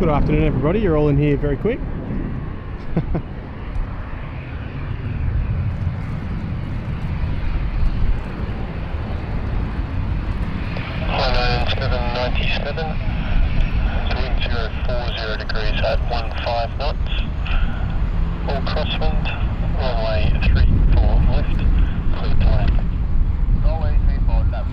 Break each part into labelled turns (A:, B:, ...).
A: Good afternoon, everybody. You're all in here very quick.
B: Runway 797, wind 040 degrees at 15 knots, all crosswind, runway 34 left, clear to land. Runway 34 left,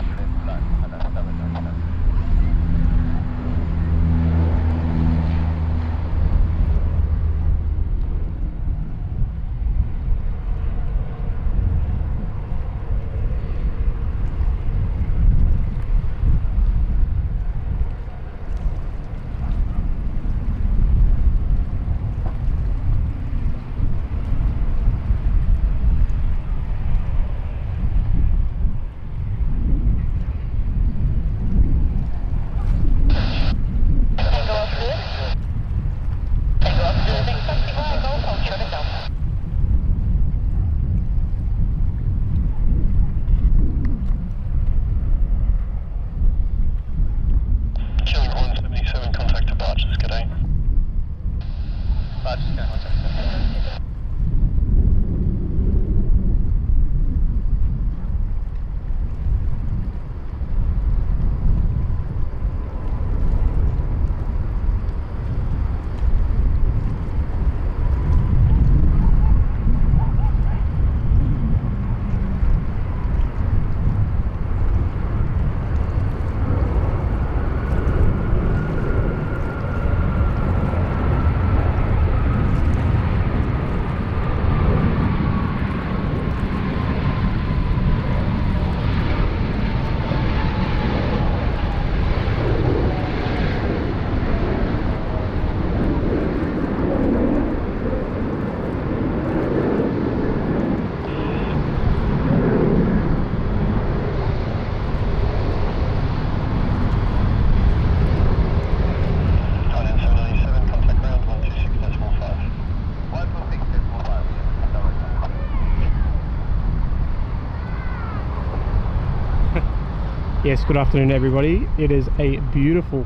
A: Yes, good afternoon, everybody. It is a beautiful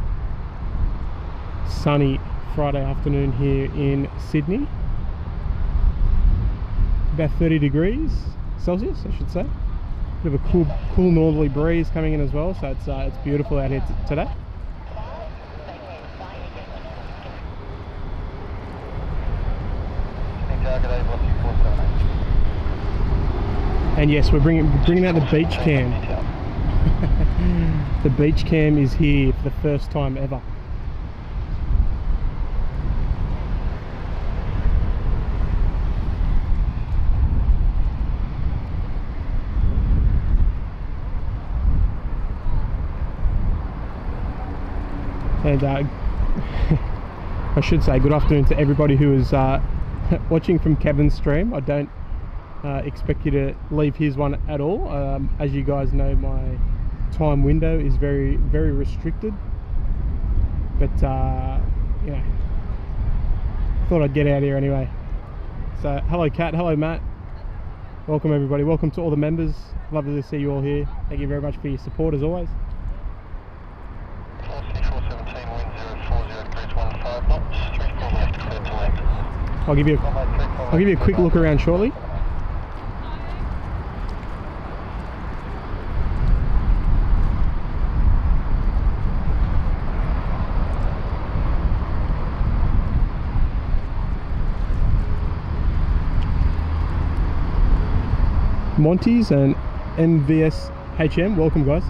A: sunny Friday afternoon here in Sydney. About 30 degrees Celsius, I should say. Bit of a cool northerly breeze coming in as well, so it's beautiful out here today. And yes, we're bringing out the beach cam. The beach cam is here for the first time ever. And I should say good afternoon to everybody who is watching from Kevin's stream. I don't expect you to leave his one at all. As you guys know, my time window is very restricted, but yeah, thought I'd get out here anyway. So hello Kat, hello Matt, welcome everybody, welcome to all the members. Lovely to see you all here. Thank you very much for your support as always.
B: 417, wind 040 degrees 15 knots, 34 left, clear to land.
A: I'll give you a quick look around shortly. Monty's and MVS HM, welcome guys.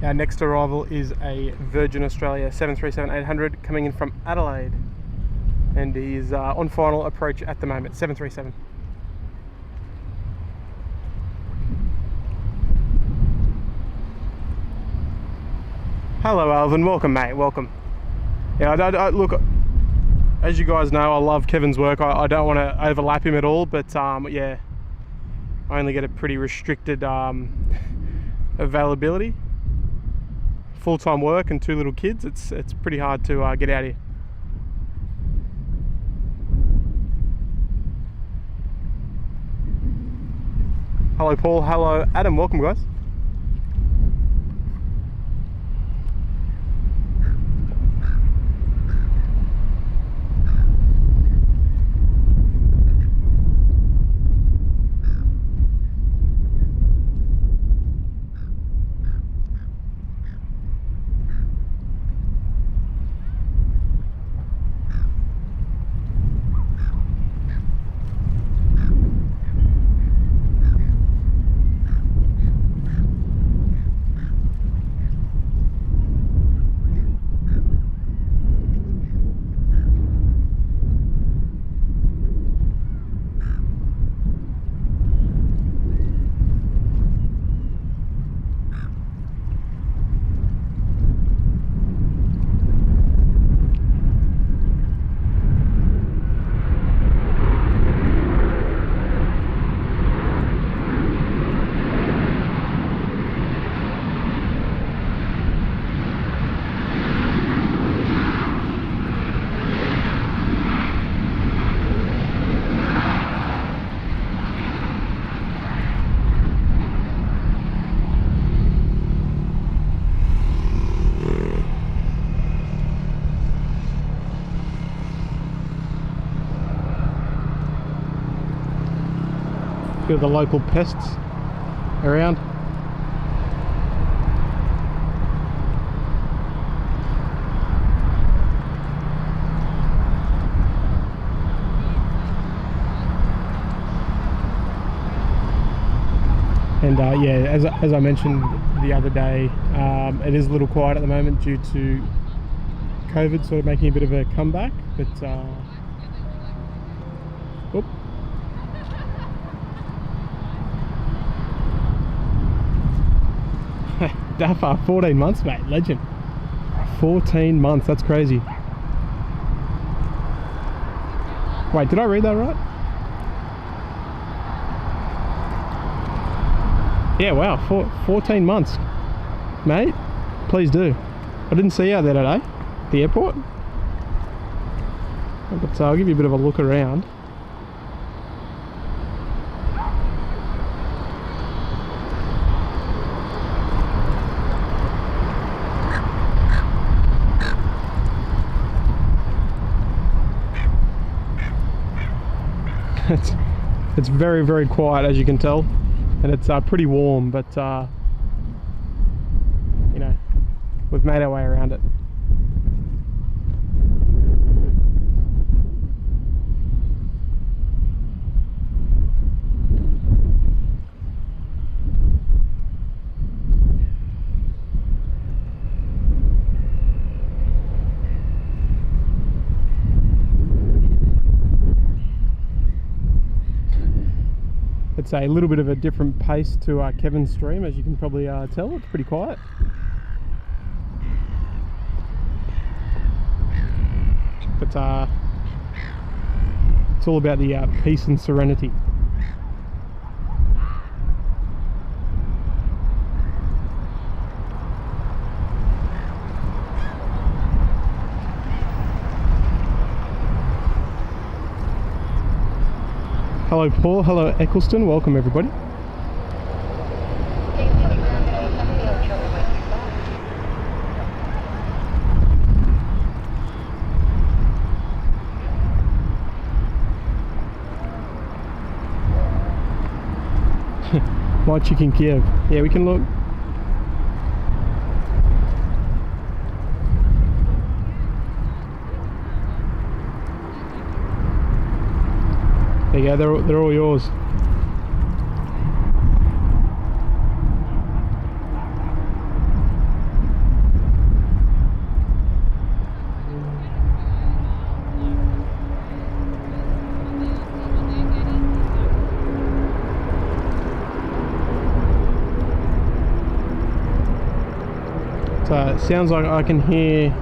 A: Our next arrival is a Virgin Australia 737-800 coming in from Adelaide, and he is on final approach at the moment. 737. Hello Alvin, welcome mate, welcome. Yeah, I look, as you guys know, I love Kevin's work. I don't want to overlap him at all, but yeah, I only get a pretty restricted availability full-time work and 2 little kids, it's pretty hard to get out here. Hello Paul, hello Adam, welcome guys. Few of the local pests around. And yeah, as I mentioned the other day, it is a little quiet at the moment due to COVID sort of making a bit of a comeback, but whoop. Dafar, 14 months, mate, legend. 14 months, that's crazy. Wait, did I read that right? Yeah, wow, 14 months. Mate, please do. I didn't see you out there today, the airport. But I'll give you a bit of a look around. It's very, very quiet, as you can tell, and it's pretty warm, but you know, we've made our way around it. It's a little bit of a different pace to Kevin's stream, as you can probably tell. It's pretty quiet. But it's all about the peace and serenity. Hello Paul, hello Eccleston, welcome everybody. My chicken Kiev. Yeah, we can look. There you go, they're all yours. So it sounds like I can hear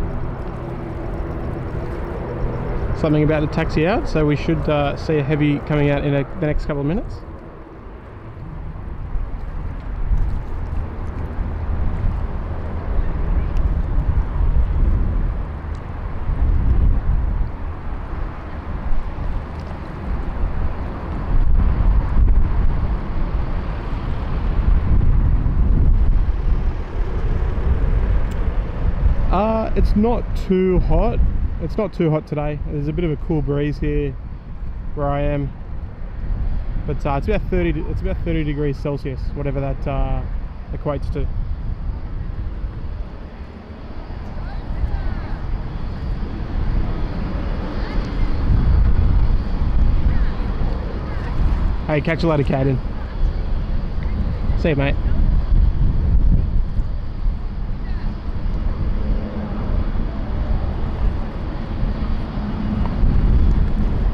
A: something about to taxi out, so we should see a heavy coming out in the next couple of minutes. It's not too hot. It's not too hot today. There's a bit of a cool breeze here where I am, but it's about 30. It's about 30 degrees Celsius, whatever that equates to. Hey, catch you later, Caden. See you, mate.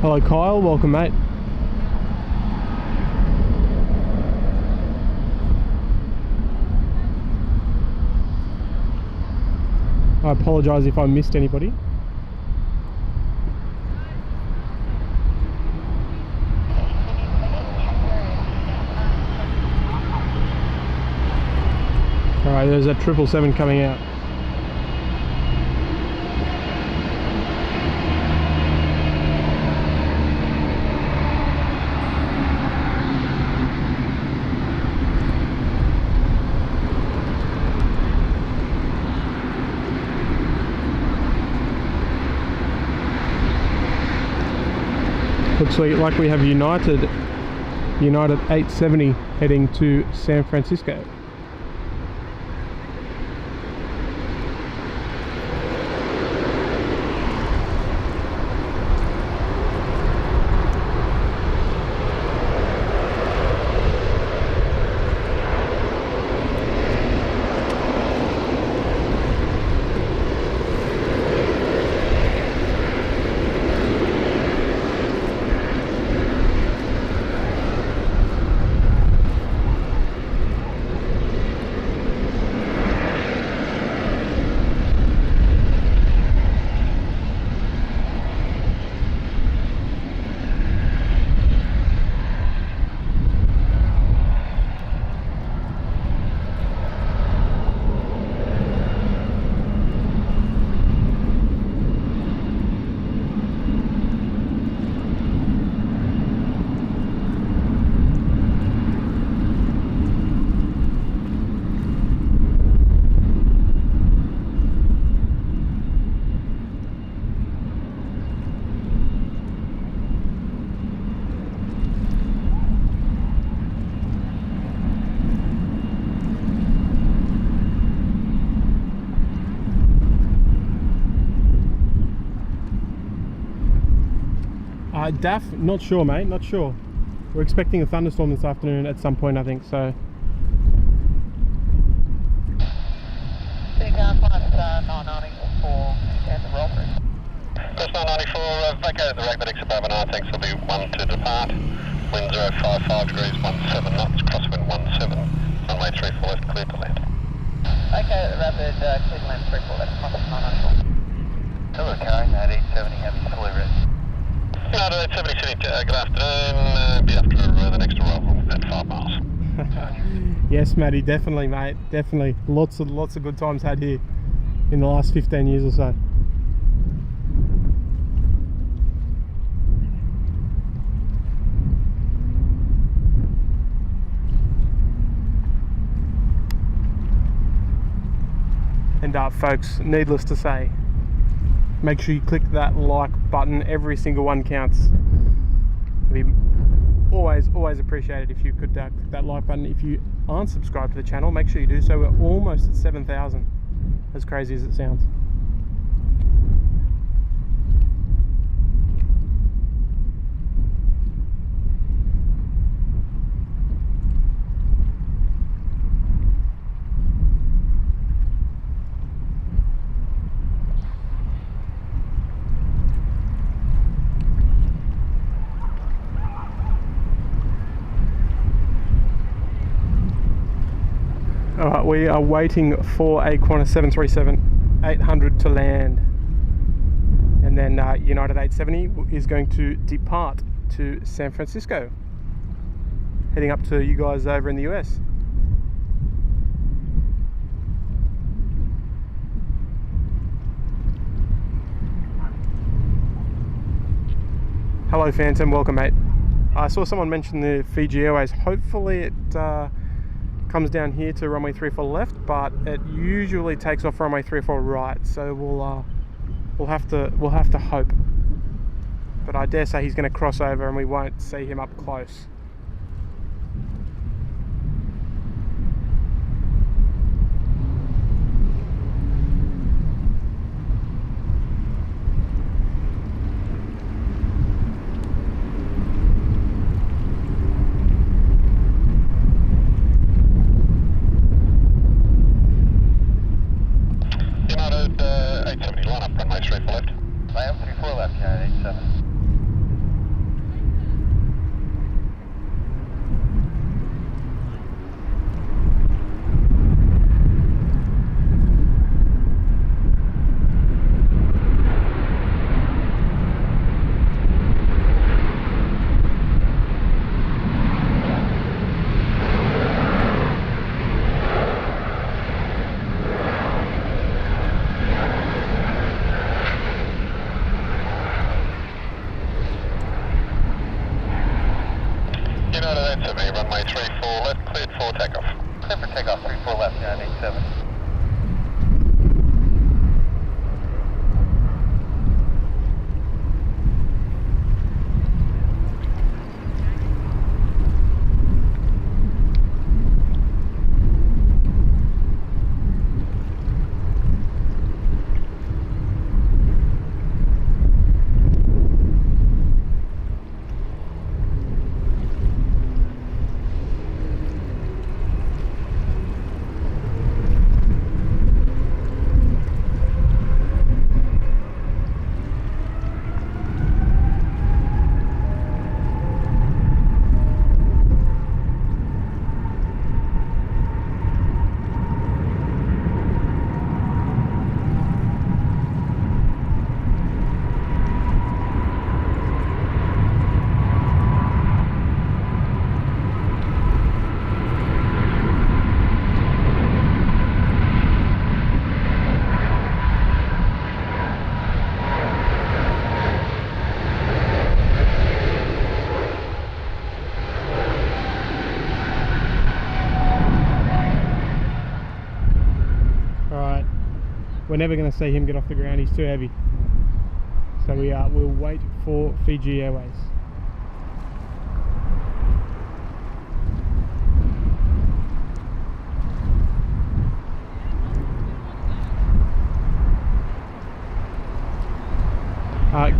A: Hello, Kyle. Welcome, mate. I apologise if I missed anybody. Alright, there's a 777 coming out. Looks like we have United A380 heading to San Francisco. Daff, not sure, mate, not sure. We're expecting a thunderstorm this afternoon at some point, I think, so.
B: Big plus 994 and the roll through. Plus 994, vacated the rack that exit above and I think there'll be 1 to depart. Wind 055 degrees, 17 knots, crosswind 17, runway 34 left, clear to land. Okay, rapid, clear to land 34 left, plus 994. Hello, carrying that 870, happy to deliver it. United 870 City, good afternoon. Be after the next arrival at 5 miles.
A: Yes, Matty, definitely, mate. Definitely. Lots of good times had here in the last 15 years or so. And folks, needless to say, make sure you click that like button. Every single one counts. It'd be always appreciated if you could click that like button. If you aren't subscribed to the channel, make sure you do so. We're almost at 7,000, as crazy as it sounds. Alright, we are waiting for a Qantas 737-800 to land, and then United 870 is going to depart to San Francisco, heading up to you guys over in the US. Hello Phantom, welcome mate. I saw someone mention the Fiji Airways. Hopefully it comes down here to runway 34 left, but it usually takes off runway 34 right. So we'll have to hope. But I dare say he's going to cross over and we won't see him up close.
B: United 870, line up, runway 34 left. Line up, 34 left, United 87. United 870, runway 34 left, cleared for takeoff. Cleared for takeoff, 34 left, United 87.
A: We're never going to see him get off the ground, he's too heavy. So we'll wait for Fiji Airways.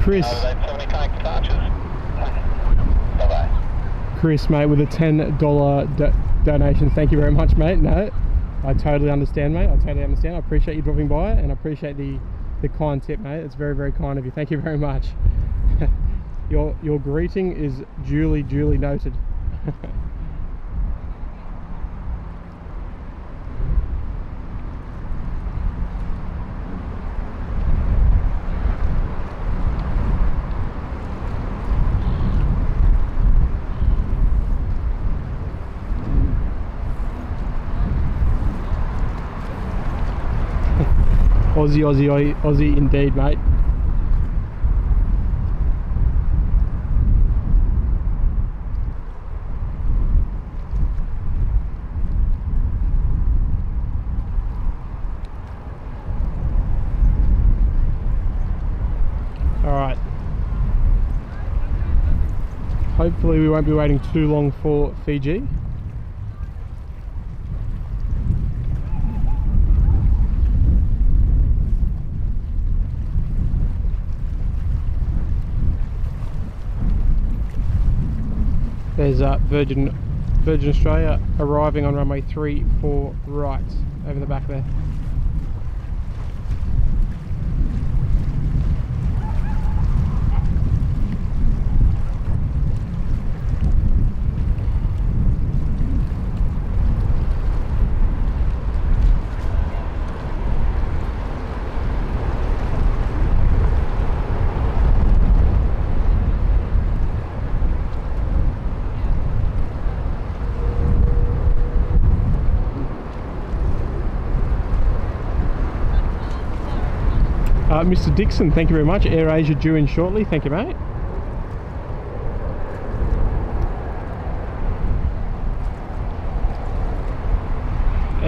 A: Chris. Chris, mate, with a $10 donation. Thank you very much, mate. No, I totally understand, mate. I totally understand. I appreciate you dropping by, and I appreciate the kind tip, mate. It's very, very kind of you. Thank you very much. Your greeting is duly noted. Aussie indeed, mate. Alright. Hopefully we won't be waiting too long for Fiji. There's Virgin Australia arriving on runway 34 right over the back there. Mr. Dixon, thank you very much. Air Asia due in shortly. Thank you, mate.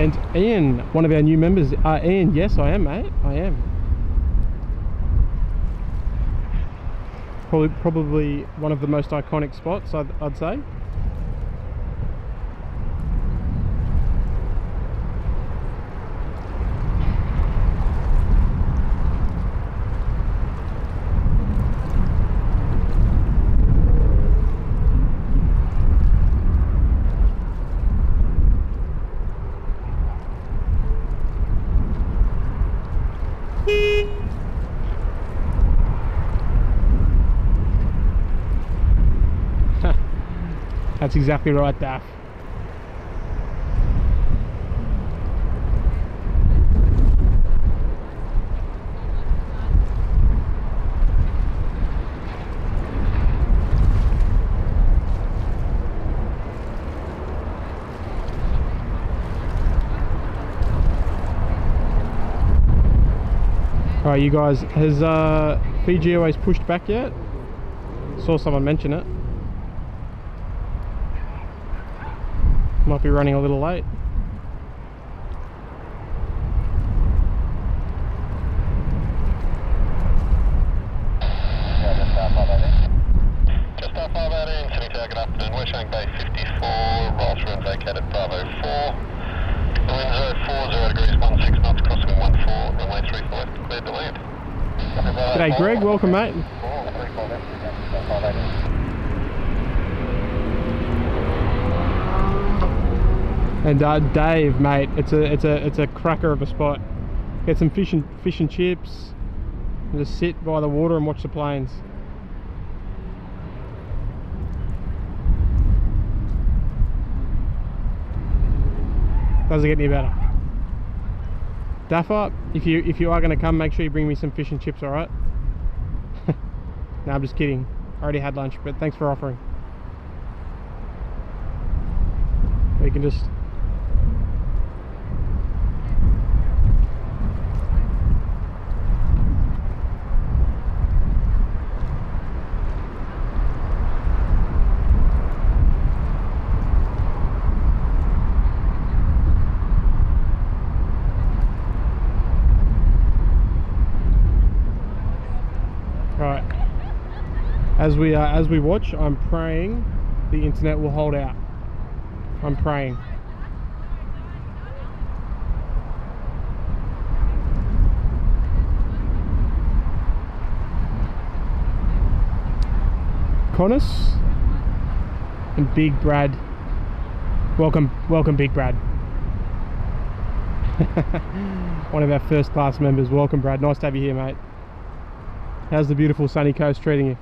A: And Ian, one of our new members. Ian, yes, I am, mate. I am. Probably one of the most iconic spots, I'd say. That's exactly right, Daff. Alright, you guys, has Fiji Airways pushed back yet? Saw someone mention it. Might be running a little late.
B: Yeah, just off 518. Just off 518, Sydney Tower, good afternoon. We're showing Bay 54, Ross room vacated Bravo 4. The wind 040 degrees, 16 knots, crossing 14, runway 34 left, cleared to land.
A: G'day Greg, welcome mate. And Dave, mate, it's a cracker of a spot. Get some fish and chips, and just sit by the water and watch the planes. Doesn't get any better. Daffer, if you are going to come, make sure you bring me some fish and chips, all right? No, I'm just kidding. I already had lunch, but thanks for offering. We can just. Right, as we watch, I'm praying the internet will hold out. I'm praying. Connors and Big Brad. Welcome Big Brad. One of our first class members. Welcome Brad, nice to have you here, mate. How's the beautiful sunny coast treating you?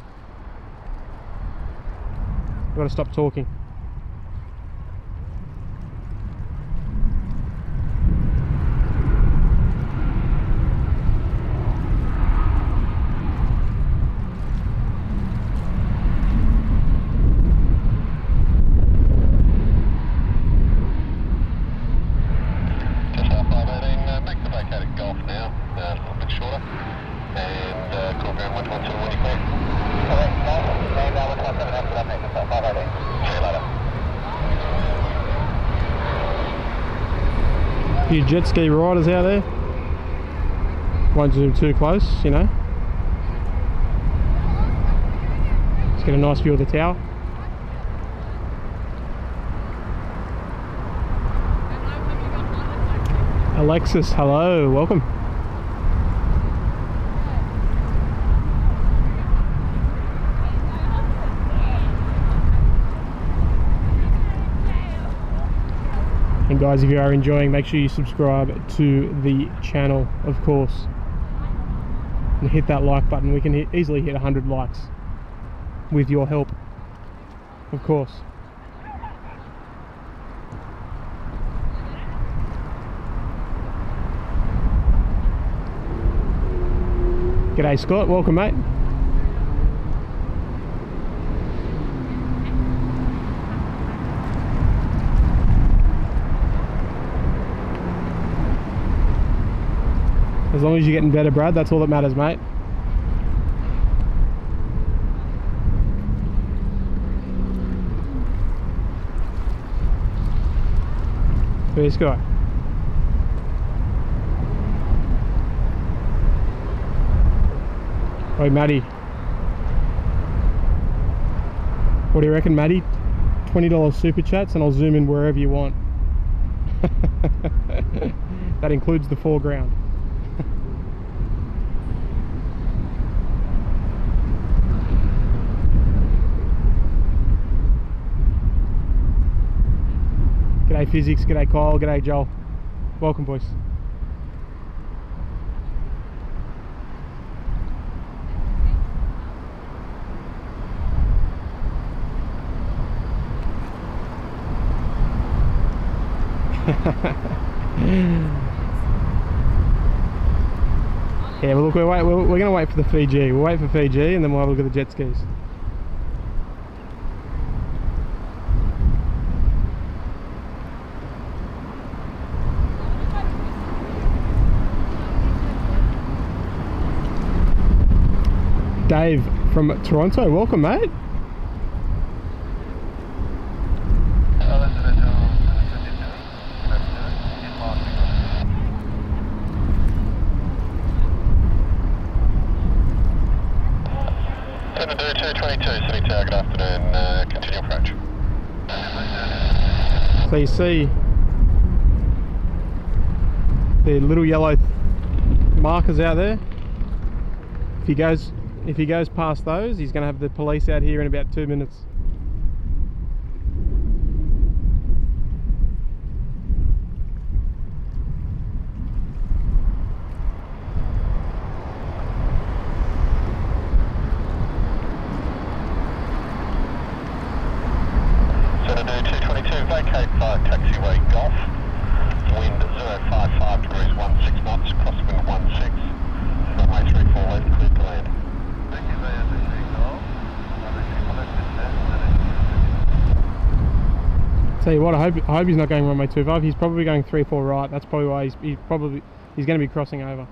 A: I've got to stop talking.
B: Just off 518, make the vacated Golf now, a little bit shorter. And call ground 112 when you clear. Alright, land down 117 after that, make it 518. See you later.
A: Few jet ski riders out there. Won't zoom too close, you know. Let's get a nice view of the tower. Alexis, hello, welcome. And guys, if you are enjoying, make sure you subscribe to the channel, of course, and hit that like button. We can easily hit 100 likes with your help, of course. G'day Scott, welcome mate. As long as you're getting better, Brad, that's all that matters, mate. Where's Scott? Oi, Matty. What do you reckon, Matty? $20 super chats and I'll zoom in wherever you want. That includes the foreground. G'day Physics, g'day Kyle, g'day Joel. Welcome, boys. Yeah, well, look, we're going to wait for the Fiji. We'll wait for Fiji and then we'll have a look at the jet skis. Dave from Toronto, welcome, mate. So you see the little yellow markers out there. If he goes past those, he's going to have the police out here in about 2 minutes.
B: Vacate taxiway Golf, wind 055 degrees 16 knots, crosswind 16, runway 34 left, clear to land.
A: Tell you what, I hope he's not going runway 25. He's probably going 34 right. That's probably why he's going to be crossing over.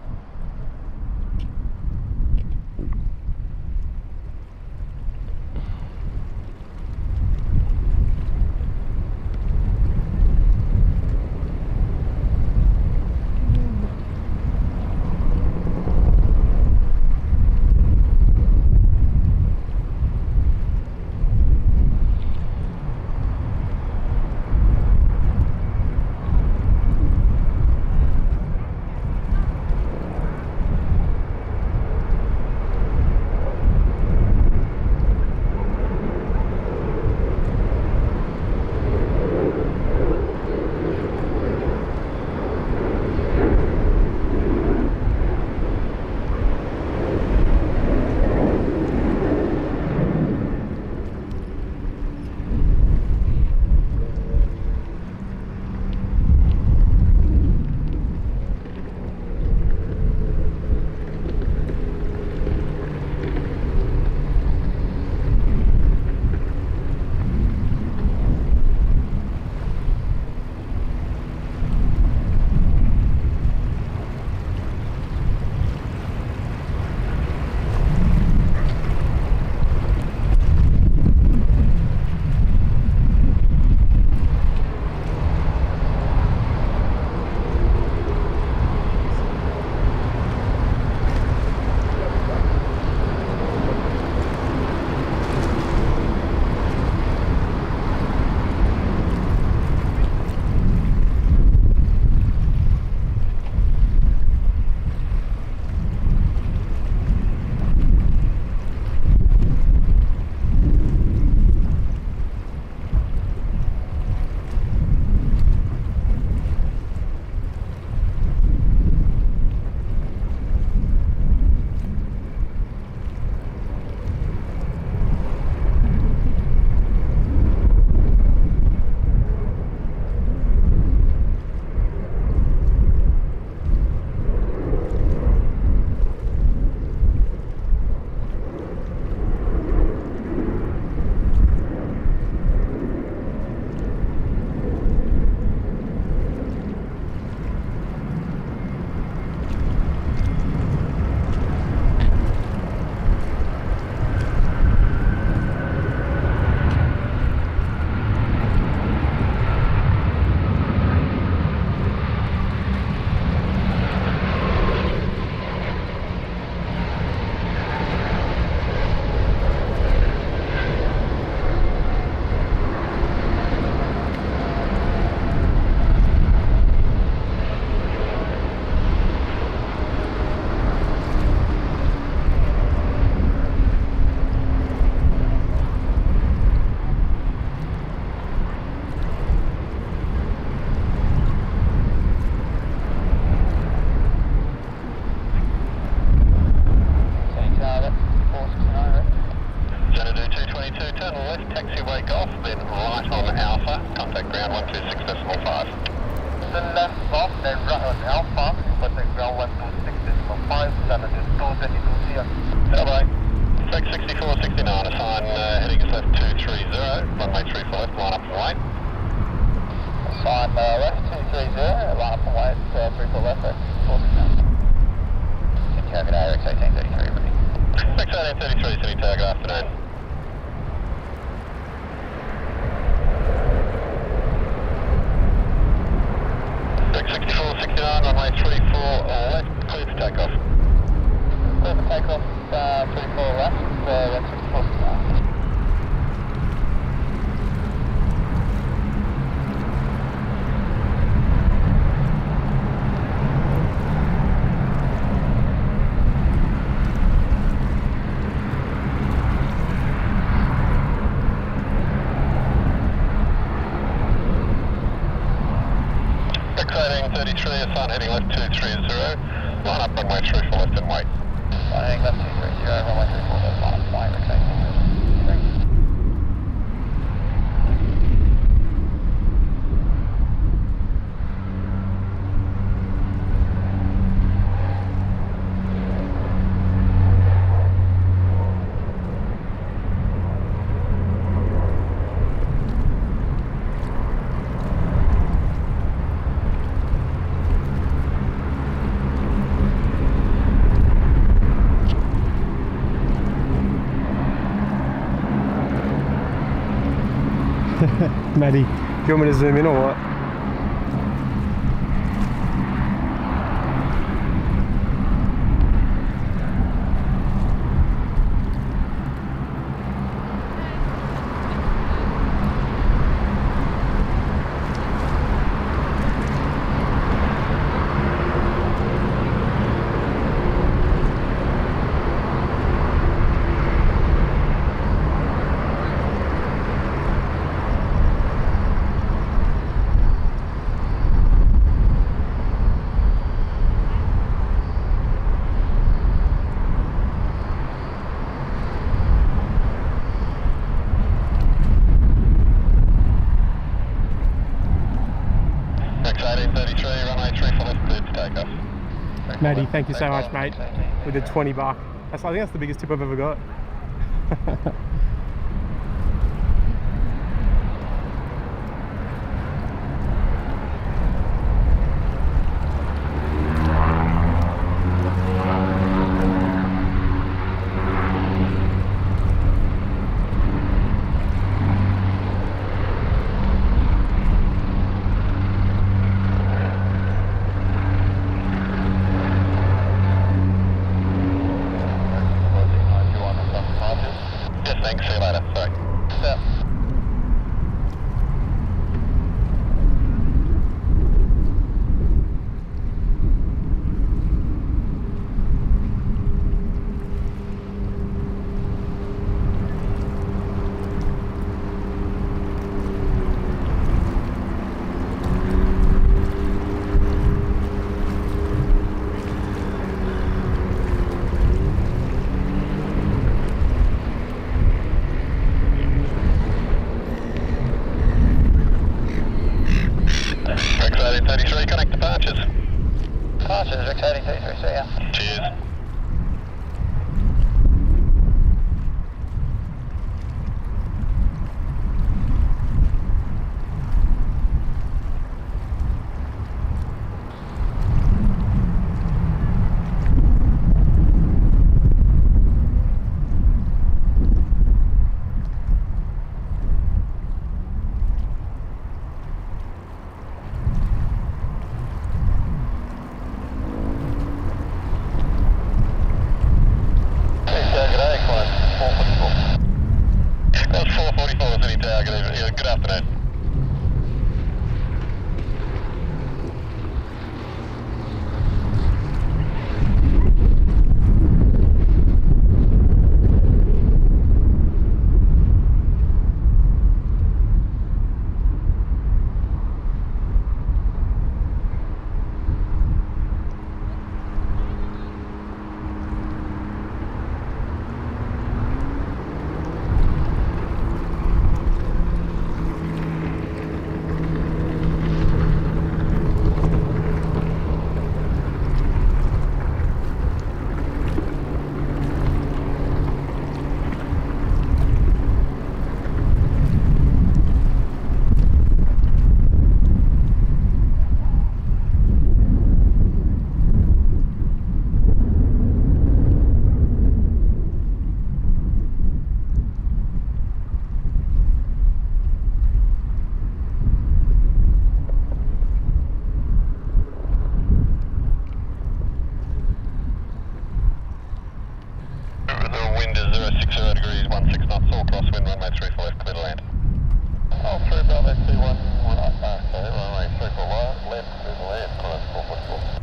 B: 500, 222, hello. 66469, assign heading is left 230, runway 34 left, line up and wait. Assign left 230, line up and wait, 34 left, 469. Target ARX 1833, ready. ARX 1833, city target afternoon. 66469, runway 34 left, clear for takeoff. Clear for takeoff, 34 left, 66469. Assign heading left 230, line up runway 34 left and wait. Heading left 230, runway 34 left, line up and wait, okay.
A: Maddie, do you want me to zoom in or what? Maddie, thank you so much, mate, with the $20. I think that's the biggest tip I've ever got.
B: full crosswind, runway 34 left, clear to land. Oh, through Bravo 21, okay, runway 34 left, clear to land, climb 444.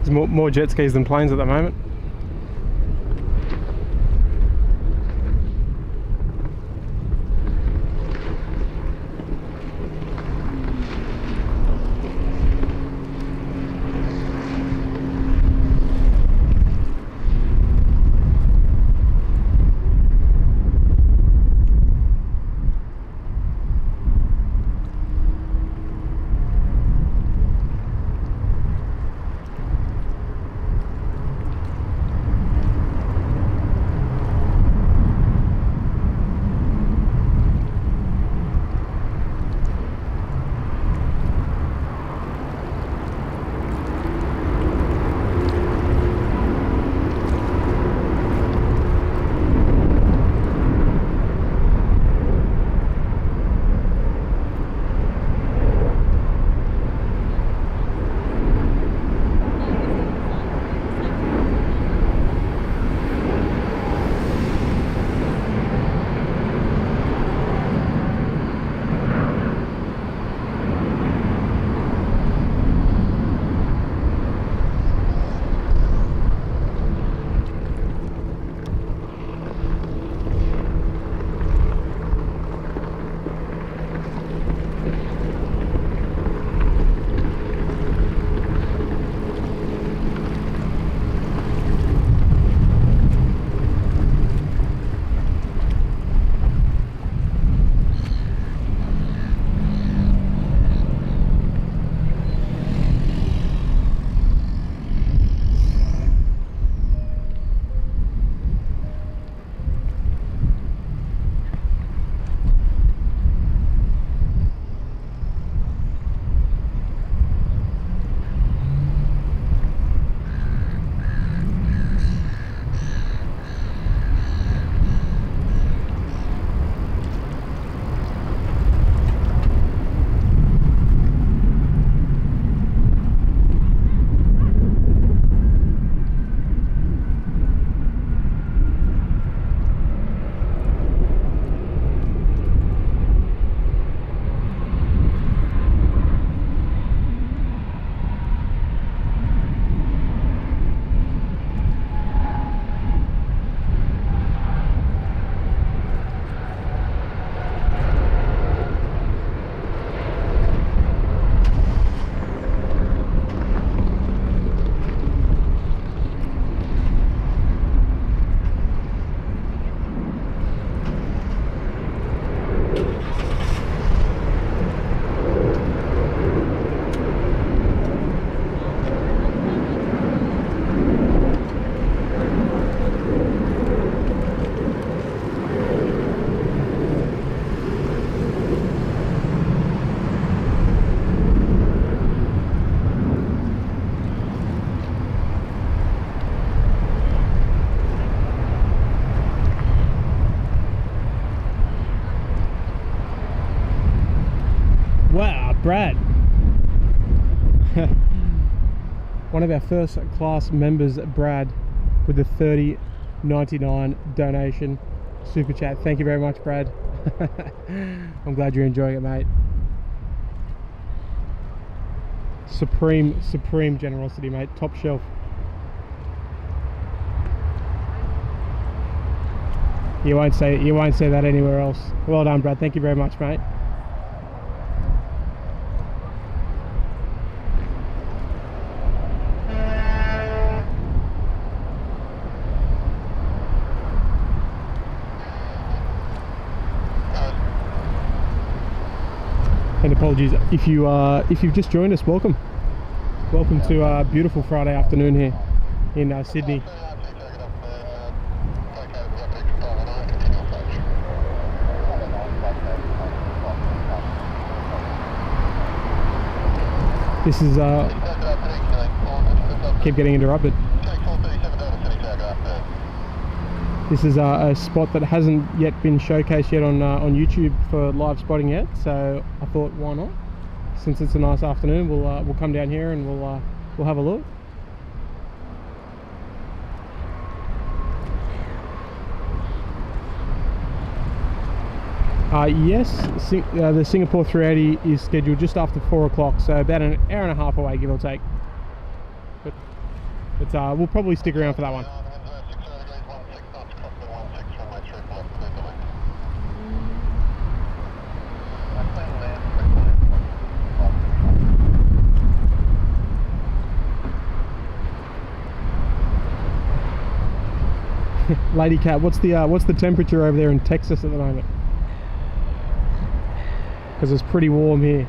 A: There's more jet skis than planes at the moment. Brad, one of our first class members, Brad, with the $30.99 donation super chat. Thank you very much, Brad. I'm glad you're enjoying it, mate. Supreme generosity, mate. Top shelf. You won't say that anywhere else. Well done, Brad. Thank you very much, mate. And apologies if you've just joined us. Welcome to a beautiful Friday afternoon here in Sydney. This is keep getting interrupted.
B: Take 437 Delta, City Tower, after.
A: This is a spot that hasn't yet been showcased yet on YouTube for live spotting yet, so I thought, why not? Since it's a nice afternoon, we'll come down here and we'll have a look. Yes, the Singapore 380 is scheduled just after 4 o'clock, so about an hour and a half away, give or take. But we'll probably stick around for that one. Lady Cat, what's the temperature over there in Texas at the moment? Because it's pretty warm here.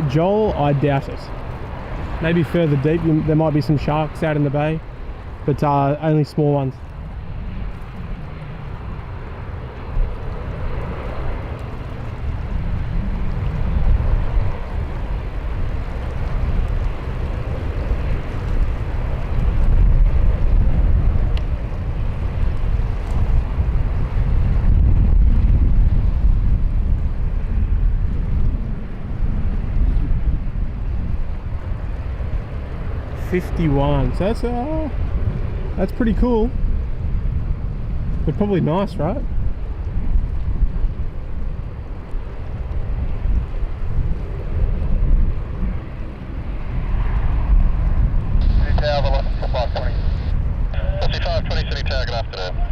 A: Joel, I doubt it. Maybe further deep, there might be some sharks out in the bay, but only small ones. .51, so that's pretty cool, but probably nice, right?
B: City Tower, 520. 520 City Tower, good afternoon.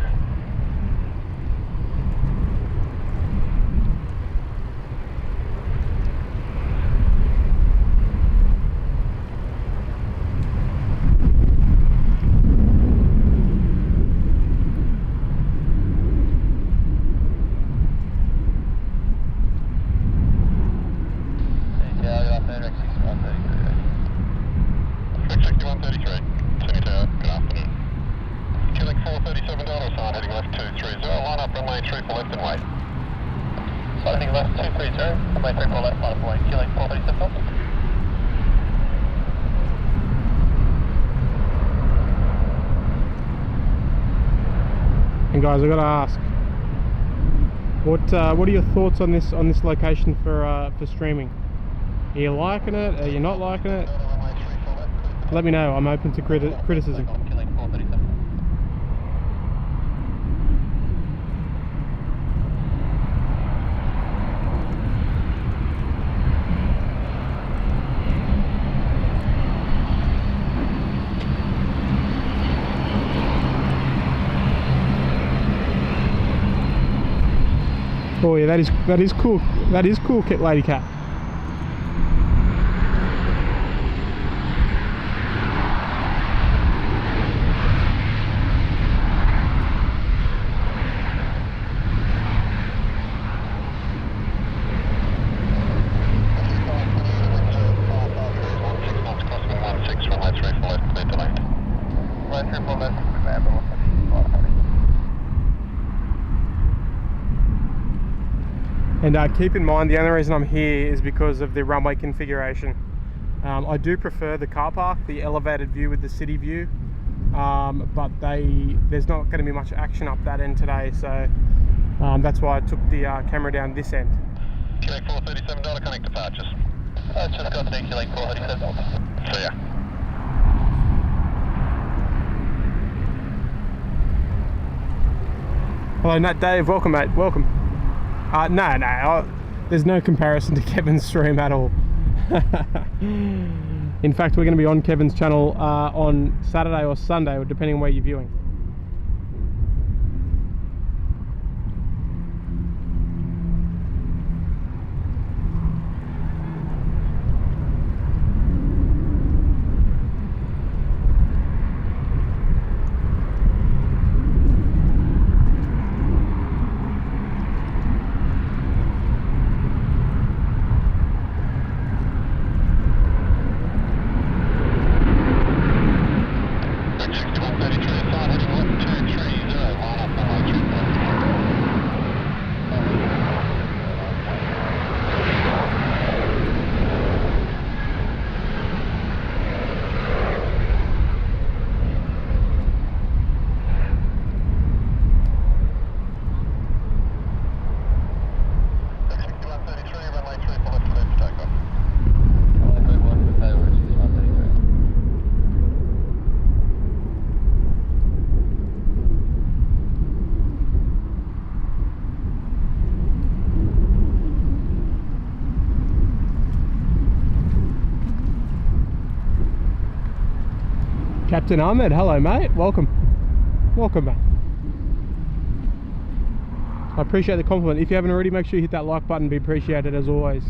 A: And guys, I've got to ask, what are your thoughts on this location for streaming? Are you liking it? Are you not liking it? Let me know. I'm open to criticism. Oh yeah, that is cool. That is cool, Lady Cat. And keep in mind, the only reason I'm here is because of the runway configuration. I do prefer the car park, the elevated view with the city view, but there's not going to be much action up that end today, so that's why I took the camera down this end.
B: QLake 437 Delta, connect departures. Just got to QLake 437 Delta. See ya.
A: Hello, Nat Dave. Welcome, mate. Welcome. No, there's no comparison to Kevin's stream at all. In fact, we're going to be on Kevin's channel on Saturday or Sunday, depending on where you're viewing. Captain Ahmed, hello mate, welcome. Welcome mate. I appreciate the compliment. If you haven't already, make sure you hit that like button, be appreciated as always.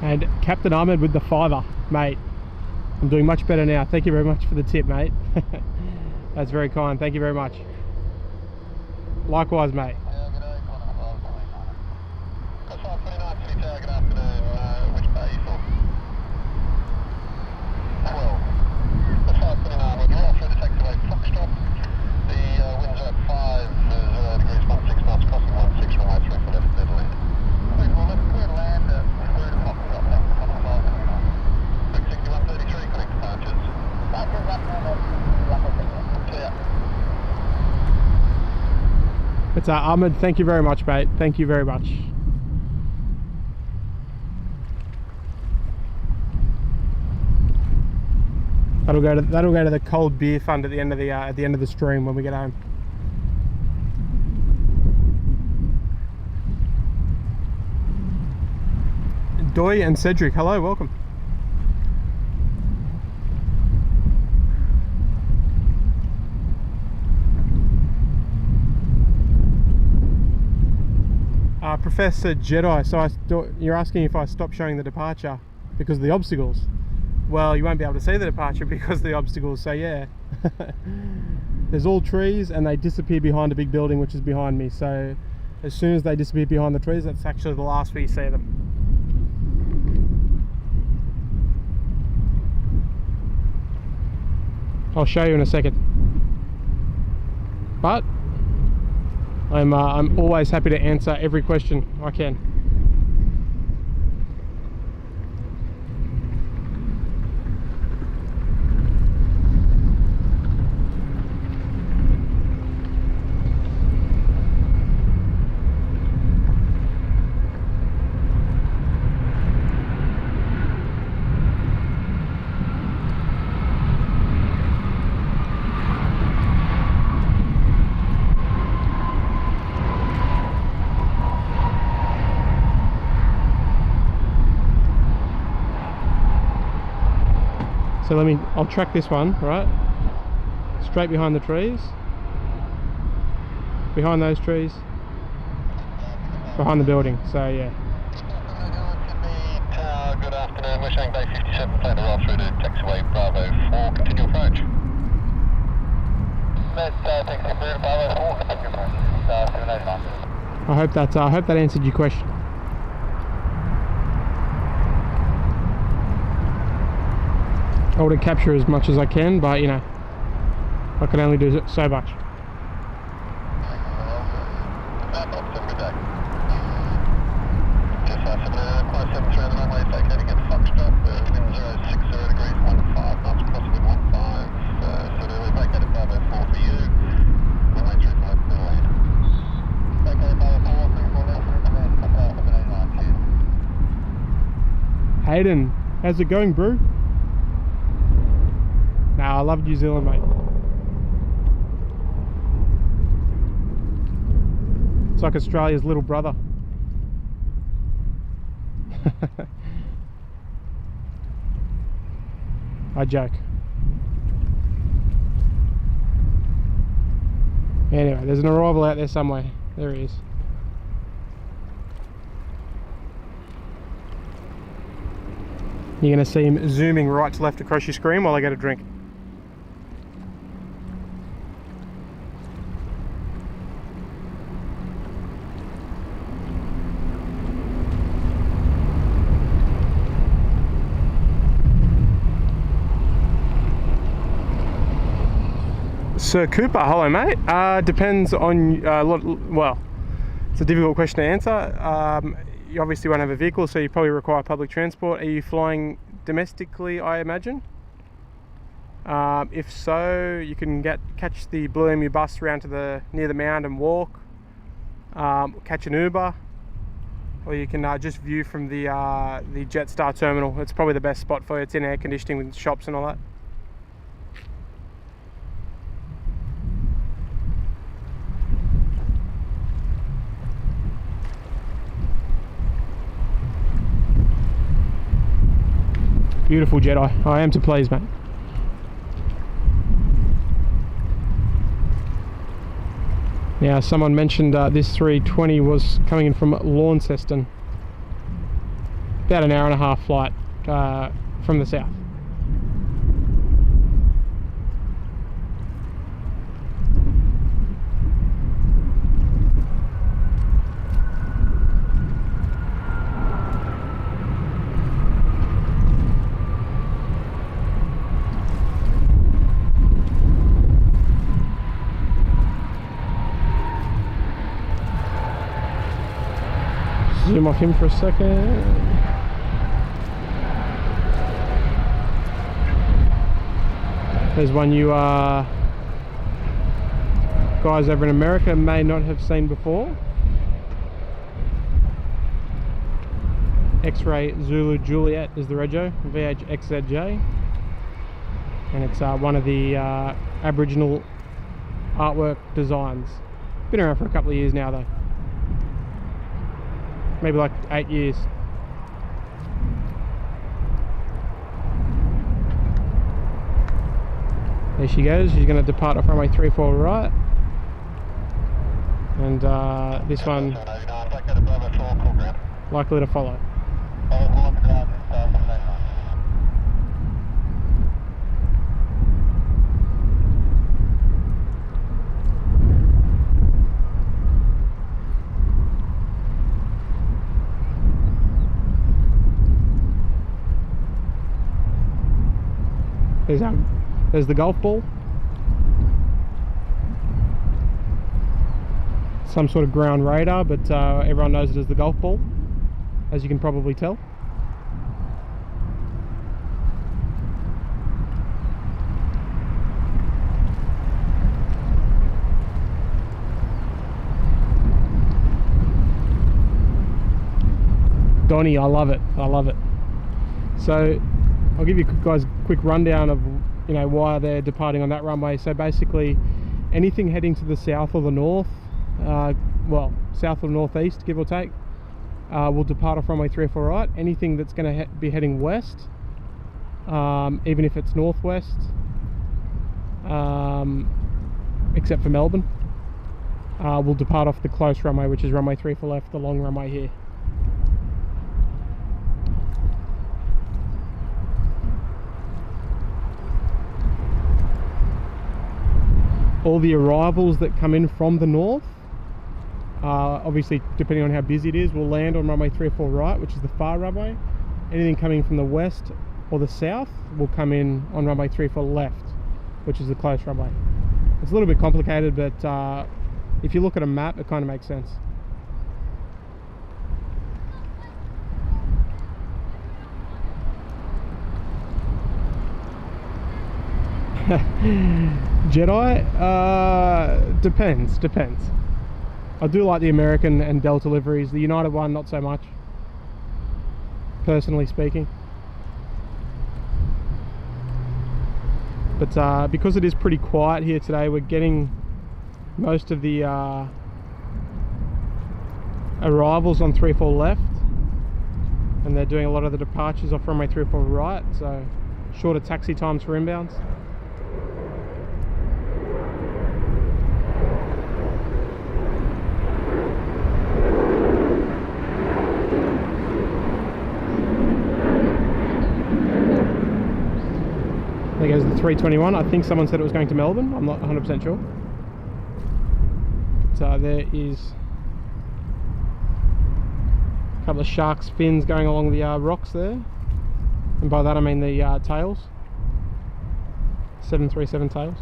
A: And Captain Ahmed with the $5, mate. I'm doing much better now. Thank you very much for the tip, mate. That's very kind. Thank you very much. Likewise, mate. It's Ahmed, thank you very much mate, thank you very much. That'll go to the cold beer fund at the end of the stream when we get home. Doy and Cedric, hello, welcome. Professor Jedi, so you're asking if I stopped showing the departure because of the obstacles. Well, you won't be able to see the departure because of the obstacles, so yeah. There's all trees and they disappear behind a big building which is behind me, so as soon as they disappear behind the trees, that's actually the last where you see them. I'll show you in a second. But I'm always happy to answer every question I can. So I'll track this one, right? Straight behind the trees. Behind those trees. Behind the building, so yeah.
B: Good afternoon, we're showing Bay 57, plan to roll through to taxiway Bravo 4, continue approach. Taxi Bravo 4, continue approach. 789.
A: I hope that answered your question. I want to capture as much as I can, but you know, I can only do so much. Hayden, how's it going, bro? Nah, I love New Zealand, mate. It's like Australia's little brother. I joke. Anyway, there's an arrival out there somewhere. There he is. You're going to see him zooming right to left across your screen while I get a drink. Sir Cooper, hello mate. Depends on, well, it's a difficult question to answer. You obviously won't have a vehicle, so you probably require public transport. Are you flying domestically, I imagine? If so, you can catch the Blue Emu bus around to near the mound and walk, catch an Uber, or you can just view from the Jetstar terminal. It's probably the best spot for you. It's in air conditioning with shops and all that. Beautiful Jedi. I am to please, mate. Now, someone mentioned this 320 was coming in from Launceston. About an hour and a half flight from the south. Zoom off him for a second. There's one you guys over in America may not have seen before. X-Ray Zulu Juliet is the rego, VH-XZJ, and it's one of the Aboriginal artwork designs. Been around for a couple of years now though. Maybe like 8 years. There she goes. She's going to depart off runway 34 right. And this one likely to follow. There's the golf ball. Some sort of ground radar, but everyone knows it as the golf ball, as you can probably tell. Donnie, I love it. I love it. So I'll give you guys a quick rundown of why they're departing on that runway. So basically, anything heading to the south or the north, well, south or northeast, give or take, will depart off runway 34 right. Anything that's going to be heading west, even if it's northwest, except for Melbourne, will depart off the close runway, which is runway 34 left, the long runway here. All the arrivals that come in from the north, obviously depending on how busy it is, will land on runway 34 right, which is the far runway. Anything coming from the west or the south will come in on runway 34 left, which is the close runway. It's a little bit complicated, but if you look at a map, it kind of makes sense. Jedi, depends. I do like the American and Delta liveries. The United one, not so much, personally speaking. But because it is pretty quiet here today, we're getting most of the arrivals on 34 left, and they're doing a lot of the departures off runway 34 right, so shorter taxi times for inbounds. There goes the 321. I think someone said it was going to Melbourne. I'm not 100% sure. So there is a couple of sharks' fins going along the rocks there. And by that I mean the tails. 737 tails.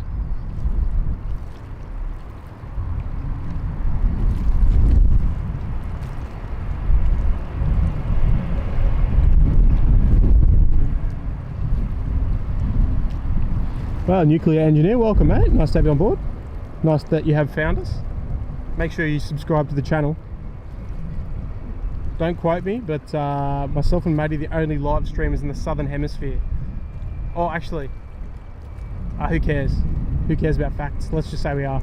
A: Well, nuclear engineer, welcome mate. Nice to have you on board. Nice that you have found us. Make sure you subscribe to the channel. Don't quote me, but myself and Maddie, the only live streamers in the southern hemisphere. Oh, actually, who cares? Who cares about facts? Let's just say we are.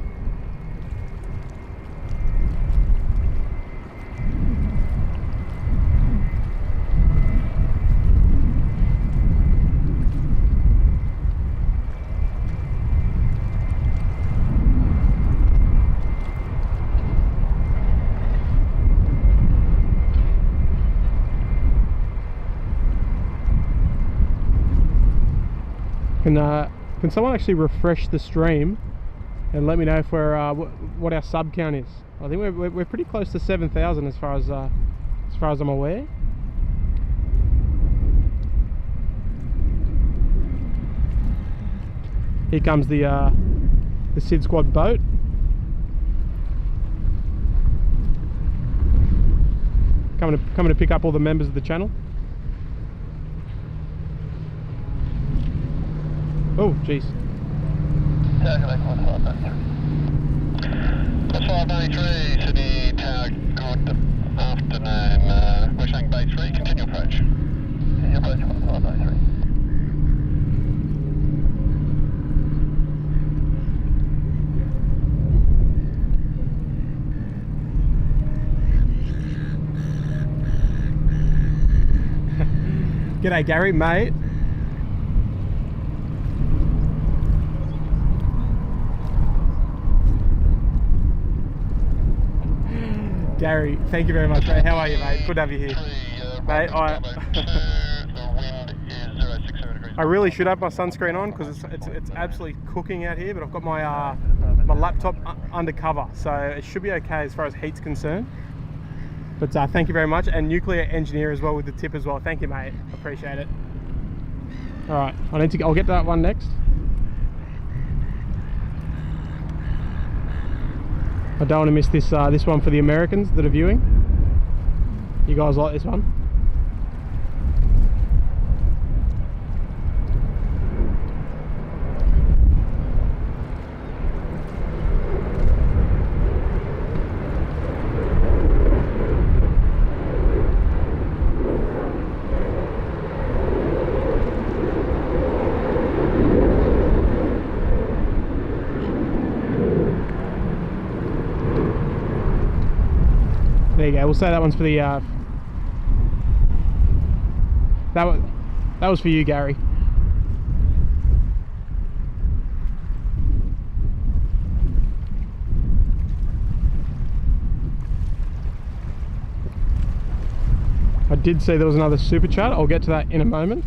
A: Can someone actually refresh the stream and let me know if we're what our sub count is? I think we're pretty close to 7,000 as far as I'm aware. Here comes the SydSquad boat. Coming to pick up all the members of the channel. Oh, jeez.
B: That's 593, Sydney Tower, good afternoon. We're showing Bay 3, continue approach. Continue approach, 593.
A: G'day Gary, mate. Gary, thank you very much, mate. How are you, mate? Good to have you here. Mate, I really should have my sunscreen on because it's absolutely cooking out here, but I've got my my laptop under cover, so it should be okay as far as heat's concerned. But thank you very much, and nuclear engineer as well with the tip as well. Thank you, mate. Appreciate it. All right, I'll get to that one next. I don't want to miss this this one for the Americans that are viewing. You guys like this one? There you go. We'll say that one's for the that was for you, Gary. I did see there was another super chat. I'll get to that in a moment.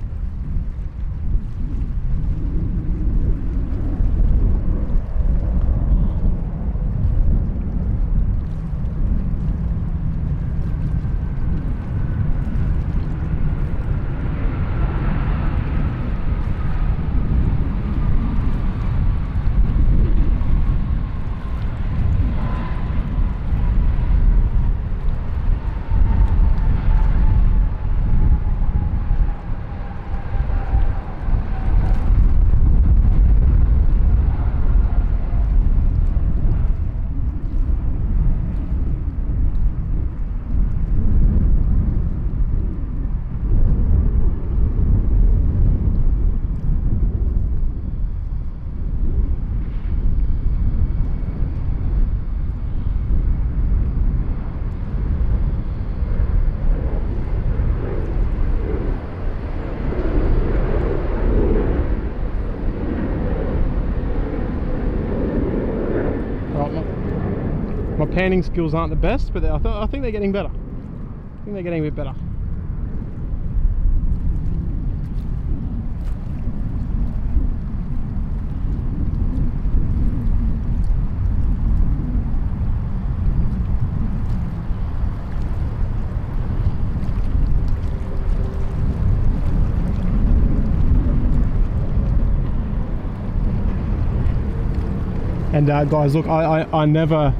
A: My panning skills aren't the best, but I think they're getting better. I think they're getting a bit better. And guys, look, I never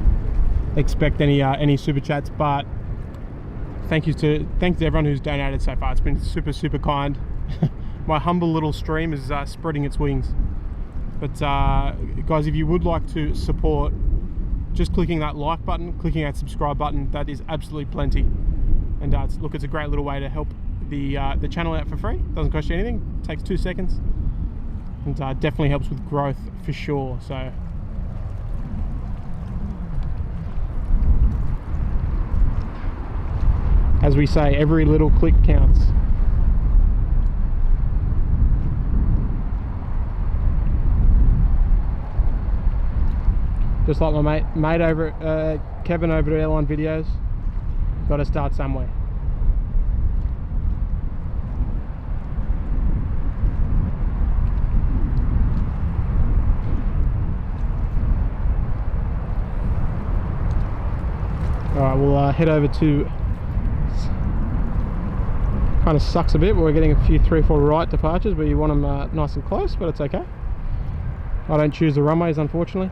A: expect any super chats, but thanks to everyone who's donated so far. It's been super kind. My humble little stream is spreading its wings. But guys, if you would like to support, just clicking that like button, clicking that subscribe button, that is absolutely plenty. And look, it's a great little way to help the channel out for free. Doesn't cost you anything, takes 2 seconds, and definitely helps with growth for sure. So as we say, every little click counts. Just like my mate over Kevin over at Airline Videos, got to start somewhere. Alright, we'll head over to, kind of sucks a bit, but we're getting a few 3-4 right departures, but you want them nice and close, but it's okay. I don't choose the runways, unfortunately.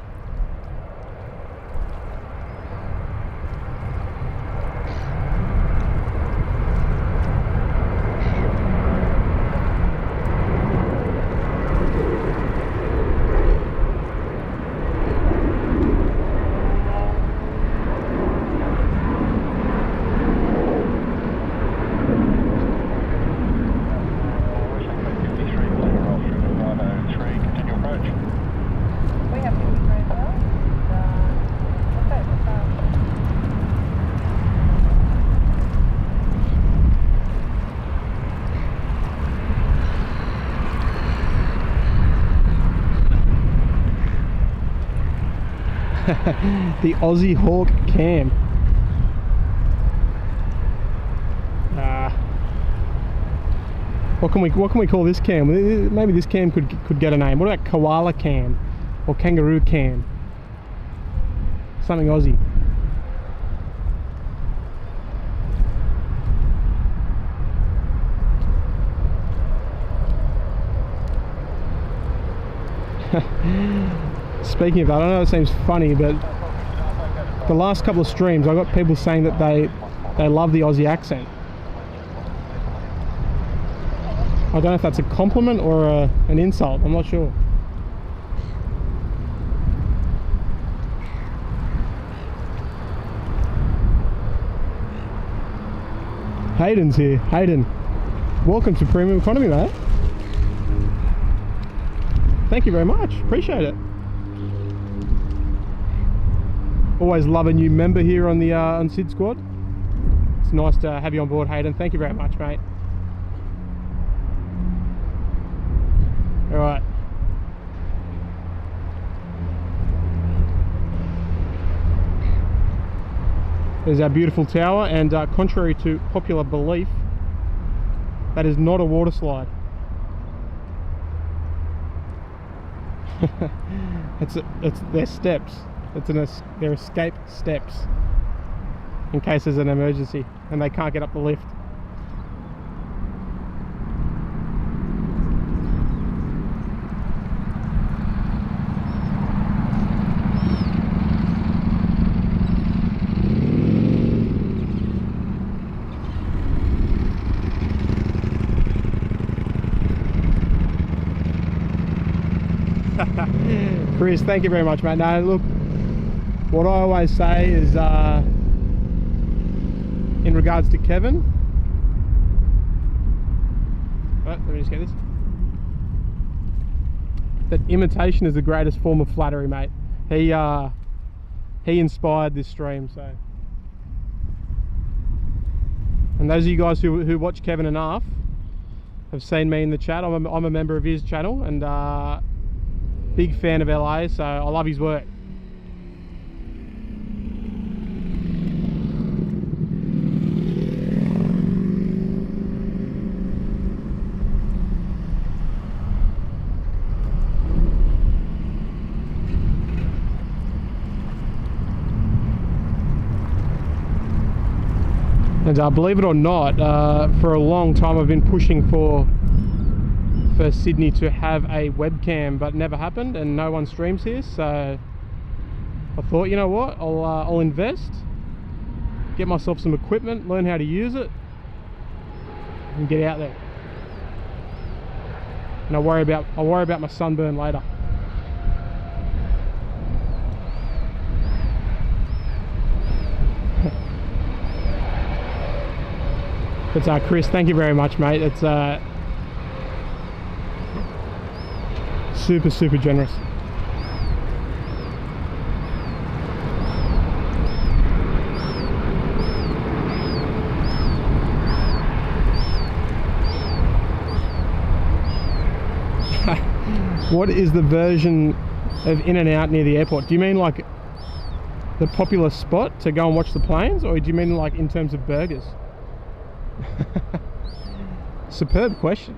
A: The Aussie Hawk cam. What can we call this cam? Maybe this cam could get a name. What about koala cam or kangaroo cam? Something Aussie. Speaking of that, I know it seems funny, but the last couple of streams I got people saying that they love the Aussie accent. I don't know if that's a compliment or an insult, I'm not sure. Hayden's here. Hayden, welcome to Premium Economy, mate. Thank you very much, appreciate it. Always love a new member here on the on SydSquad. It's nice to have you on board, Hayden. Thank you very much, mate. All right. There's our beautiful tower, and contrary to popular belief, that is not a water slide. it's their steps. Their escape steps in case there's an emergency and they can't get up the lift. Chris, thank you very much, mate. No, look, what I always say is, in regards to Kevin, let me just get this, that imitation is the greatest form of flattery, mate. He inspired this stream, so. And those of you guys who watch Kevin enough have seen me in the chat. I'm a member of his channel, and big fan of LA, so I love his work. And believe it or not, for a long time I've been pushing for Sydney to have a webcam, but never happened, and no one streams here. So I thought, you know what, I'll invest, get myself some equipment, learn how to use it, and get out there. And I'll worry about my sunburn later. But Chris, thank you very much, mate. It's super generous. What is the version of In and Out near the airport? Do you mean like the popular spot to go and watch the planes, or do you mean like in terms of burgers? Superb question.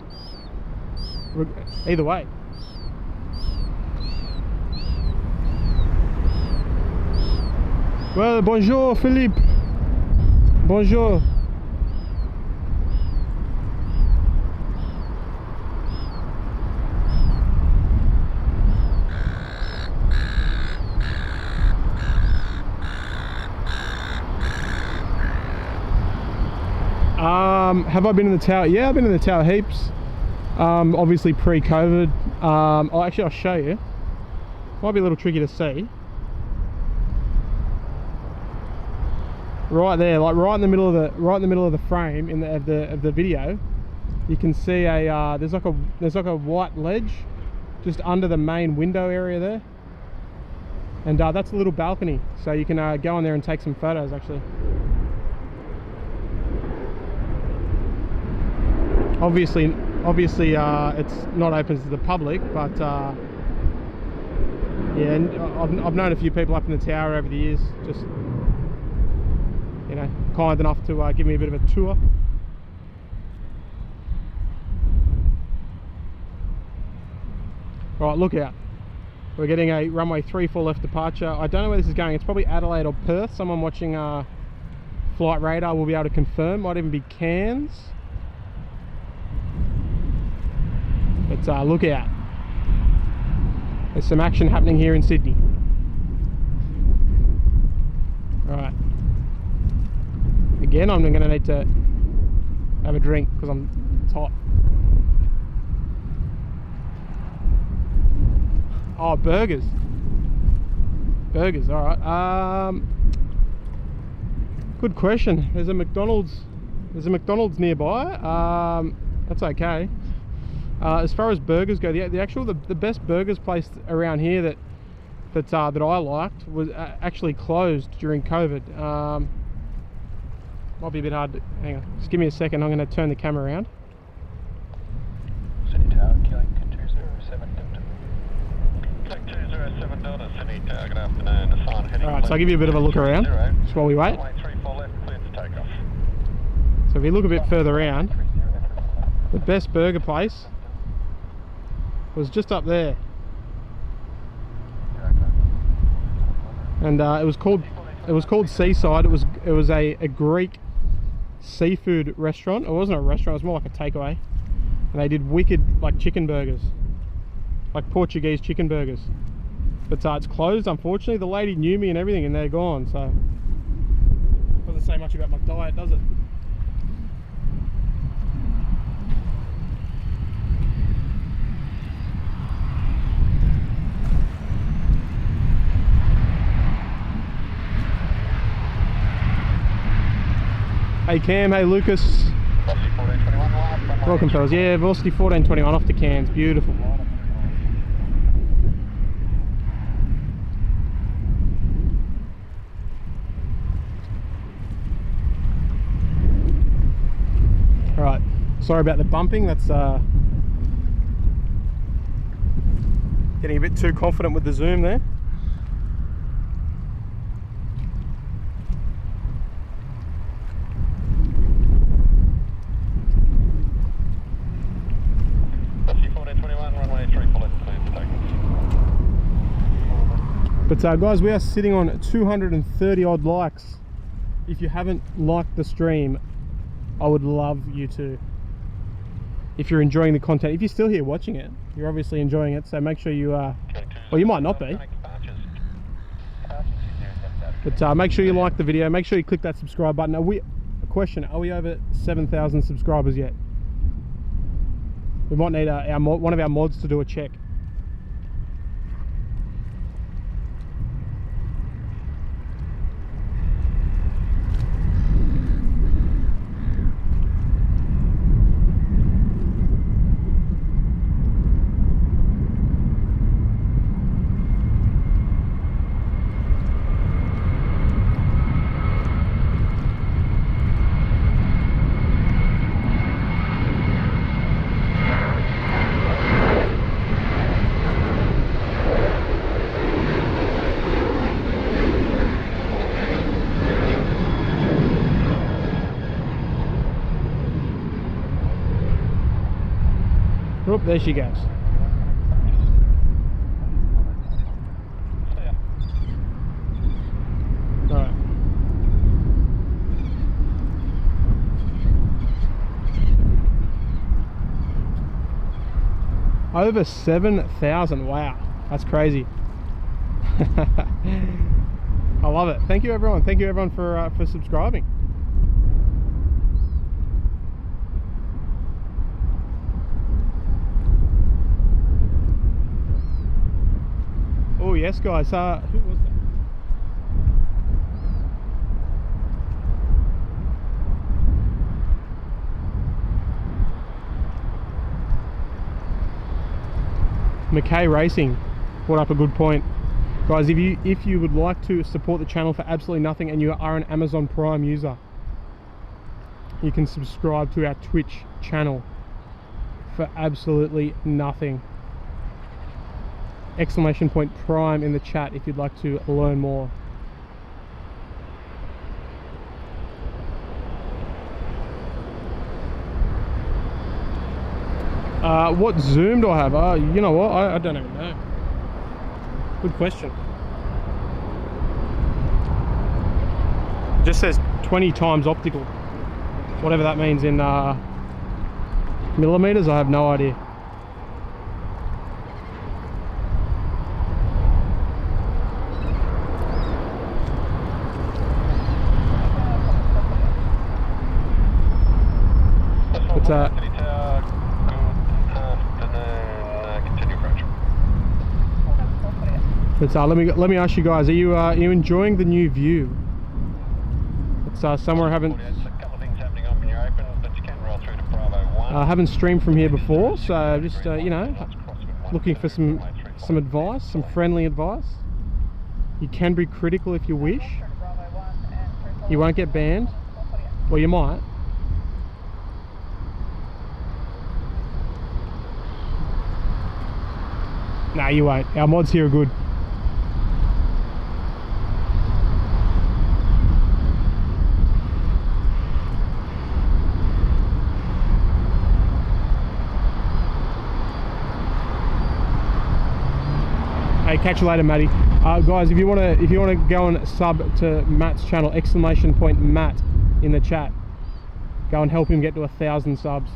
A: Either way. Well, bonjour Philippe. Bonjour. Have I been in the tower? Yeah, I've been in the tower heaps. Obviously pre-COVID. I'll show you. Might be a little tricky to see. Right there, like right in the middle of the frame of the video, you can see a there's like a white ledge just under the main window area there, and that's a little balcony, so you can go in there and take some photos actually. Obviously it's not open to the public, but yeah, and I've known a few people up in the tower over the years, just, you know, kind enough to give me a bit of a tour. Right, look out. We're getting a runway 34 left departure. I don't know where this is going. It's probably Adelaide or Perth. Someone watching Flight Radar will be able to confirm. Might even be Cairns. But look out. There's some action happening here in Sydney. Alright. Again, I'm going to need to have a drink because it's hot. Oh, burgers. Burgers, alright. Good question. There's a McDonald's nearby. That's okay. As far as burgers go, the best burgers place around here that I liked was actually closed during COVID. Might be a bit hard to, hang on, just give me a second. I'm going to turn the camera around.
B: City Tower, killing 207 Delta. Click 207 Delta, City Tower, good afternoon. Assign heading.
A: Alright, so I'll give you a bit of a look around just while we wait.
B: Runway 34 left, cleared to takeoff.
A: So if you look a bit further around, the best burger place was just up there, and it was called Seaside. It was a Greek seafood restaurant. It wasn't a restaurant, it was more like a takeaway, and they did wicked like chicken burgers, like Portuguese chicken burgers. But it's closed, unfortunately. The lady knew me and everything, and they're gone, so doesn't say much about my diet, does it? Hey Cam, hey Lucas.
B: Velocity 1421
A: Welcome fellas. Yeah, Velocity 1421 off to Cairns. Beautiful. Alright, sorry about the bumping. That's getting a bit too confident with the zoom there. But guys, we are sitting on 230 odd likes. If you haven't liked the stream, I would love you to. If you're enjoying the content, if you're still here watching it, you're obviously enjoying it, so make sure you well, you might not be, but make sure you like the video, make sure you click that subscribe button. Are we over 7,000 subscribers yet? We might need one of our mods to do a check. Oop, there she goes. Alright. Over 7,000, wow, that's crazy. I love it. Thank you everyone. Thank you everyone for subscribing. Oh yes, guys. Who was that? McKay Racing brought up a good point. Guys, if you would like to support the channel for absolutely nothing and you are an Amazon Prime user, you can subscribe to our Twitch channel for absolutely nothing. Exclamation point Prime in the chat if you'd like to learn more. What zoom do I have? You know what? I don't even know. Good question. It just says 20 times optical. Whatever that means in millimeters, I have no idea. What's that? But let me ask you guys: are you enjoying the new view? It's somewhere I haven't streamed from here before, so just you know, looking for some advice, some friendly advice. You can be critical if you wish. You won't get banned, well you might. Nah, you won't. Our mods here are good. Hey, catch you later, Matty. Guys, if you wanna go and sub to Matt's channel, exclamation point Matt in the chat. Go and help him get to 1,000 subs.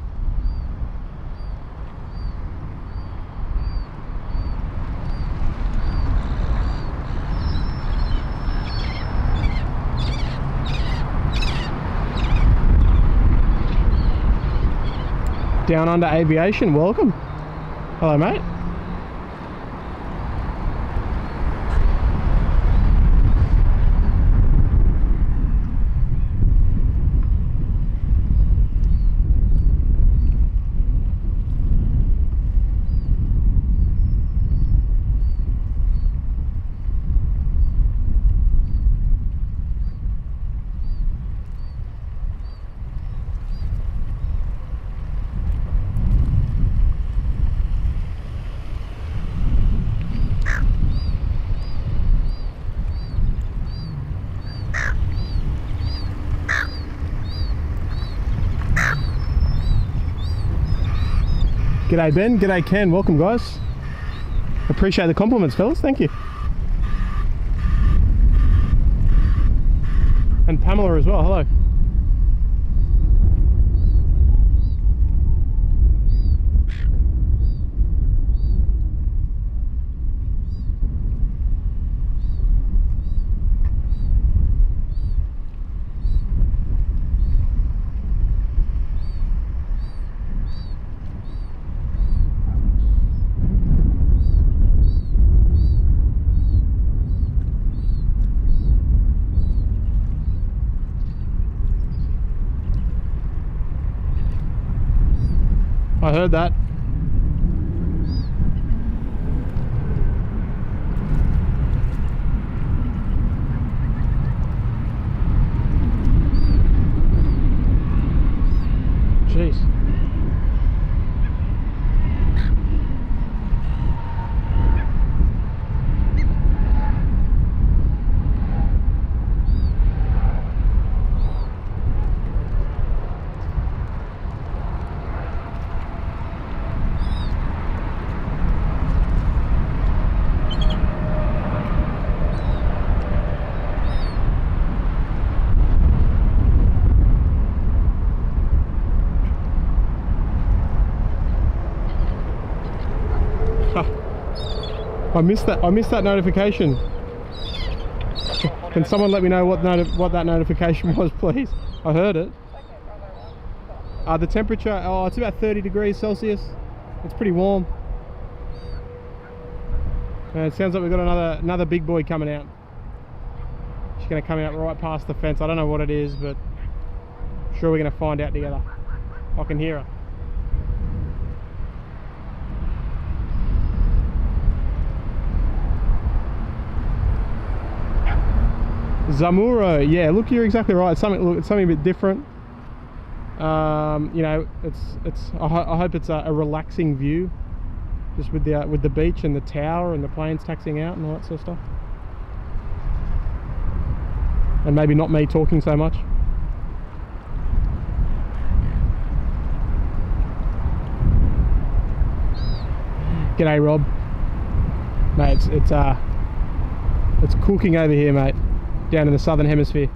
A: Down Under Aviation, welcome. Hello, mate. G'day Ben, g'day Ken, welcome guys. Appreciate the compliments, fellas, thank you. And Pamela as well, hello. I heard that. Jeez. I missed that notification. Can someone let me know what that notification was, please? I heard it. The temperature, it's about 30 degrees Celsius. It's pretty warm. And it sounds like we've got another big boy coming out. She's going to come out right past the fence. I don't know what it is, but I'm sure we're going to find out together. I can hear her. Zamuro, yeah, look, you're exactly right. It's something a bit different. You know, I hope it's a relaxing view, just with the beach and the tower and the planes taxiing out and all that sort of stuff. And maybe not me talking so much. G'day, Rob. Mate, it's cooking over here, mate, down in the southern hemisphere.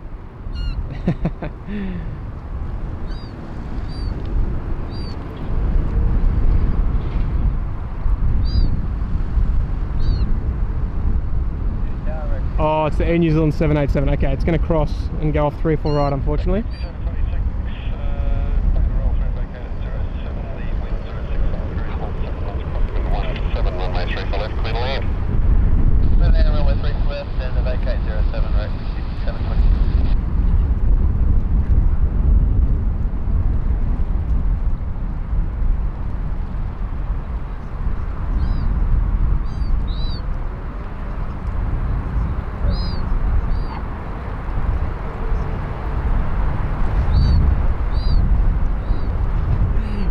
A: Oh, it's the Air New Zealand 787. Okay, it's going to cross and go off 3-4 right, unfortunately.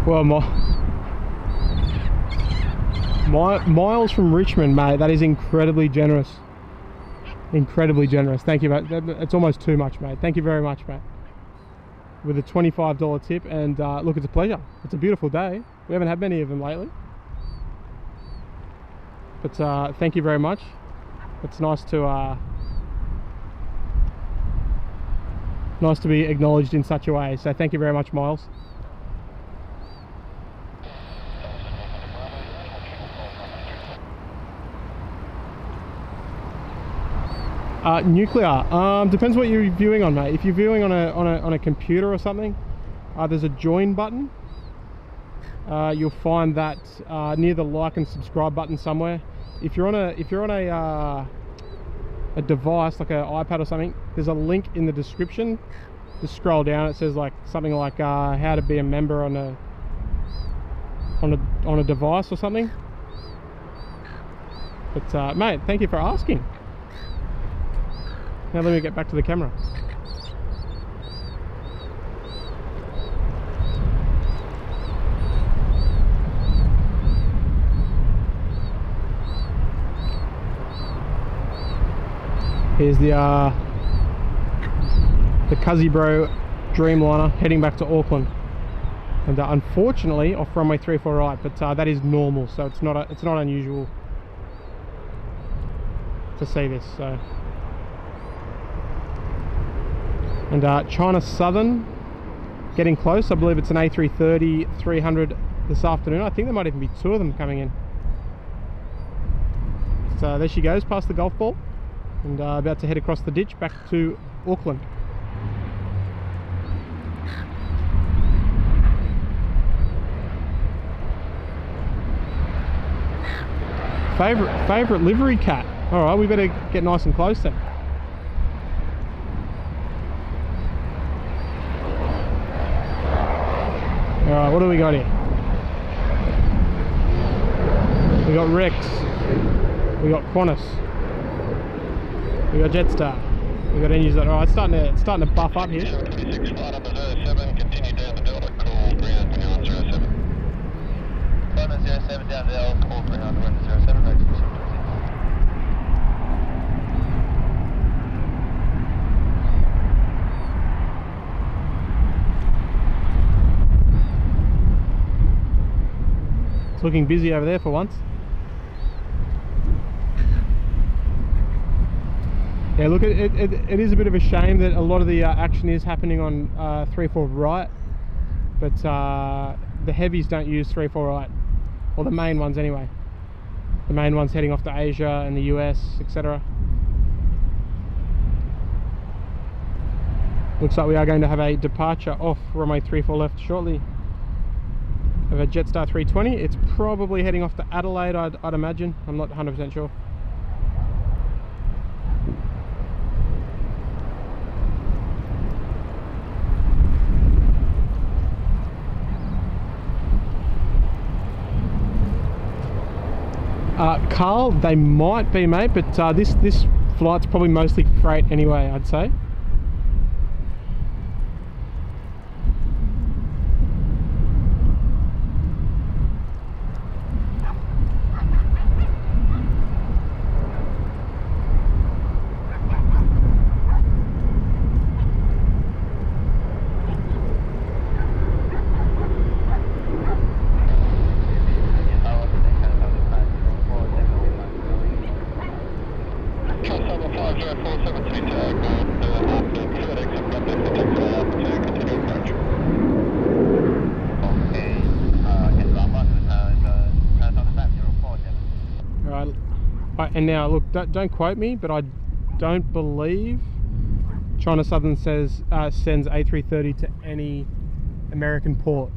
A: Well, miles from Richmond, mate, that is incredibly generous. Incredibly generous. Thank you, mate. It's almost too much, mate. Thank you very much, mate. With a $25 tip, and look, it's a pleasure. It's a beautiful day. We haven't had many of them lately. But thank you very much. It's nice to be acknowledged in such a way. So thank you very much, Miles. Nuclear, depends what you're viewing on, mate. If you're viewing on a computer or something, there's a join button. You'll find that near the like and subscribe button somewhere. If you're on a device like an iPad or something, there's a link in the description. Just scroll down. It says like something like how to be a member on a device or something. But mate, thank you for asking. Now let me get back to the camera. Here's the Cuzzy-Bro Dreamliner heading back to Auckland, and unfortunately off runway 34 right, but that is normal, so it's not unusual to see this. So. And China Southern getting close. I believe it's an A330 300 this afternoon. I think there might even be two of them coming in. So there she goes past the golf ball, and about to head across the ditch back to Auckland. Favorite livery cat. All right, we better get nice and close then. Alright, what do we got here? We got Rex, we got Qantas, we got Jetstar, we got Air New Zealand. Alright, it's starting to buff up here.
B: Flight number 07, continue down to Delta, call ground when you're on 07. Flight number 07 down to Delta, call ground when you're 07, Rex.
A: It's looking busy over there for once. Yeah, look, it is a bit of a shame that a lot of the action is happening on 3-4 right, but the heavies don't use 3-4 right, or the main ones anyway. the main ones heading off to Asia and the US, etc. Looks like we are going to have a departure off runway 34 left shortly of a Jetstar 320. It's probably heading off to Adelaide, I'd imagine. I'm not 100% sure. Carl, they might be, mate, but this flight's probably mostly freight anyway, I'd say. And now look, don't quote me, but I don't believe China Southern sends A330 to any American port.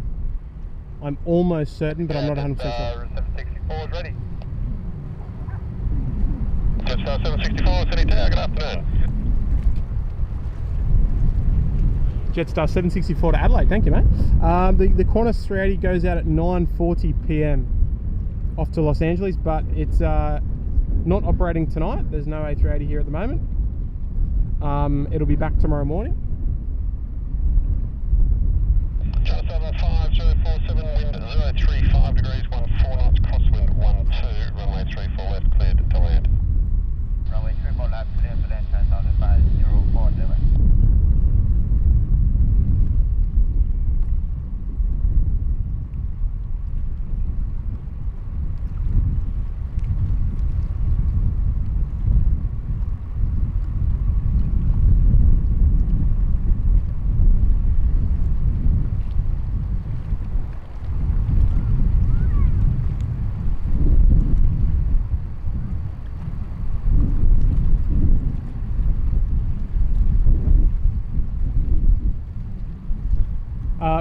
A: I'm almost certain, but I'm not 100% sure.
B: 764 is ready. Jetstar 764, City Tower, good afternoon.
A: Jetstar 764 to Adelaide, thank you, mate. The Qantas 380 goes out at 9:40 PM off to Los Angeles, but it's not operating tonight. There's no A380 here at the moment. It'll be back tomorrow morning.
B: China Southern 5047, wind 035 degrees, 14 knots, crosswind 12, runway 34 left, cleared to land. Runway 34 left, cleared to land, China Southern 5047.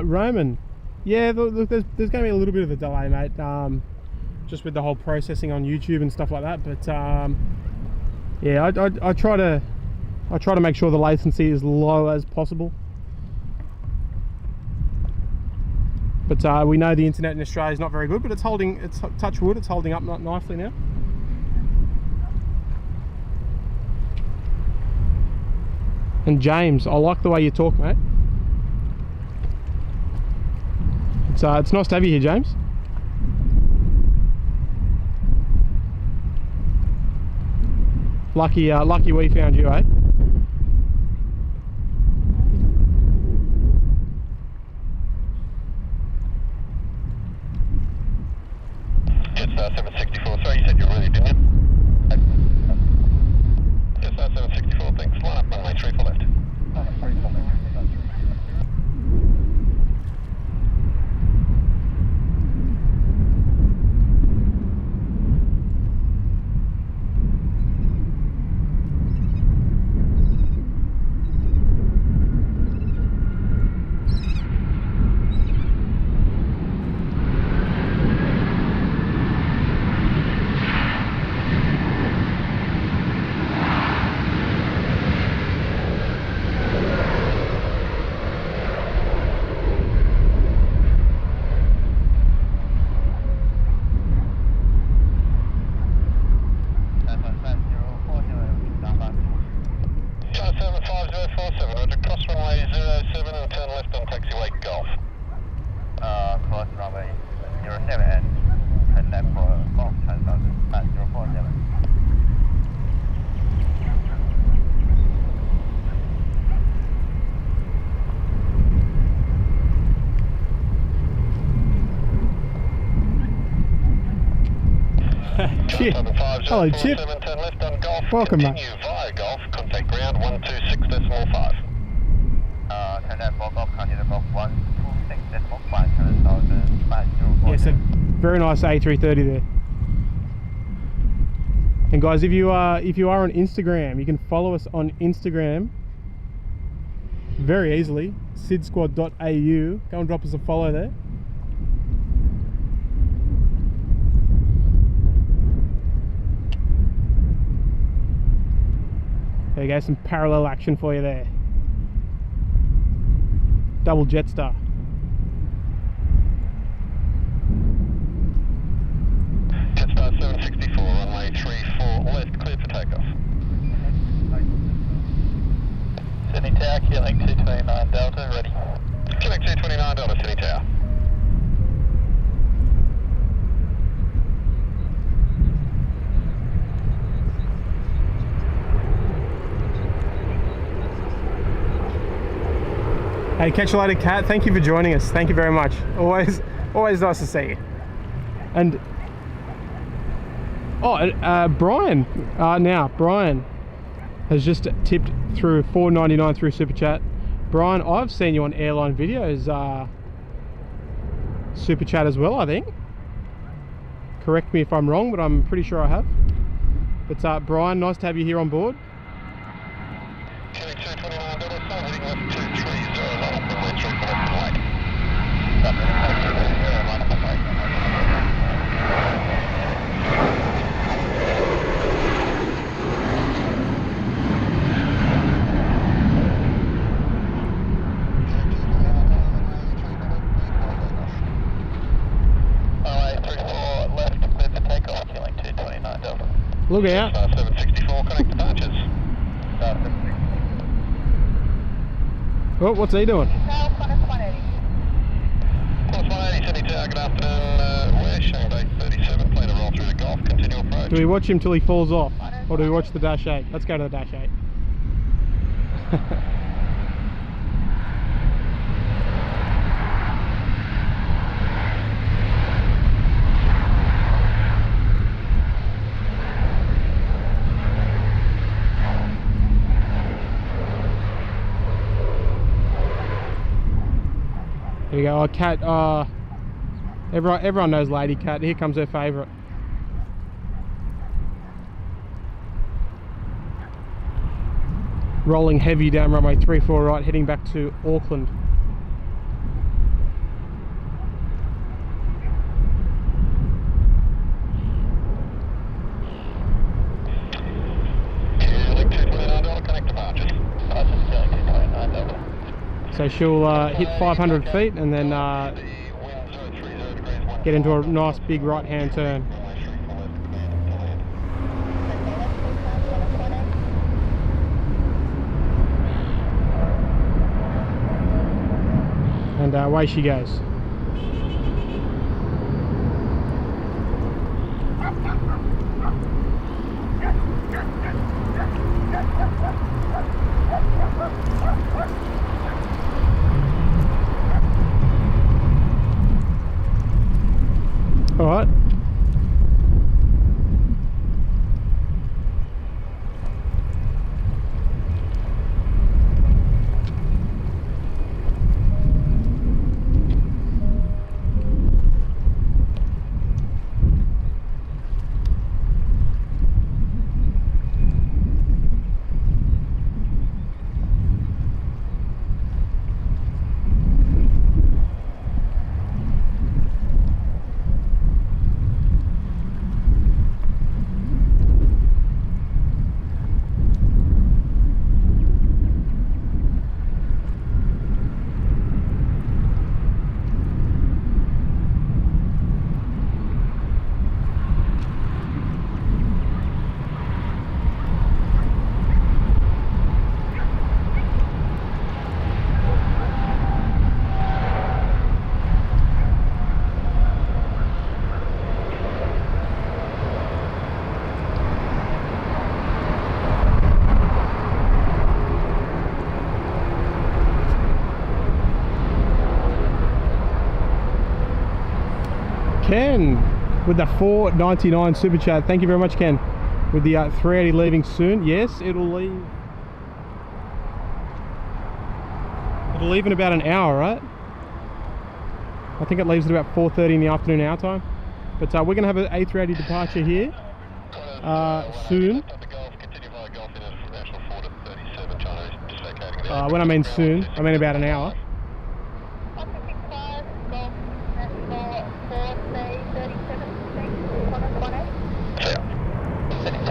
A: Roman, yeah, look, there's going to be a little bit of a delay, mate, just with the whole processing on YouTube and stuff like that. But yeah, I try to make sure the latency is low as possible. But we know the internet in Australia is not very good, but it's touch wood, it's holding up nicely now. And James, I like the way you talk, mate. It's nice to have you here, James. Lucky we found you, eh?
B: Jetstar 764, sorry, you said you're ready, didn't you? Jetstar 764, thanks. Line up, runway 34 left.
A: Chip. Hello, Chip. Welcome, mate.
B: Via Golf, contact ground 126.5.
A: Yes, a very nice A330 there. And guys, if you are on Instagram, you can follow us on Instagram very easily. SydSquad.au. Go and drop us a follow there. There you go, some parallel action for you there. Double Jetstar.
B: Jetstar 764, runway 34 left, clear for takeoff. Sydney Tower, Keeling 229 Delta, ready. Keeling 229 Delta, Sydney Tower.
A: Hey, catch you later, Kat. Thank you for joining us. Thank you very much. Always nice to see you. And Brian. Now Brian has just tipped through $4.99 through Super Chat. Brian, I've seen you on Airline videos. Super Chat as well, I think. Correct me if I'm wrong, but I'm pretty sure I have. But Brian, nice to have you here on board.
B: Keeling 229 Delta, heading left 230, line up runway 34 left and right. Line up and right.
A: Look out.
B: 764, connect departures.
A: Oh, what's he doing?
B: Plus 180, Sydney Tower, good afternoon. We're showing day 37, plane to roll through the Gulf, continue approach.
A: Do we watch him till he falls off? Or do we watch the Dash 8? Let's go to the Dash 8. There we go. Oh, Cat. Everyone knows Lady Cat. Here comes her favourite. Rolling heavy down runway 34 right, heading back to Auckland. So she'll hit 500 feet and then get into a nice big right hand turn. And away she goes. All right. Ken with the $4.99 super chat. Thank you very much, Ken. With the 380 leaving soon. Yes, it'll leave. It'll leave in about an hour, right? I think it leaves at about 4:30 in the afternoon our time. But we're going to have an A380 departure here. soon. When I mean soon, I mean about an hour.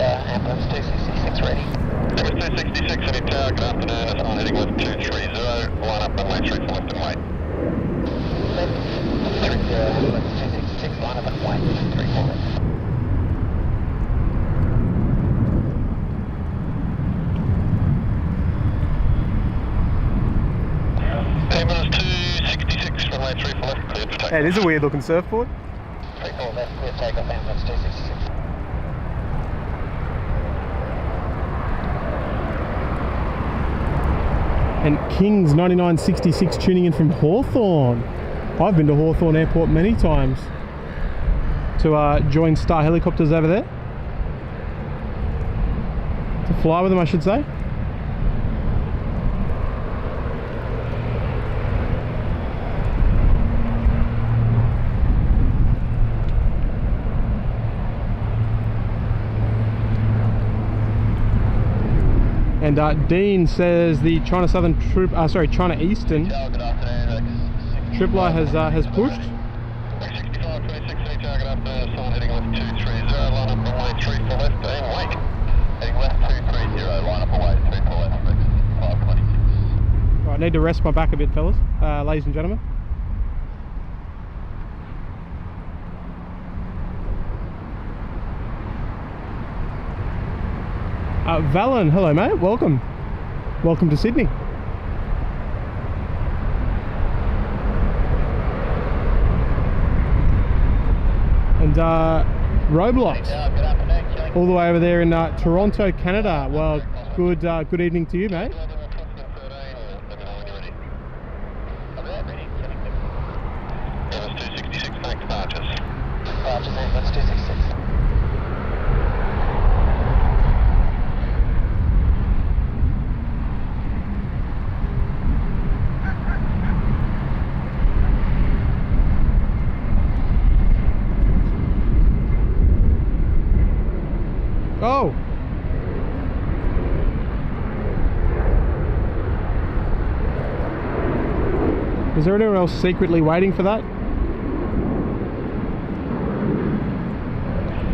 B: Ambulance 266 ready. Ambulance 266 City Tower, good afternoon. It's on heading with 230. Line up runway 3 for left and wait. Left 30, ambulance 266, line up and wait. 3 for left. Ambulance 266, runway 3 for left, cleared for takeoff.
A: Hey, it is a weird looking surfboard.
B: 3 for left, clear takeoff, ambulance 266.
A: And Kings 9966 tuning in from Hawthorne. I've been to Hawthorne Airport many times to join Star Helicopters over there. To fly with them, I should say. And Dean says the China Southern Troop, China Eastern Tripler has pushed.
B: 6526 target afternoon, sign heading left 230, line up runway 3 for left, and wait. Heading left 230, line up away 3 for left, 526.
A: Right, I need to rest my back a bit, fellas, ladies and gentlemen. Valen, hello mate, welcome to Sydney. And Roblox, all the way over there in Toronto, Canada. Well, good evening to you, mate. Oh! Is there anyone else secretly waiting for that?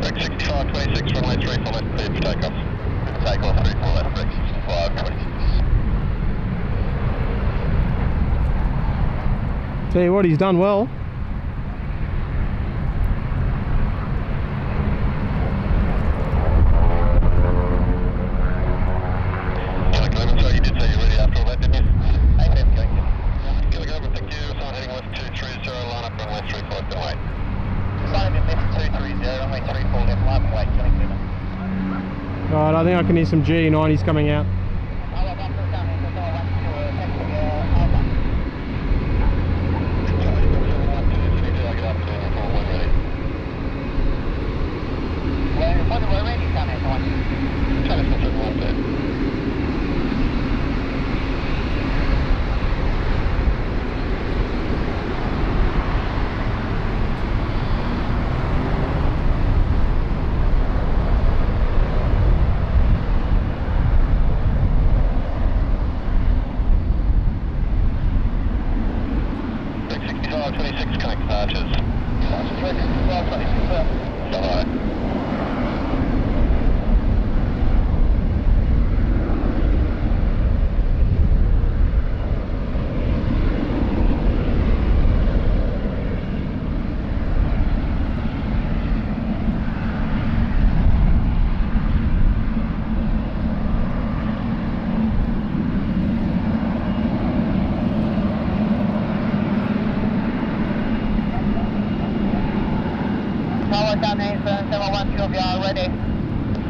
B: 6526, runway 3 for left, cleared for takeoff. Takeoff 3 for left, 6526.
A: Tell you what, he's done well. Alright, I think I can hear some G90s coming out.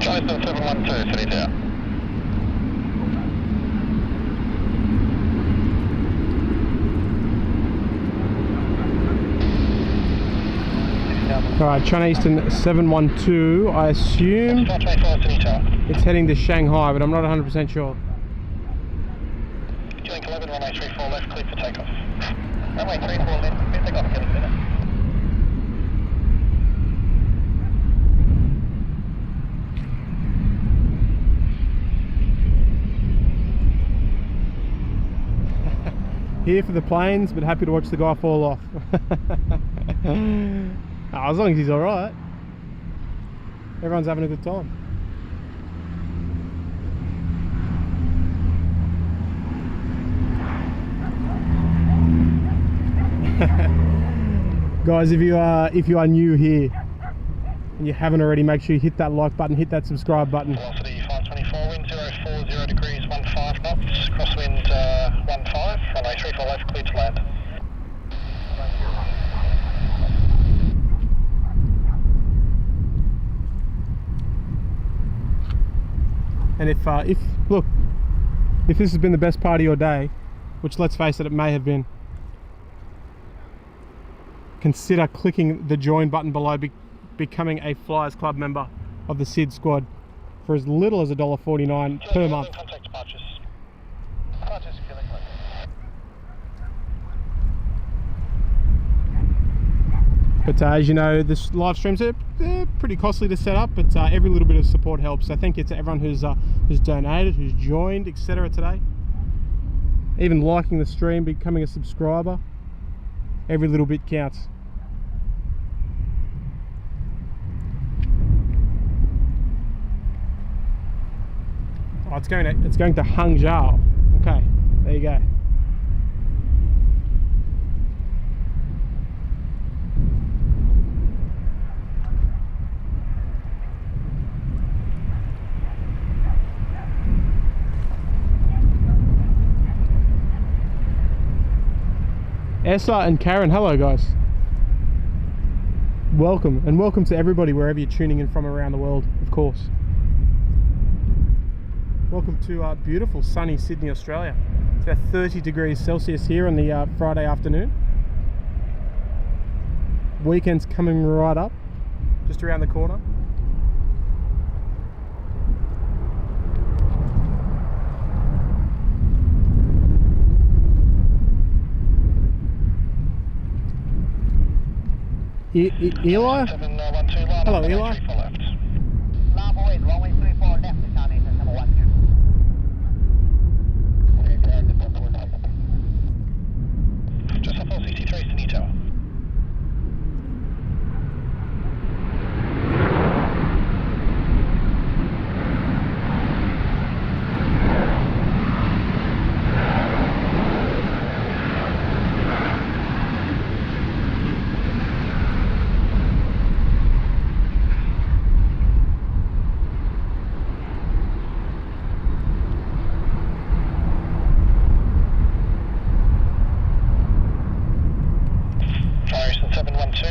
A: Charleston 712, City Tower. Alright, China Eastern 712, I assume it's heading to Shanghai, but I'm not 100% sure.
B: Link 11, runway 34 left, clear for takeoff. Runway 34 left, clear takeoff, get a minute.
A: Here for the planes, but happy to watch the guy fall off. As long as he's alright. Everyone's having a good time. Guys, if you are new here and you haven't already, make sure you hit that like button, hit that subscribe button.
B: Velocity 524, wind 040 degrees, 15 knots, crosswind 15, runway 34 left, clear to land.
A: And if look, if this has been the best part of your day, which let's face it, it may have been, consider clicking the join button below, becoming a Flyers Club member of the SydSquad for as little as $1.49 per month.
B: Contact departures.
A: But as you know, this live streams they're pretty costly to set up, but every little bit of support helps. So thank you to everyone who's donated, who's joined, etc. today. Even liking the stream, becoming a subscriber. Every little bit counts. Oh, it's going to Hangzhou. Okay, there you go. Essa and Karen, hello guys. Welcome, and welcome to everybody wherever you're tuning in from around the world, of course. Welcome to beautiful sunny Sydney, Australia. It's about 30 degrees Celsius here on the Friday afternoon. Weekend's coming right up, just around the corner. Eli? Hello, Eli.
B: Just off LCC3 Sydney Tower.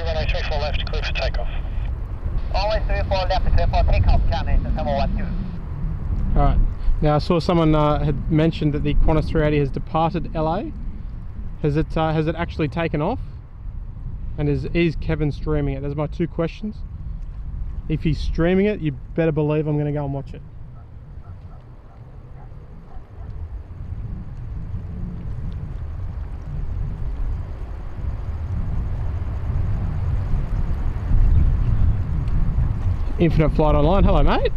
B: Runway 34 left, clear for takeoff.
C: Runway 34 left, clear for takeoff, China 712.
A: Alright, now I saw someone had mentioned that the Qantas 380 has departed LA. Has it actually taken off? And is Kevin streaming it? There's my two questions. If he's streaming it, you better believe I'm going to go and watch it. Infinite Flight Online, hello mate.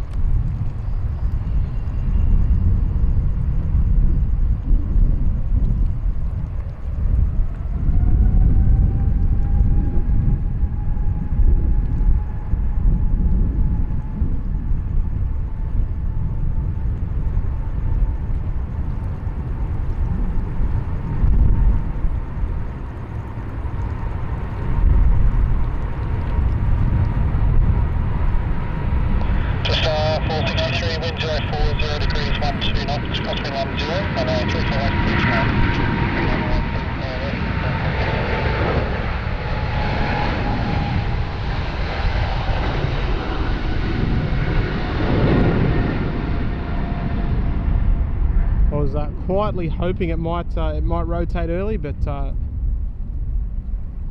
A: Quietly hoping it might rotate early, but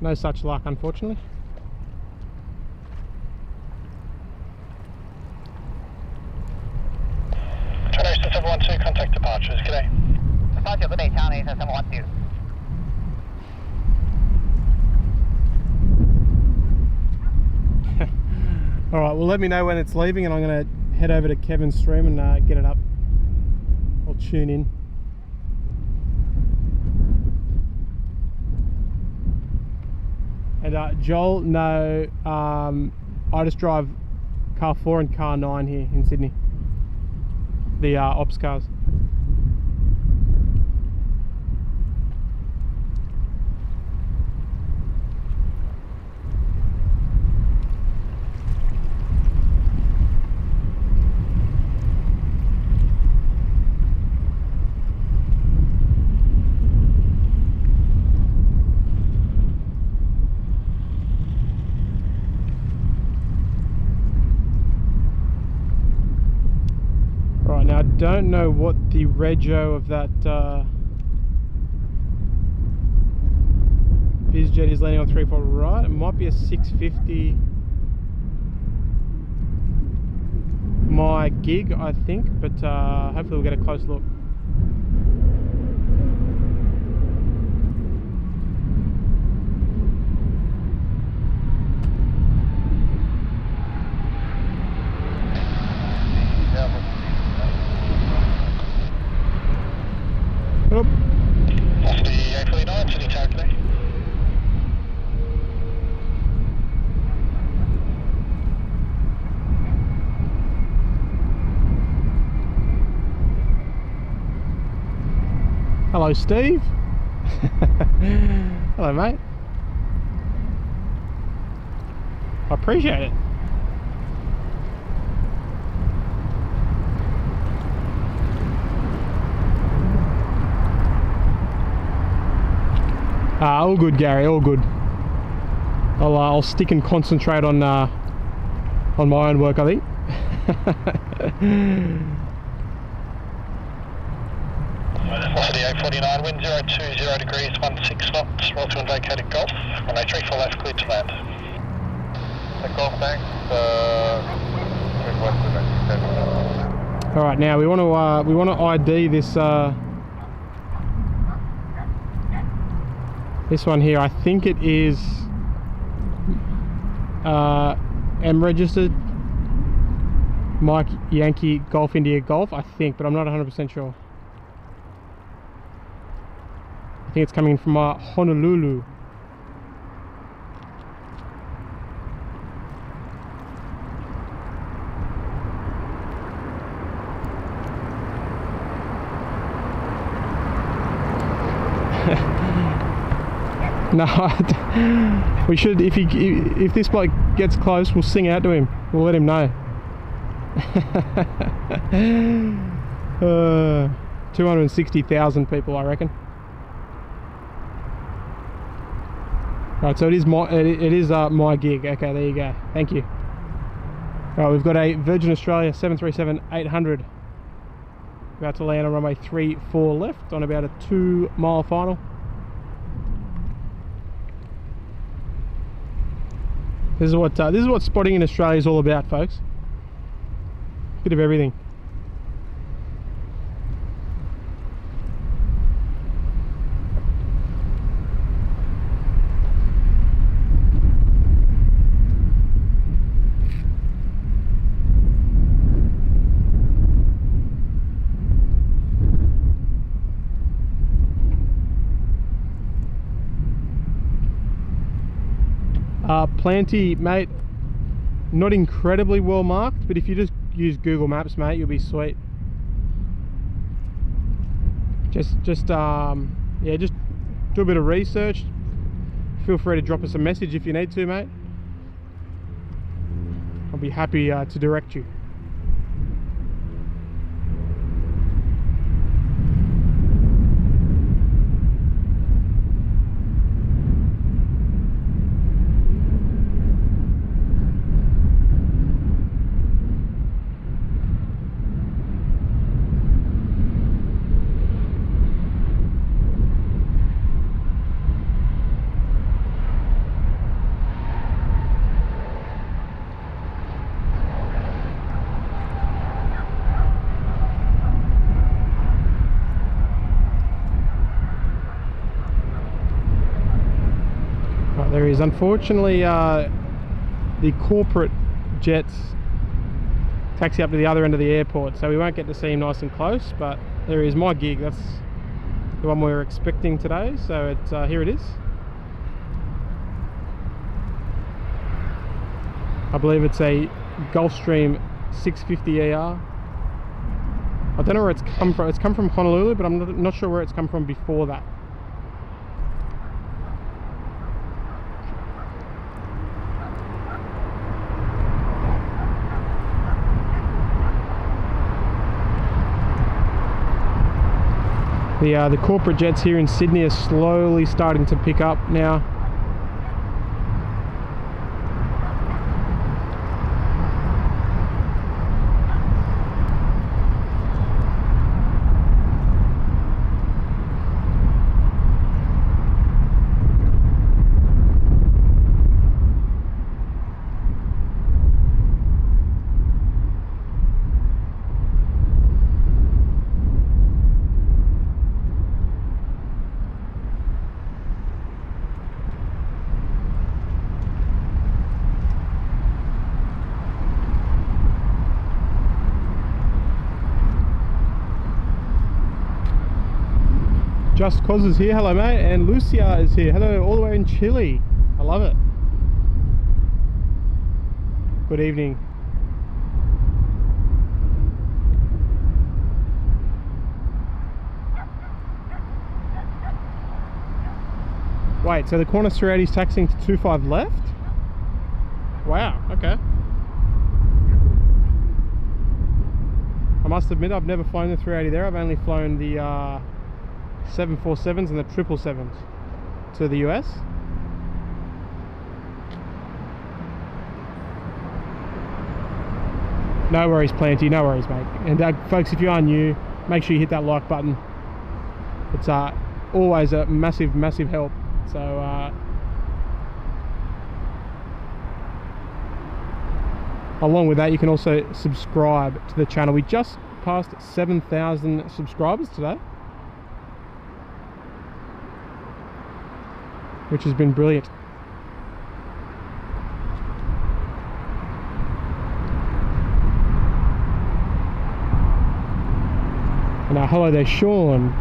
A: no such luck, unfortunately.
B: China 712, contact departures. G'day.
C: Departure today, China 712.
A: All right, well, let me know when it's leaving, and I'm going to head over to Kevin's stream and get it up. I'll tune in. And Joel, no, I just drive car 4 and car 9 here in Sydney, the ops cars. Now I don't know what the rego of that BizJet is landing on 340 right. It might be a 650 my gig, I think, but hopefully we'll get a close look. Oh.
B: Off the A380, Sydney Tower today.
A: Hello, Steve. Hello, mate. I appreciate it. All good, Gary. All good. I'll stick and concentrate on my own work, I think.
B: Off the A49, wind 020 degrees, 16 knots, well to vacated Golf. Runway 34 left, cleared to land. The Golf, thanks.
A: All right, now we want to ID this this one here. I think it is M registered, Mike Yankee Golf India Golf, I think, but I'm not 100% sure. I think it's coming from Honolulu. No, we should. If this bloke gets close, we'll sing out to him. We'll let him know. 260,000 people, I reckon. Right, so it is my gig. Okay, there you go. Thank you. Right, we've got a Virgin Australia 737-800 about to land on runway 34 left on about a 2-mile final. This is what spotting in Australia is all about, folks. Bit of everything. Plenty, mate. Not incredibly well marked, but if you just use Google Maps, mate, you'll be sweet. Just yeah, just do a bit of research. Feel free to drop us a message if you need to, mate. I'll be happy to direct you. There is unfortunately the corporate jets taxi up to the other end of the airport, so we won't get to see him nice and close, but there is my gig. That's the one we were expecting today, so it's here it is. I believe it's a Gulfstream 650 ER. I don't know where it's come from. It's come from Honolulu, but I'm not sure where it's come from before that. The corporate jets here in Sydney are slowly starting to pick up now. Just Cause is here, hello mate, and Lucia is here, hello, all the way in Chile. I love it. Good evening. Wait, so the Qantas 380 is taxiing to 25 left? Wow, okay. I must admit I've never flown the 380 there, I've only flown the 747s and the 777s to the US. No worries, Planty, no worries, mate. And folks, if you are new, make sure you hit that like button. It's always a massive, massive help. So along with that, you can also subscribe to the channel. We just passed 7,000 subscribers today, which has been brilliant. And hello there, Sean.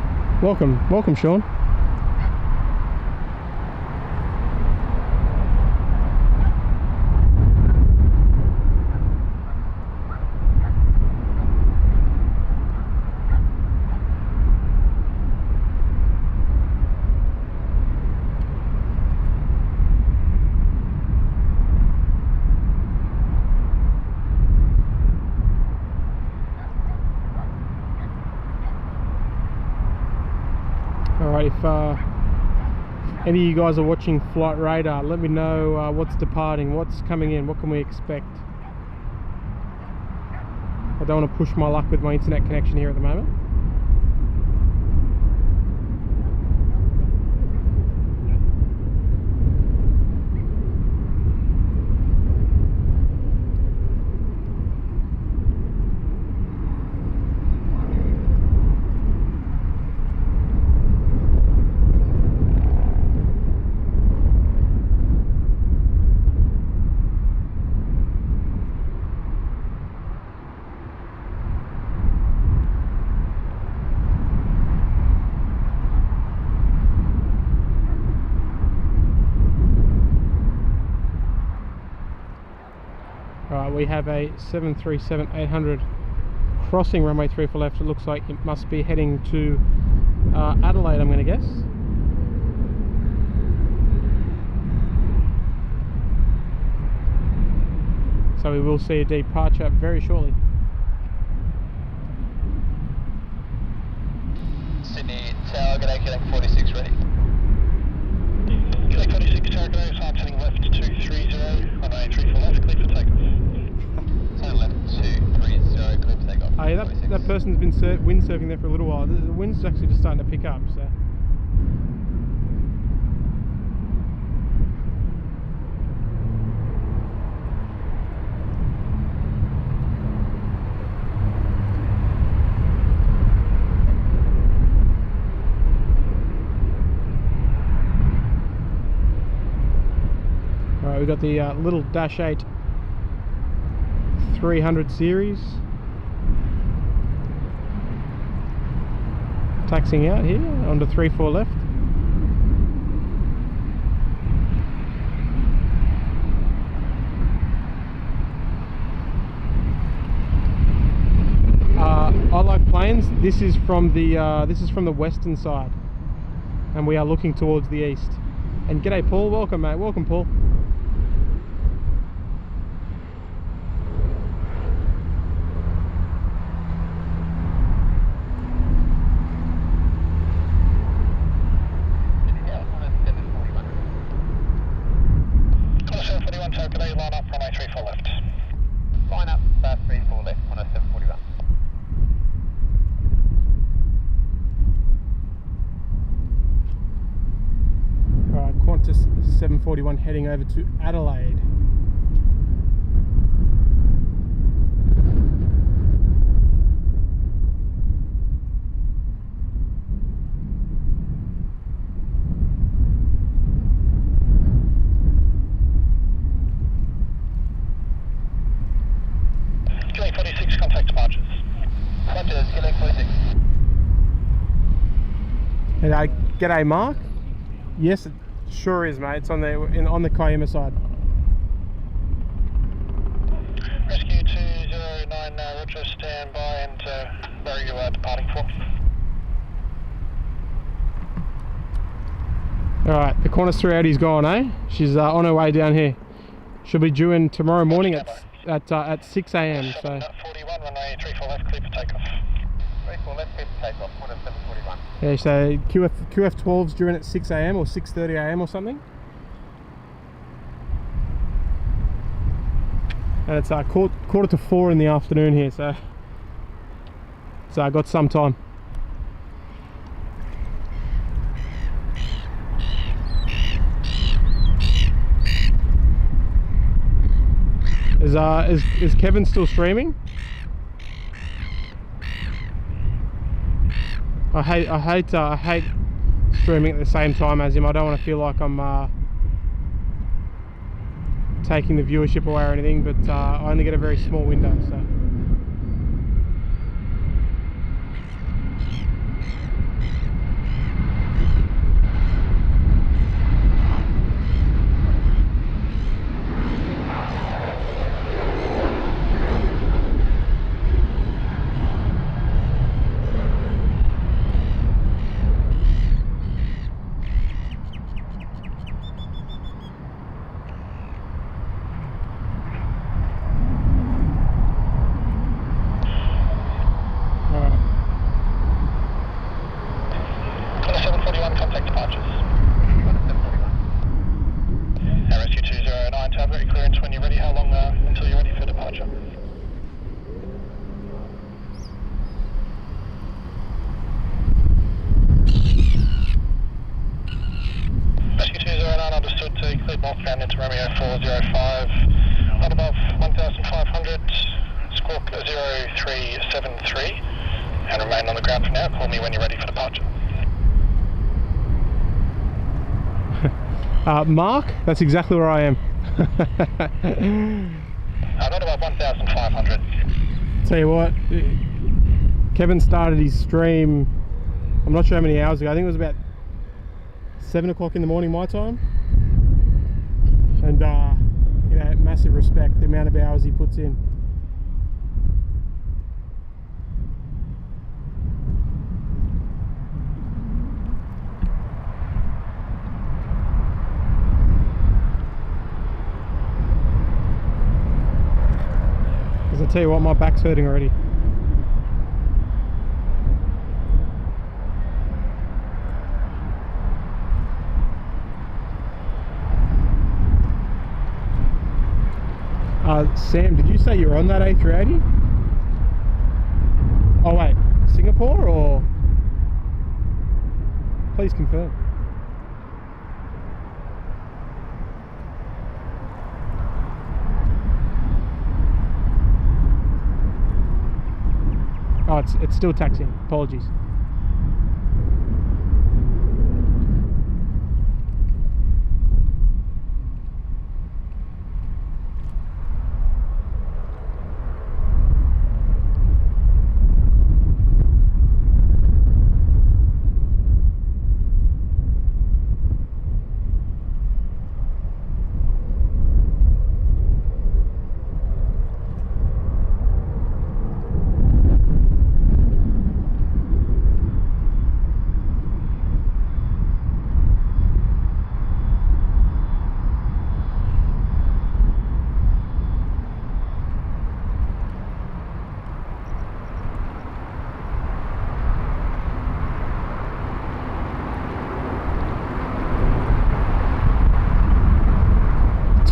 A: Welcome, Sean. If any of you guys are watching Flight Radar, let me know what's departing, what's coming in, what can we expect. I don't want to push my luck with my internet connection here at the moment. We have a 737-800 crossing runway 34 left. It looks like it must be heading to Adelaide, I'm going to guess. So we will see a departure very shortly.
B: Sydney Tower, g'day, getting 46 ready. G'day 46 Tower, g'day, hard turning left 230 on A34 left, clear for takeoff. Left 230, clear for takeoff.
A: Oh, yeah, that person's been windsurfing there for a little while. The wind's actually just starting to pick up, so. Alright, we've got the little Dash 8 300 series taxiing out here onto 34 left. This is from the western side, and we are looking towards the east. And g'day Paul, welcome mate, welcome Paul.
B: Line up from A34 left.
C: Line up, 34 left on a 741.
A: Alright, Qantas 741 heading over to Adelaide. G'day Mark. Yes, it sure is mate. It's on the Kiama side.
B: Rescue 209 Roger, stand by and where you are departing for.
A: Alright, the Qantas 380's gone, eh? She's on her way down here. She'll be due in tomorrow morning at 6 AM. So
B: 41, runway 34 left, clear for takeoff.
C: 34 left, clear for takeoff, on a 741.
A: yeah, so QF12's due in at 6 AM or 6:30 AM or something. And it's quarter to 4 in the afternoon here, so I got some time. Is Kevin still streaming? I hate streaming at the same time as him. I don't want to feel like I'm taking the viewership away or anything, but I only get a very small window, so. Mark, that's exactly where I am.
B: I got about 1,500.
A: Tell you what, Kevin started his stream, I'm not sure how many hours ago, I think it was about 7 o'clock in the morning my time. And you know, massive respect, the amount of hours he puts in. I tell you what, my back's hurting already. Sam, did you say you're on that A380? Oh wait, Singapore or? Please confirm. Oh, it's still taxiing. Apologies.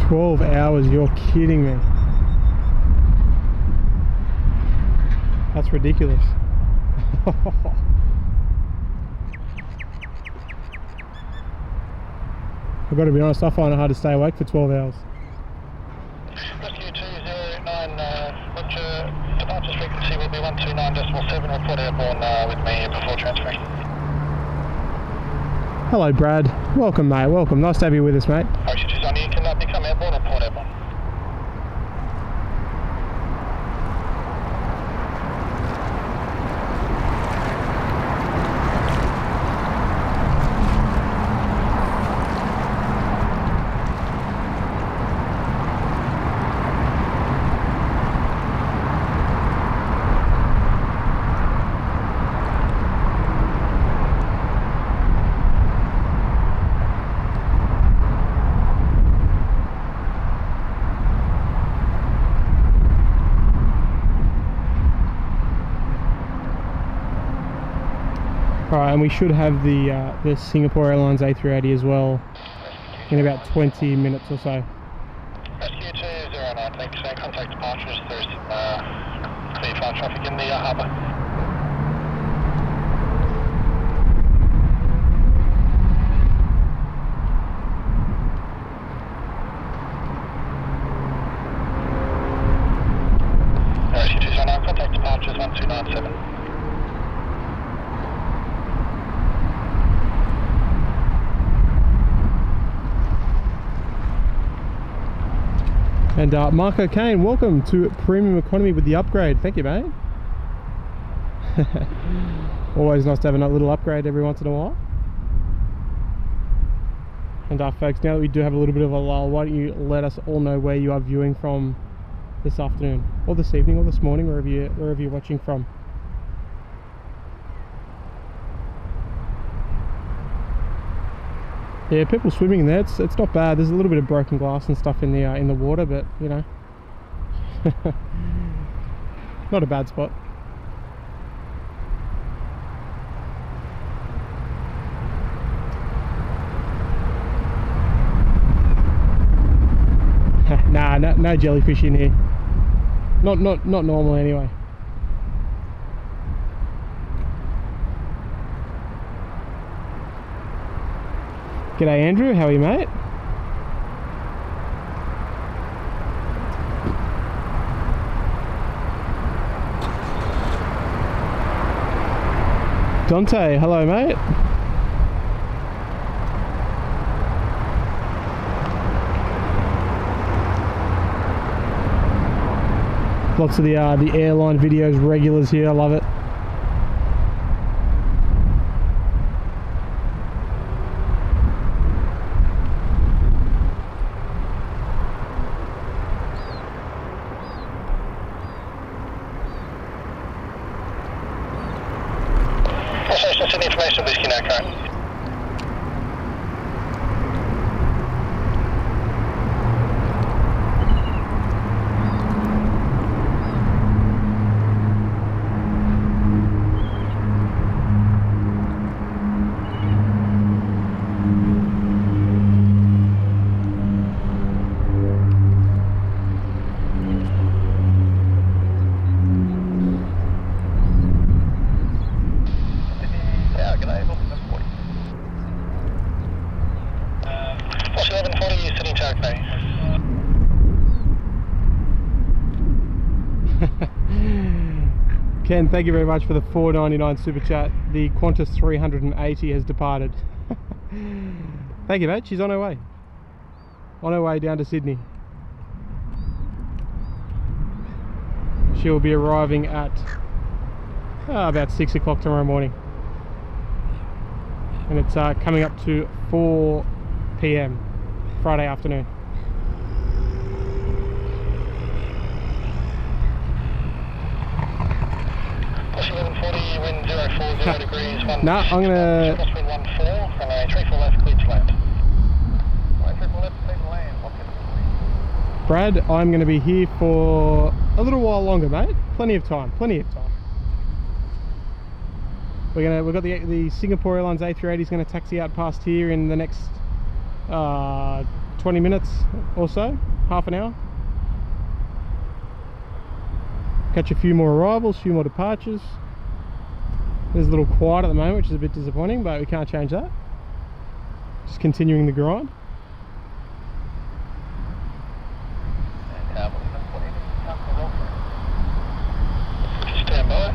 A: 12 hours, you're kidding me. That's ridiculous. I've got to be honest, I find it hard to stay awake for 12 hours.
B: Rescue 209, Roger, departures frequency will be 129.7, report airborne with me before transferring.
A: Hello Brad, welcome mate, welcome, nice to have you with us mate.
B: Ocean 209, you can become airborne or port airborne.
A: Alright, and we should have the Singapore Airlines A380 as well in about 20 minutes or so.
B: Rescue 209, thanks. Contact departures. There's clear flight traffic in the harbour. Rescue 209, contact departures 1297.
A: And Marco Kane, welcome to Premium Economy with the upgrade. Thank you, mate. Always nice to have a little upgrade every once in a while. And folks, now that we do have a little bit of a lull, why don't you let us all know where you are viewing from this afternoon, or this evening, or this morning, wherever you're watching from. Yeah, people swimming in there. It's not bad. There's a little bit of broken glass and stuff in the water, but you know, not a bad spot. Nah, no jellyfish in here. Not normal anyway. G'day Andrew, how are you mate? Dante, hello mate. Lots of the airline videos regulars here, I love it.
B: Information whiskey now current.
A: Ken, thank you very much for the $4.99 super chat. The Qantas 380 has departed. Thank you mate, she's on her way. On her way down to Sydney. She'll be arriving at about 6 o'clock tomorrow morning. And it's coming up to 4 PM Friday afternoon. No, I'm gonna. Brad, I'm gonna be here for a little while longer, mate. Plenty of time. Plenty of time. We've got the Singapore Airlines A380 is going to taxi out past here in the next 20 minutes or so, half an hour. Catch a few more arrivals, a few more departures. There's a little quiet at the moment, which is a bit disappointing, but we can't change that. Just continuing the grind.
B: Stand by.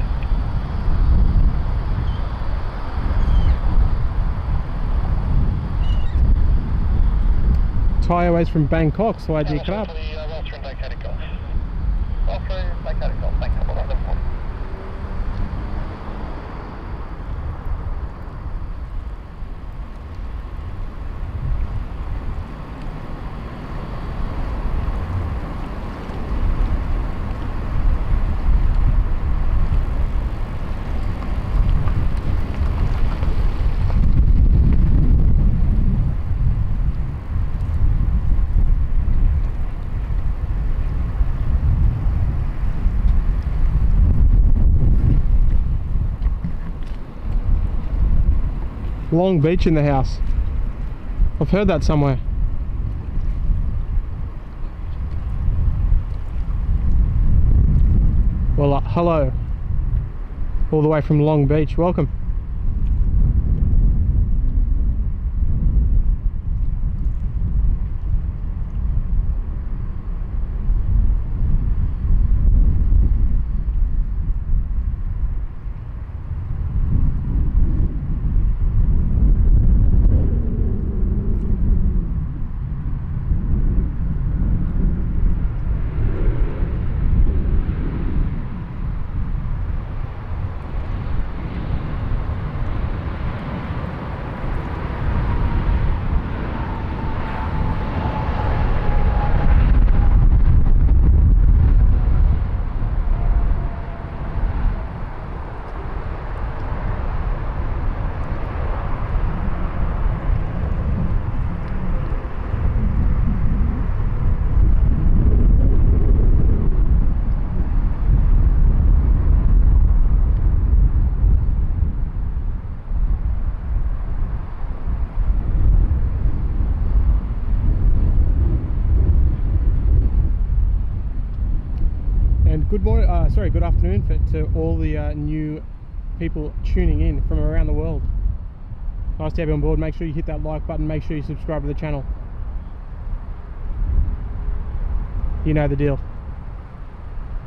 A: Tyreways from Bangkok, so I did crap. Long Beach in the house. I've heard that somewhere. Well, hello. All the way from Long Beach. Welcome. Good morning, good afternoon to all the new people tuning in from around the world. Nice to have you on board. Make sure you hit that like button, make sure you subscribe to the channel. You know the deal.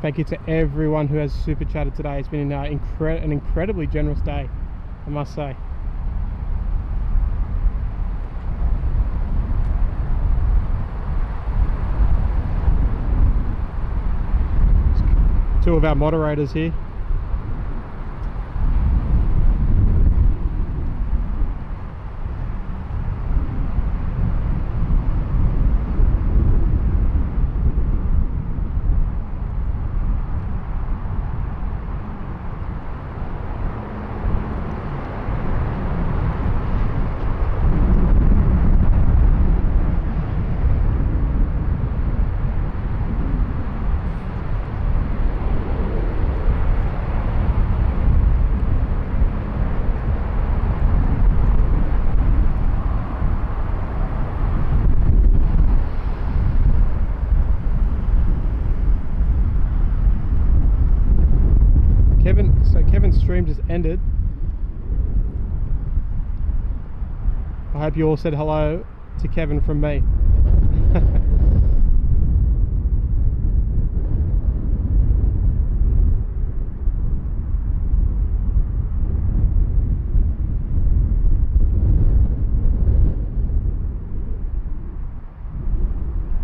A: Thank you to everyone who has super chatted today. It's been an incredibly generous day, I must say. Two of our moderators here. Kevin's stream just ended. I hope you all said hello to Kevin from me.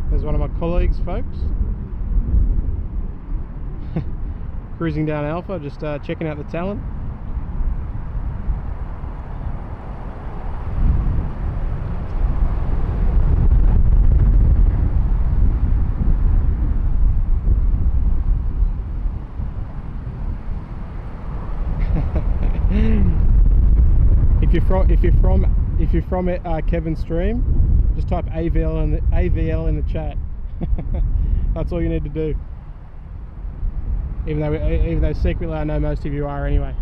A: There's one of my colleagues, folks. Cruising down Alpha, just checking out the talent. If you're from Kevin's stream, just type AVL in the chat. That's all you need to do. Even though secretly I know most of you are anyway.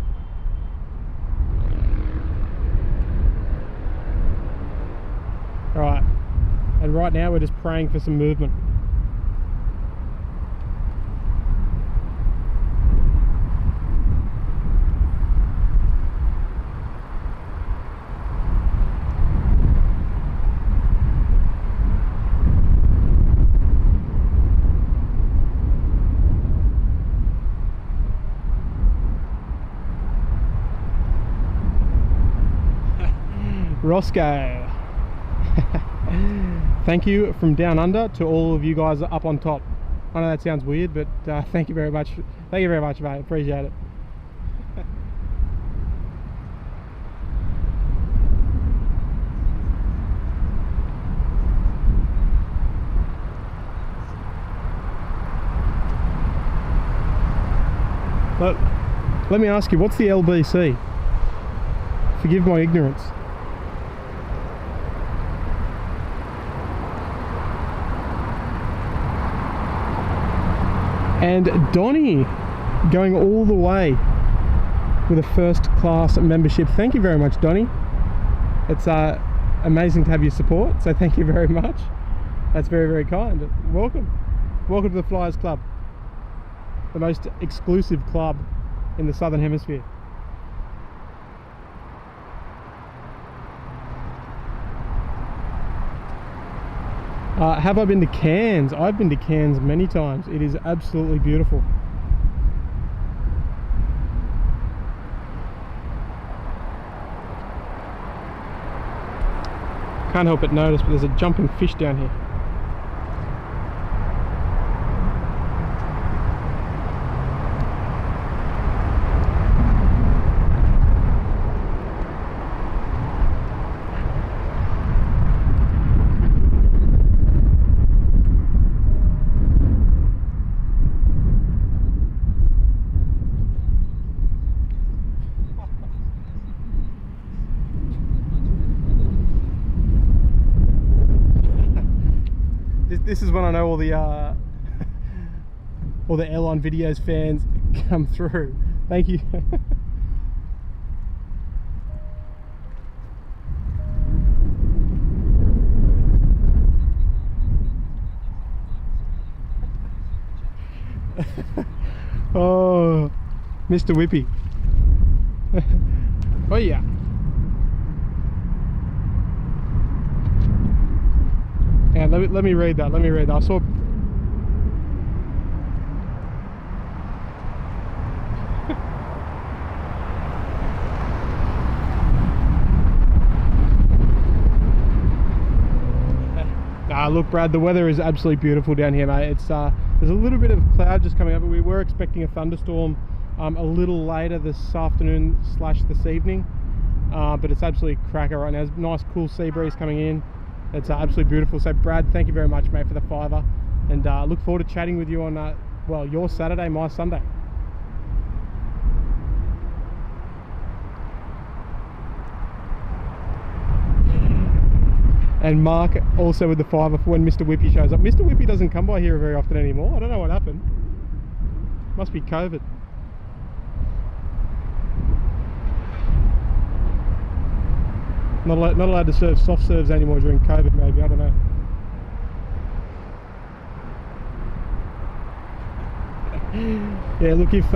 A: Alright, and right now we're just praying for some movement. Roscoe, thank you from down under to all of you guys up on top. I know that sounds weird, but thank you very much. Thank you very much, mate. Appreciate it. Let me ask you, what's the LBC? Forgive my ignorance. And Donnie going all the way with a first class membership. Thank you very much, Donnie. It's amazing to have your support, so thank you very much. That's very, very kind. Welcome. Welcome to the Flyers Club, the most exclusive club in the Southern Hemisphere. Have I been to Cairns? I've been to Cairns many times. It is absolutely beautiful. Can't help but notice, but there's a jumping fish down here. This is when I know all the Airline videos fans come through. Thank you. Oh, Mr. Whippy. Oh yeah. Yeah, let me read that. Let me read that. I saw. Look, Brad, the weather is absolutely beautiful down here, mate. It's there's a little bit of cloud just coming up, but we were expecting a thunderstorm a little later this afternoon / this evening. But it's absolutely cracker right now. There's a nice cool sea breeze coming in. It's absolutely beautiful. So Brad, thank you very much, mate, for the $5, and look forward to chatting with you on well, your Saturday, my Sunday. And Mark also with the $5 for when Mr. Whippy shows up. Mr. Whippy doesn't come by here very often anymore. I don't know what happened. Must be COVID. Not allowed to serve soft serves anymore during COVID, maybe, I don't know. Yeah, look, if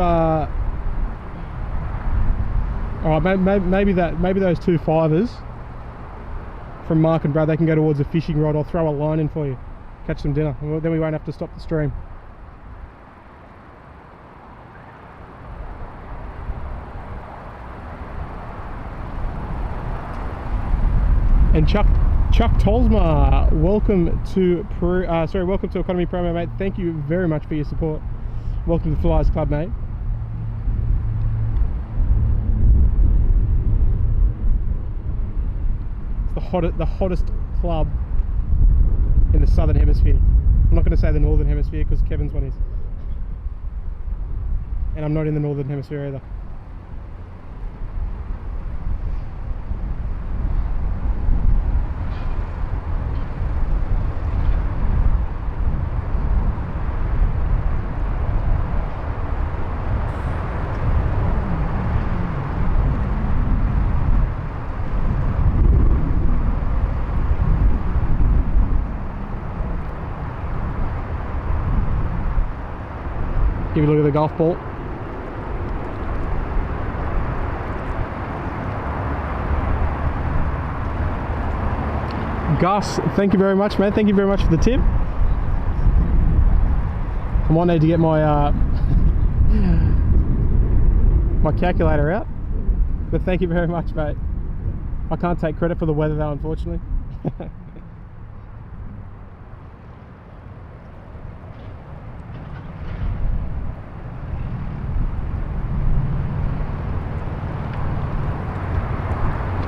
A: alright, maybe those two $5s from Mark and Brad, they can go towards a fishing rod. I'll throw a line in for you, catch some dinner, and then we won't have to stop the stream. And Chuck Tolsma, welcome to welcome to Economy Promo, mate. Thank you very much for your support. Welcome to the Flyers Club, mate. It's the hottest club in the Southern Hemisphere. I'm not going to say the Northern Hemisphere because Kevin's one is, and I'm not in the Northern Hemisphere either. give a look at the golf ball. Gus, thank you very much, mate. Thank you very much for the tip. I might need to get my my calculator out, but thank you very much, mate. I can't take credit for the weather though, unfortunately.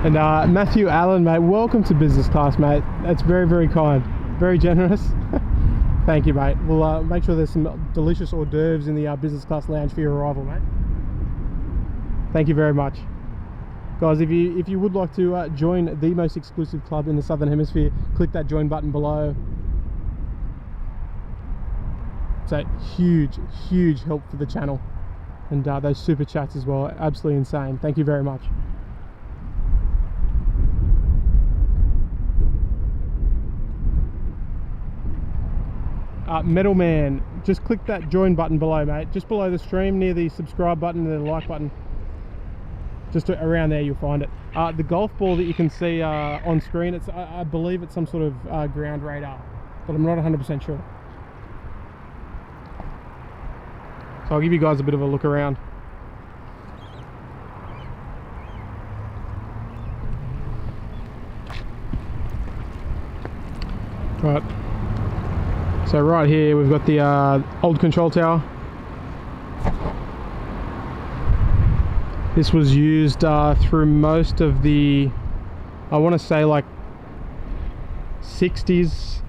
A: And Matthew Allen, mate, welcome to business class, mate. That's very, very kind, very generous. Thank you, mate. We'll make sure there's some delicious hors d'oeuvres in the business class lounge for your arrival, mate. Thank you very much. Guys, if you would like to join the most exclusive club in the Southern Hemisphere, click that join button below. It's a huge, huge help for the channel. And those super chats as well, absolutely insane. Thank you very much. Metalman, just click that join button below, mate. Just below the stream, near the subscribe button and the like button. Just around there, you'll find it. The golf ball that you can see on screen, it's I believe it's some sort of ground radar, but I'm not 100% sure. So I'll give you guys a bit of a look around. Right. So right here we've got the old control tower. This was used through most of the, I want to say like 60s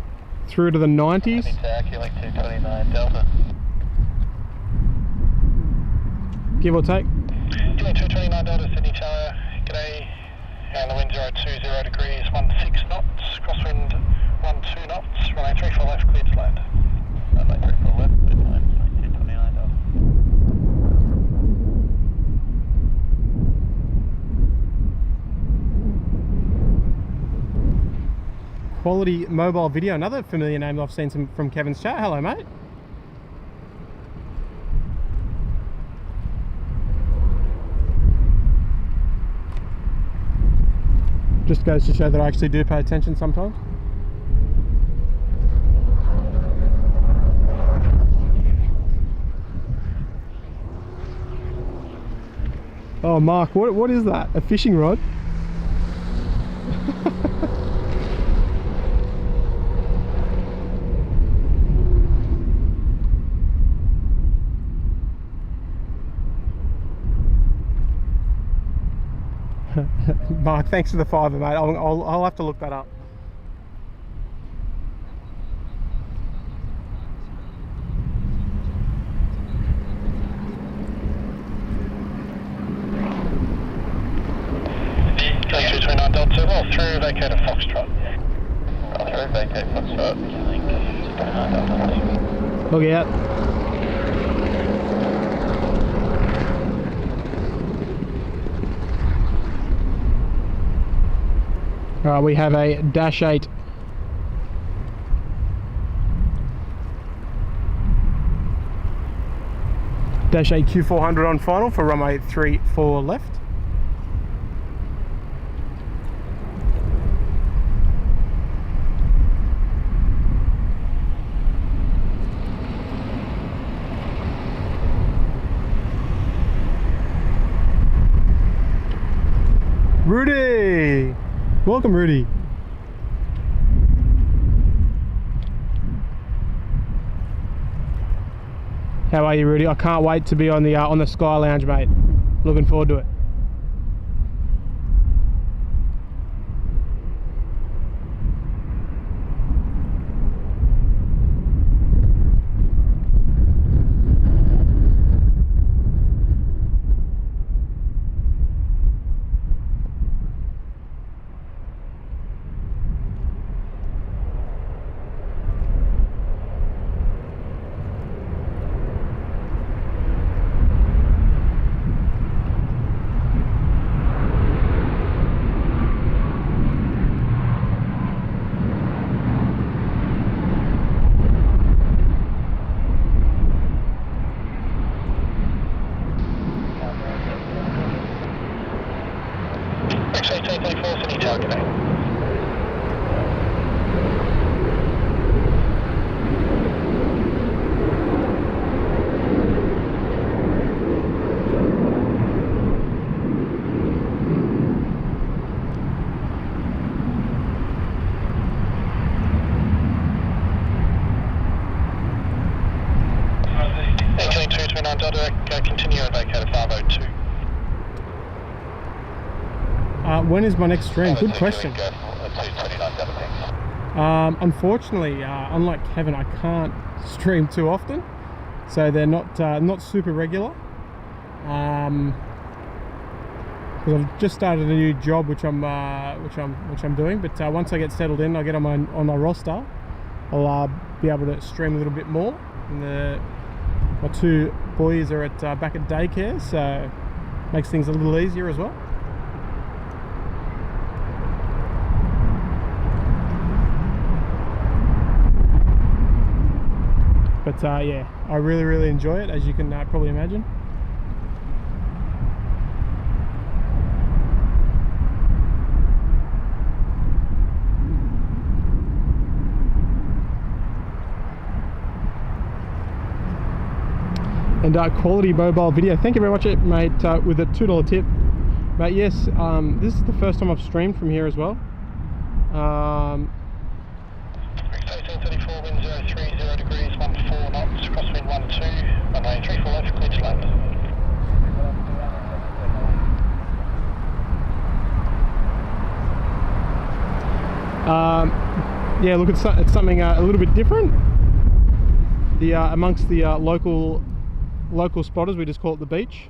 A: through to the 90s. Give or take.
B: 229 Delta, Sydney Tower, g'day. And the wind 020 degrees, 16 knots, crosswind 12 knots, runway 34 left, cleared to land. Runway 34 left, cleared to land, 229 Delta.
A: Quality Mobile Video, another familiar name I've seen from Kevin's chat. Hello, mate. Just goes to show that I actually do pay attention sometimes. Oh, Mark, what is that? A fishing rod? Mark, thanks for the $5, mate. I'll have to look that up.
B: Through vacate of Foxtrot. Through vacate Foxtrot.
A: Look out. Alright, we have a Dash 8. Dash 8 Q400 on final for runway 34 left. Rudy! Welcome, Rudy. How are you, Rudy? I can't wait to be on the Sky Lounge, mate. Looking forward to it.
B: X-ray 234, Sydney Tower, good day. Continue and vacate at 502.
A: When is my next stream? Good question. Unfortunately, unlike Kevin, I can't stream too often, so they're not super regular. Because I've just started a new job, which I'm doing. But once I get settled in, I get on my roster, I'll be able to stream a little bit more. And my two boys are back at daycare, so makes things a little easier as well. But yeah, I really enjoy it, as you can probably imagine. And quality mobile video. Thank you very much, mate, with a $2 tip. But yes, this is the first time I've streamed from here as well.
B: 1834, wind 030 degrees, 14 knots, crosswind 12, runway 34 left, clear to land.
A: Yeah, look, it's something a little bit different. Amongst the local spotters, we just call it the beach.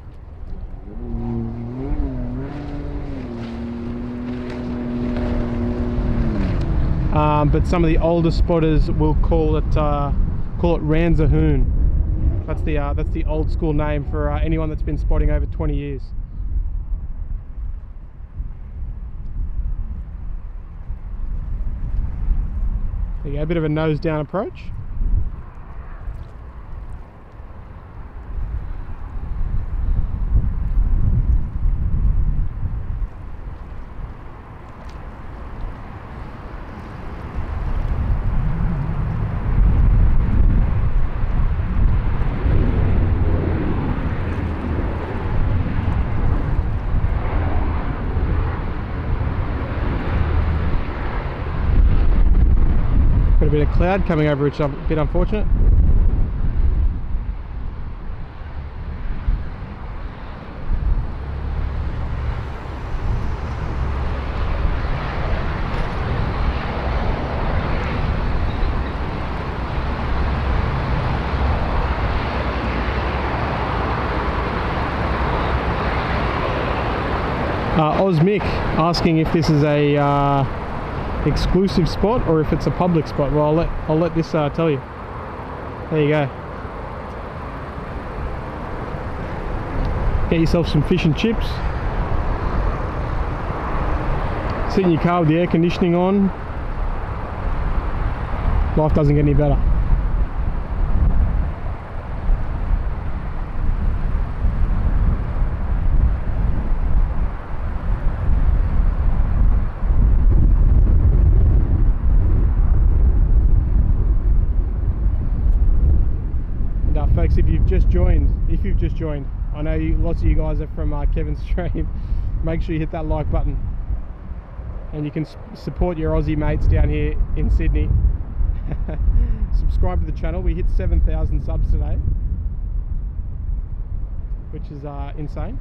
A: But some of the older spotters will call it Ranzahoon. That's the old school name for anyone that's been spotting over 20 years. There you go, a bit of a nose down approach. Got a bit of cloud coming over, which is a bit unfortunate. Osmic asking if this is a exclusive spot or if it's a public spot. Well, I'll let this tell you. There you go. Get yourself some fish and chips. Sit in your car with the air conditioning on. Life doesn't get any better. Folks, if you've just joined, I know lots of you guys are from Kevin's stream. Make sure you hit that like button, and you can support your Aussie mates down here in Sydney. Subscribe to the channel. We hit 7,000 subs today, which is insane.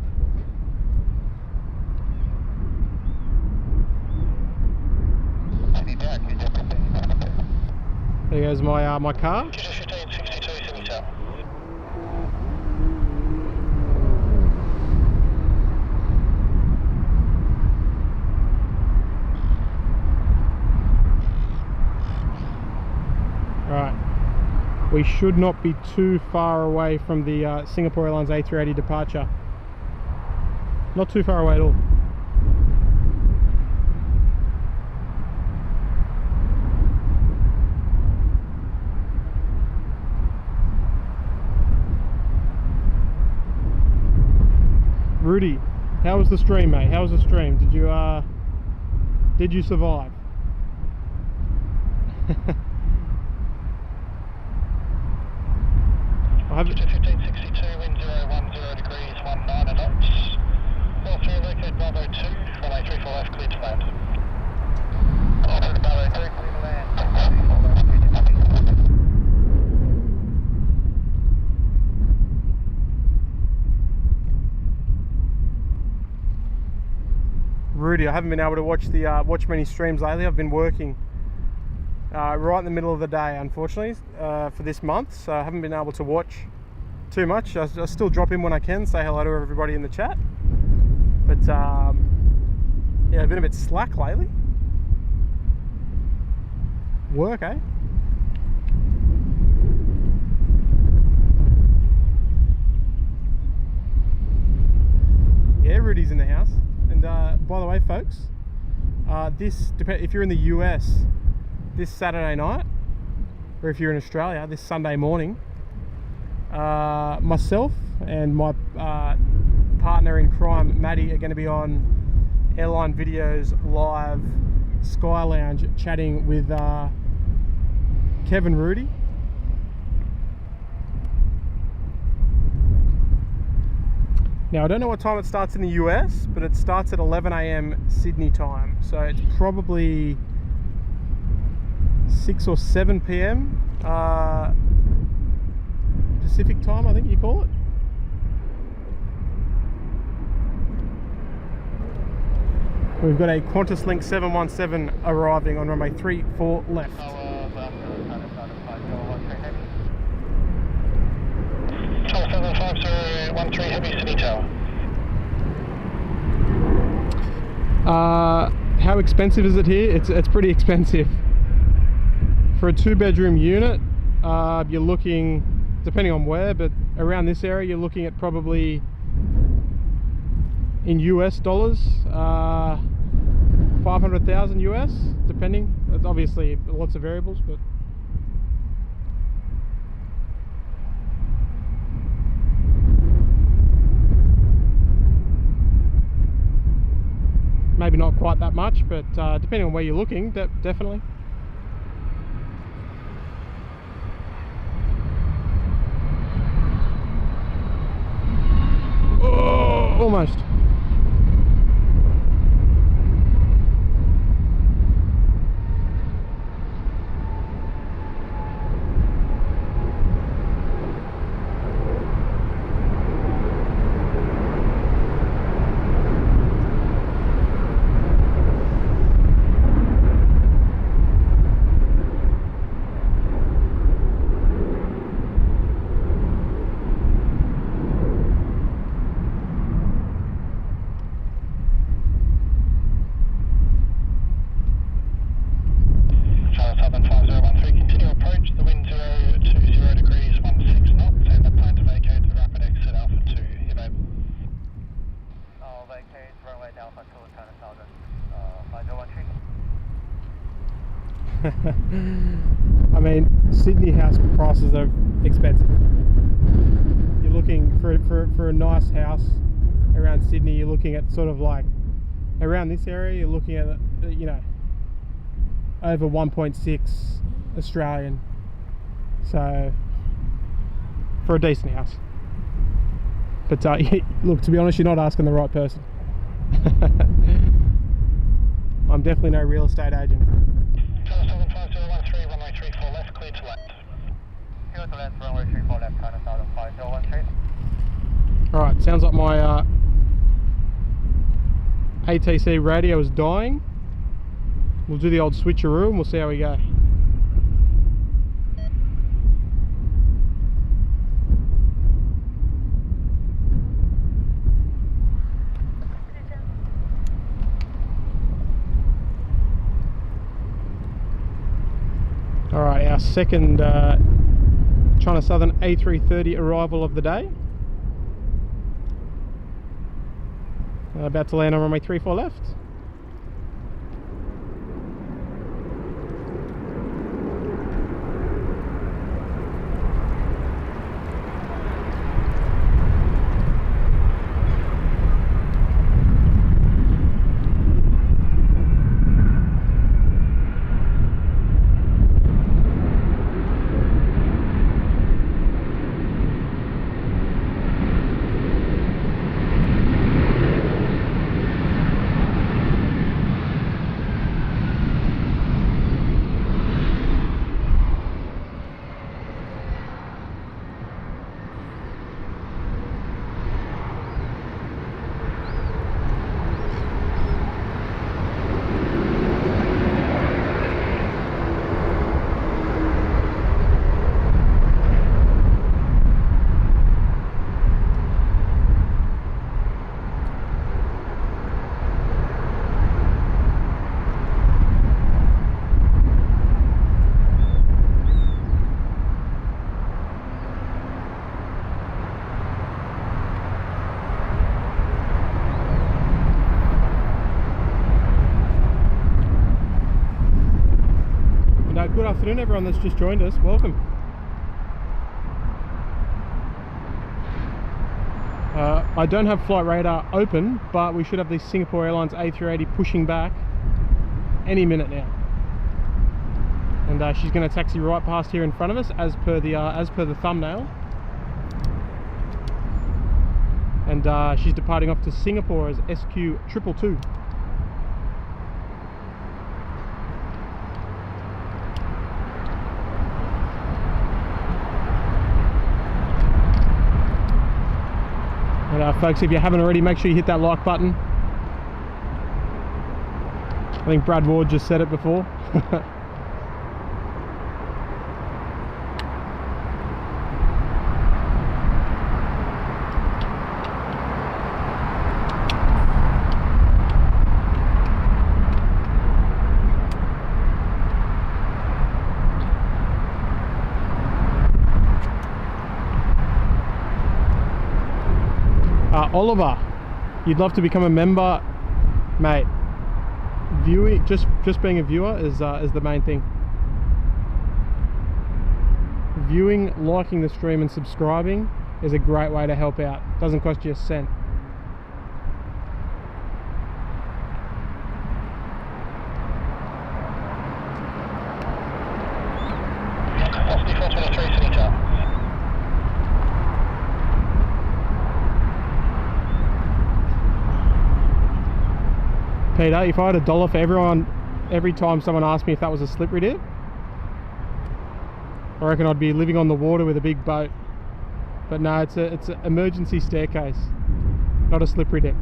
A: There goes my car. We should not be too far away from the Singapore Airlines A380 departure. Not too far away at all. Rudy, How was the stream, mate? How was the stream? Did you survive? I have
B: 1562, wind 010 degrees, 19 knots. All three located Bravo 2, runway 34 left, clear to land. Bravo 2, clear to land.
A: Rudy, I haven't been able to watch many streams lately. I've been working right in the middle of the day, unfortunately, for this month, so I haven't been able to watch too much. I still drop in when I can, say hello to everybody in the chat, but yeah, I've been a bit slack lately. Work, eh? Yeah, Rudy's in the house. And by the way, folks, if you're in the US, this Saturday night, or if you're in Australia, this Sunday morning, myself and my partner in crime, Maddie, are going to be on Airline Video's live Sky Lounge chatting with Kevin Rudy. Now, I don't know what time it starts in the US, but it starts at 11 AM Sydney time. So it's probably 6 or 7 PM Pacific time, I think you call it. We've got a Qantas Link 717 arriving on runway 34 left.
B: 75013 heavy Sydney Tower.
A: How expensive is it here? It's pretty expensive. For a 2-bedroom unit, you're looking, depending on where, but around this area you're looking at probably in US dollars, 500,000 US, depending. It's obviously lots of variables, but maybe not quite that much, but depending on where you're looking, definitely. Oh, almost. I mean, Sydney house prices are expensive. You're looking for a nice house around Sydney, you're looking at sort of like around this area, you're looking at, you know, over 1.6 Australian. So for a decent house. But look, to be honest, you're not asking the right person. I'm definitely no real estate agent.
B: 75013, runway 34 left, clear to land. Clear to land, runway 34 left, 75013.
A: Alright, sounds like my ATC radio is dying. We'll do the old switcheroo and we'll see how we go. Alright, our second China Southern A330 arrival of the day. About to land on runway 34 left. Good afternoon, everyone that's just joined us. Welcome. I don't have flight radar open, but we should have the Singapore Airlines A380 pushing back any minute now. And she's going to taxi right past here in front of us, as per the thumbnail. And she's departing off to Singapore as SQ222. And folks, if you haven't already, make sure you hit that like button. I think Brad Ward just said it before. Oliver, you'd love to become a member, mate. Viewing, just being a viewer is the main thing. Viewing, liking the stream and subscribing is a great way to help out. Doesn't cost you a cent. Peter, if I had $1 for every time someone asked me if that was a slippery dip, I reckon I'd be living on the water with a big boat. But no, it's an emergency staircase, not a slippery dip.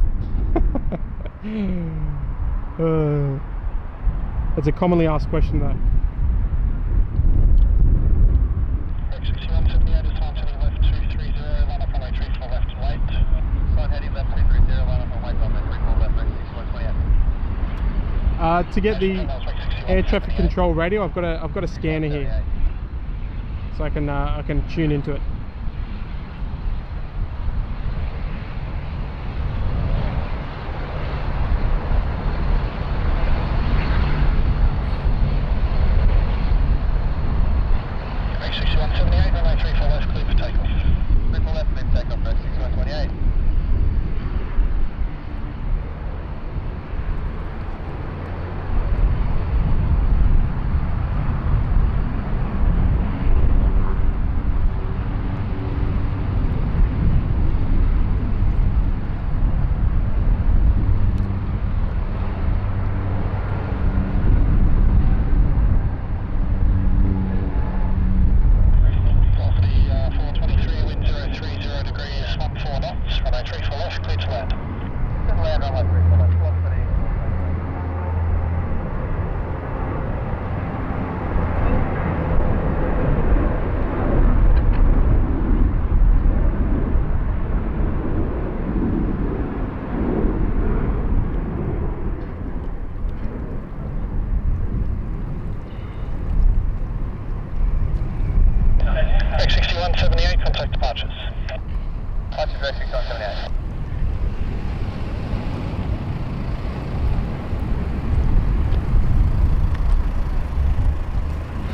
A: It's a commonly asked question though. To get the air traffic control radio, I've got a scanner here, so I can tune into it.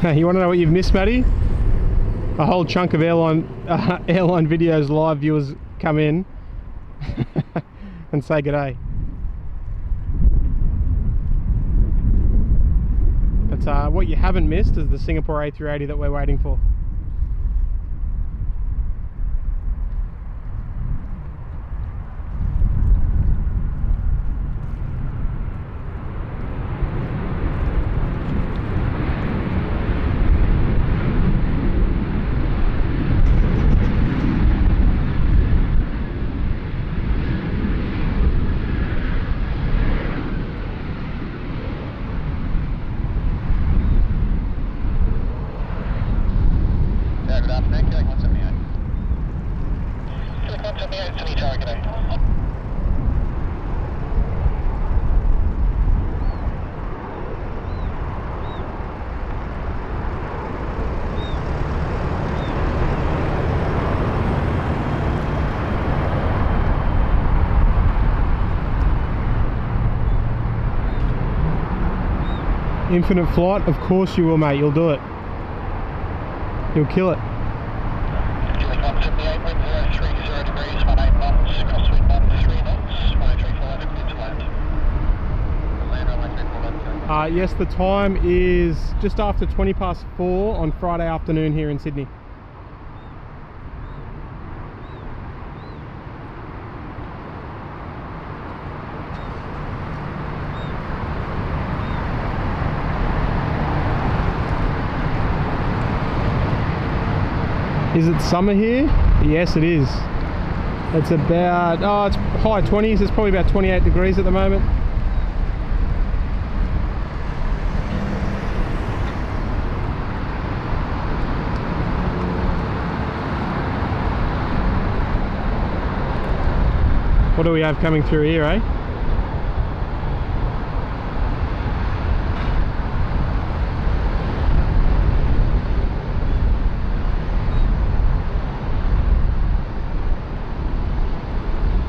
A: You want to know what you've missed, Matty? A whole chunk of airline videos live viewers come in and say g'day. But what you haven't missed is the Singapore A380 that we're waiting for. Infinite flight? Of course you will, mate. You'll do it. You'll kill it.
B: Julie 178, wind 030 degrees, 18 knots, crosswind 13 knots, 134 left, clear to land. Land runway 34 left.
A: Yes, the time is just after 20 past 4 on Friday afternoon here in Sydney. Is it summer here? Yes, it is. It's about, oh, it's high 20s. It's probably about 28 degrees at the moment. What do we have coming through here, eh?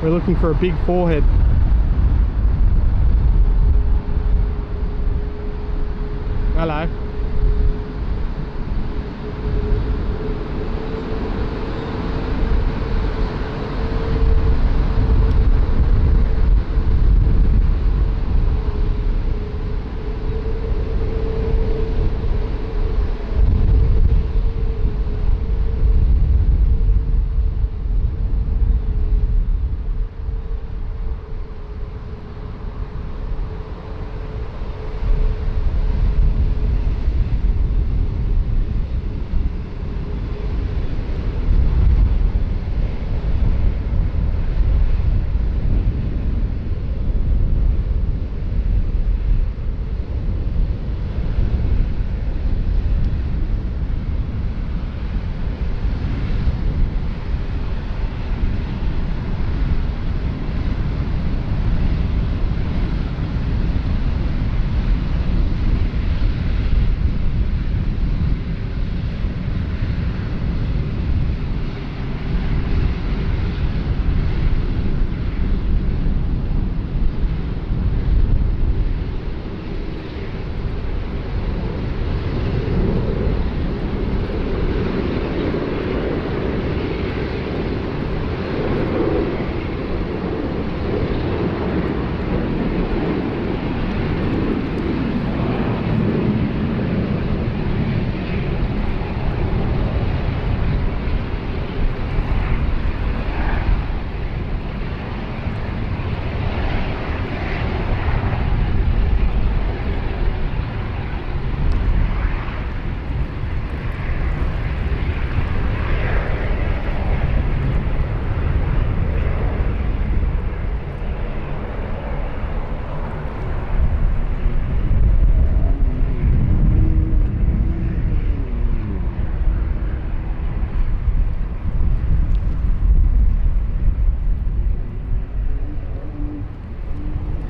A: We're looking for a big forehead. Hello.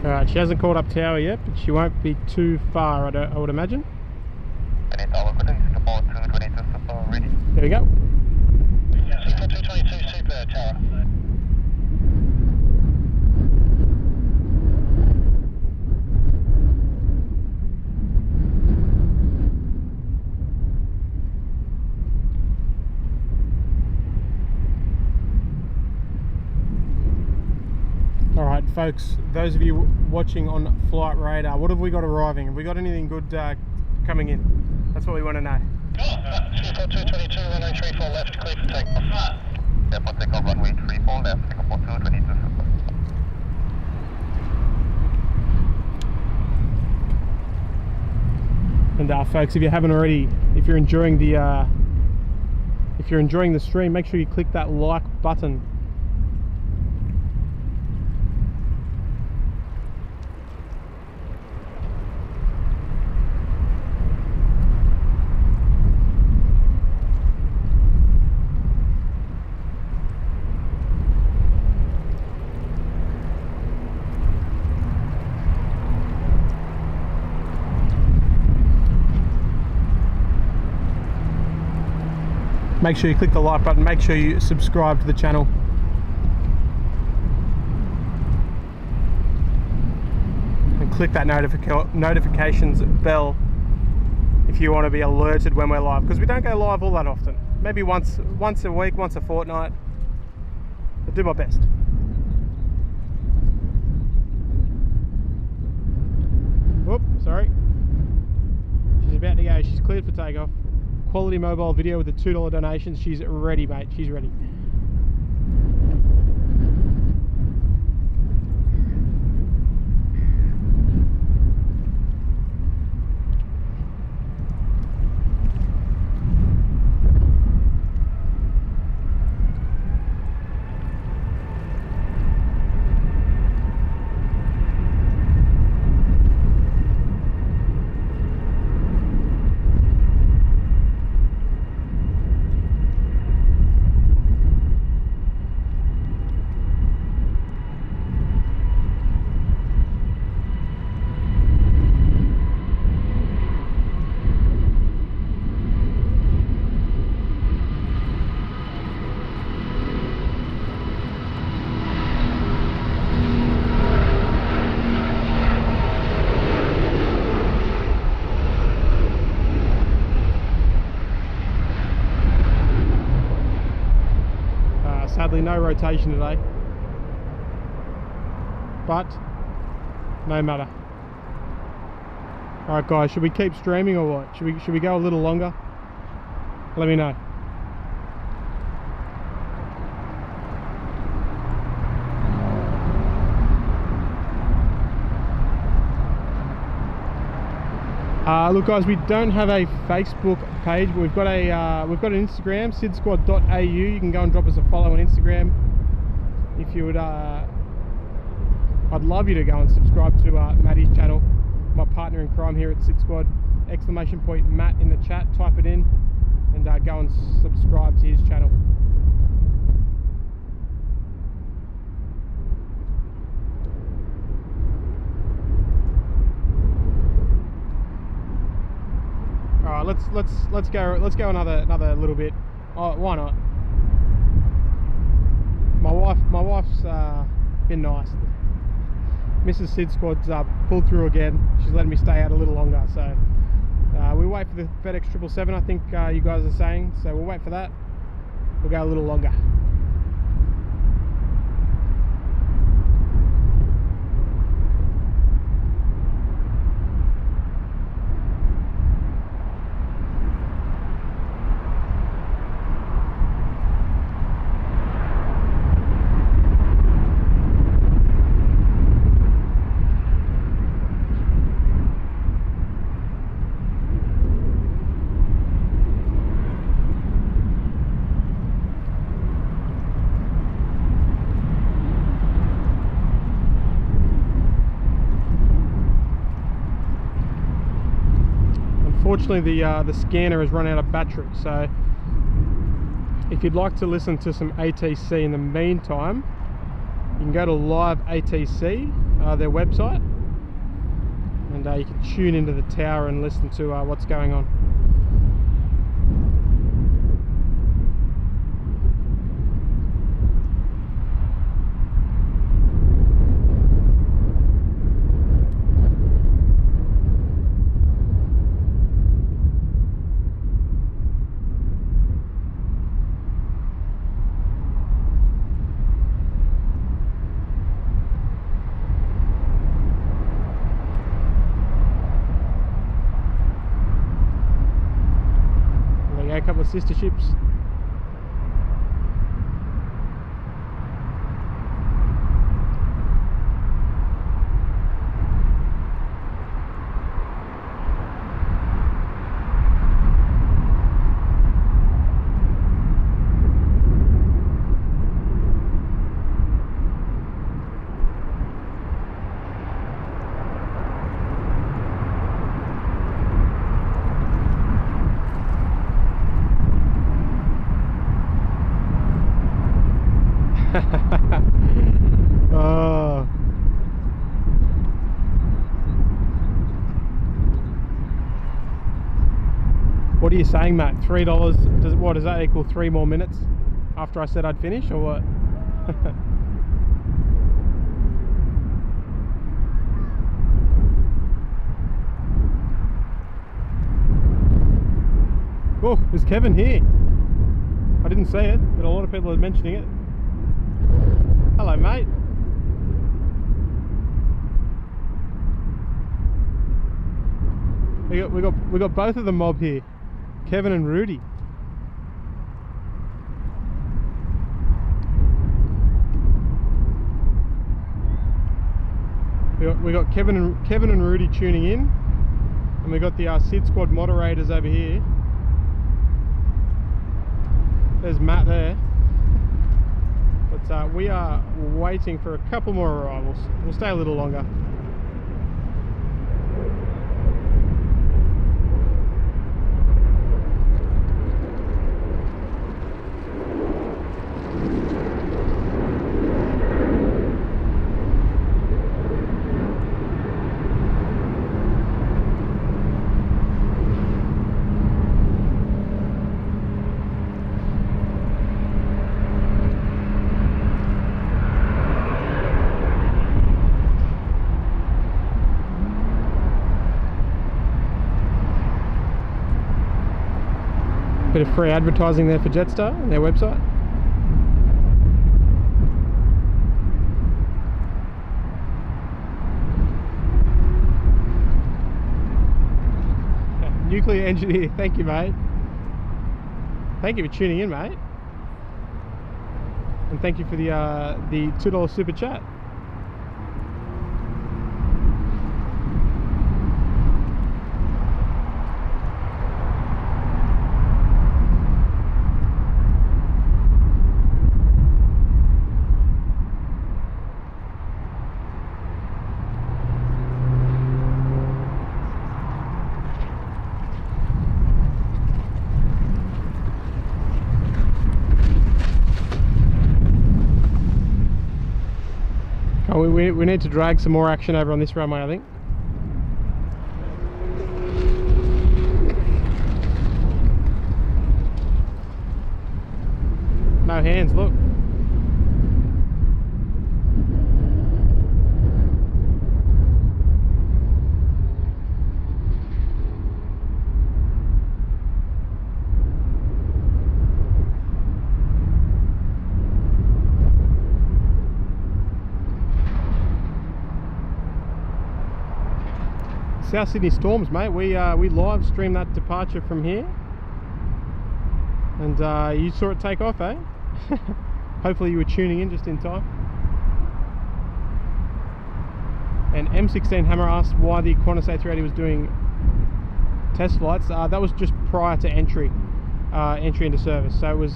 A: Alright, she hasn't called up tower yet, but she won't be too far, I would imagine. There we go.
B: Super 222 super tower.
A: Alright folks, those of you watching on Flight Radar, what have we got arriving? Have we got anything good coming in? That's what we want to know.
B: Super 222, runway 34 left, clear for takeoff. Airport takeoff, runway 34 left, Singapore 222 super.
A: And folks, if you haven't already, if you're enjoying the stream, make sure you click that like button. Make sure you click the like button, make sure you subscribe to the channel. And click that notifications bell if you want to be alerted when we're live, because we don't go live all that often. Maybe once a week, once a fortnight. I'll do my best. Whoop, sorry. She's about to go. She's cleared for takeoff. Quality mobile video with the $2 donation. She's ready, mate. She's ready. Sadly, no rotation today, but no matter. All right, guys, should we keep streaming or what? Should we go a little longer? Let me know. Look, guys, we don't have a Facebook page, but we've got an Instagram, SydSquad.au. You can go and drop us a follow on Instagram. If you would, I'd love you to go and subscribe to Matty's channel, my partner in crime here at SydSquad. ! Matt in the chat, type it in, and go and subscribe to his channel. Alright, let's go another little bit. Oh, why not? My wife's been nice. Mrs. SydSquad's pulled through again. She's letting me stay out a little longer, so we wait for the FedEx 777, I think you guys are saying. So we'll wait for that. We'll go a little longer. Unfortunately, the scanner has run out of battery, so if you'd like to listen to some ATC in the meantime, you can go to Live ATC, their website, and you can tune into the tower and listen to what's going on. A couple of sister ships. Oh. What are you saying, Matt? $3? Does that equal 3 more minutes after I said I'd finish, or what? Oh, there's Kevin here. I didn't see it, but a lot of people are mentioning it. Hello, mate. We got both of the mob here, Kevin and Rudy. We got Kevin and Rudy tuning in, and we got the SydSquad moderators over here. There's Matt there. But we are waiting for a couple more arrivals. We'll stay a little longer. Bit of free advertising there for Jetstar and their website. Nuclear engineer, thank you, mate. Thank you for tuning in, mate. And thank you for the $2 super chat. We need to drag some more action over on this runway, I think. No hands, look. South Sydney Storms, mate. We live streamed that departure from here, and you saw it take off, eh? Hopefully you were tuning in just in time. And M16 Hammer asked why the Qantas A380 was doing test flights. That was just prior to entry into service. So it was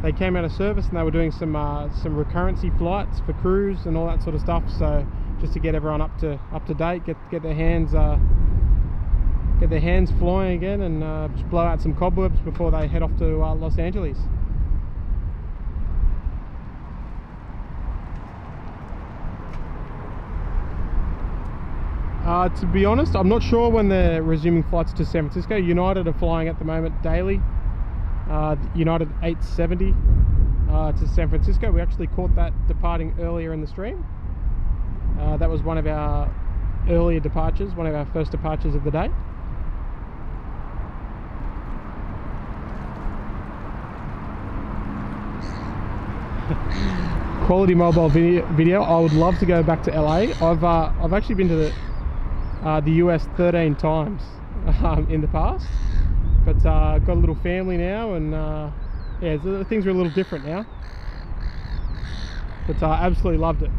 A: they came out of service and they were doing some recurrency flights for crews and all that sort of stuff. So just to get everyone up to date, get their hands flying again, and just blow out some cobwebs before they head off to Los Angeles. To be honest, I'm not sure when they're resuming flights to San Francisco. United are flying at the moment daily. United 870 to San Francisco. We actually caught that departing earlier in the stream. That was one of our earlier departures, one of our first departures of the day. Quality mobile video. I would love to go back to LA. I've actually been to the US 13 times in the past, but got a little family now, and yeah, things are a little different now. But I absolutely loved it.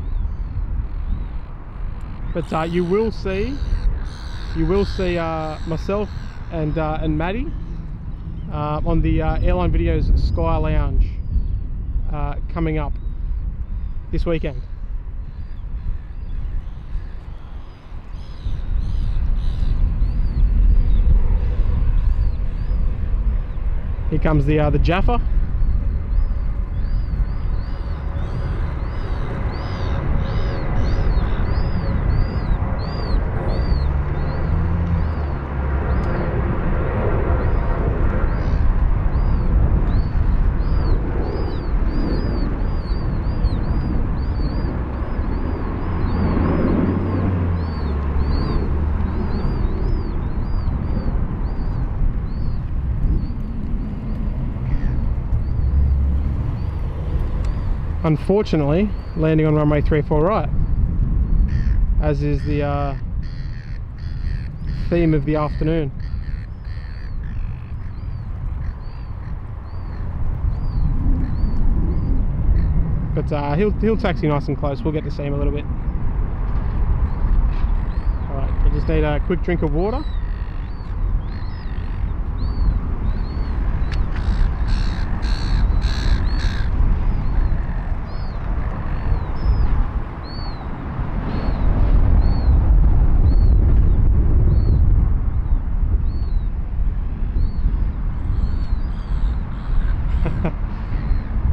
A: But you will see myself and Maddie on the Airline Videos Sky Lounge coming up this weekend. Here comes the Jaffa. unfortunately landing on runway 34 right, as is the theme of the afternoon. But he'll taxi nice and close. We'll get to see him a little bit. Alright, I just need a quick drink of water.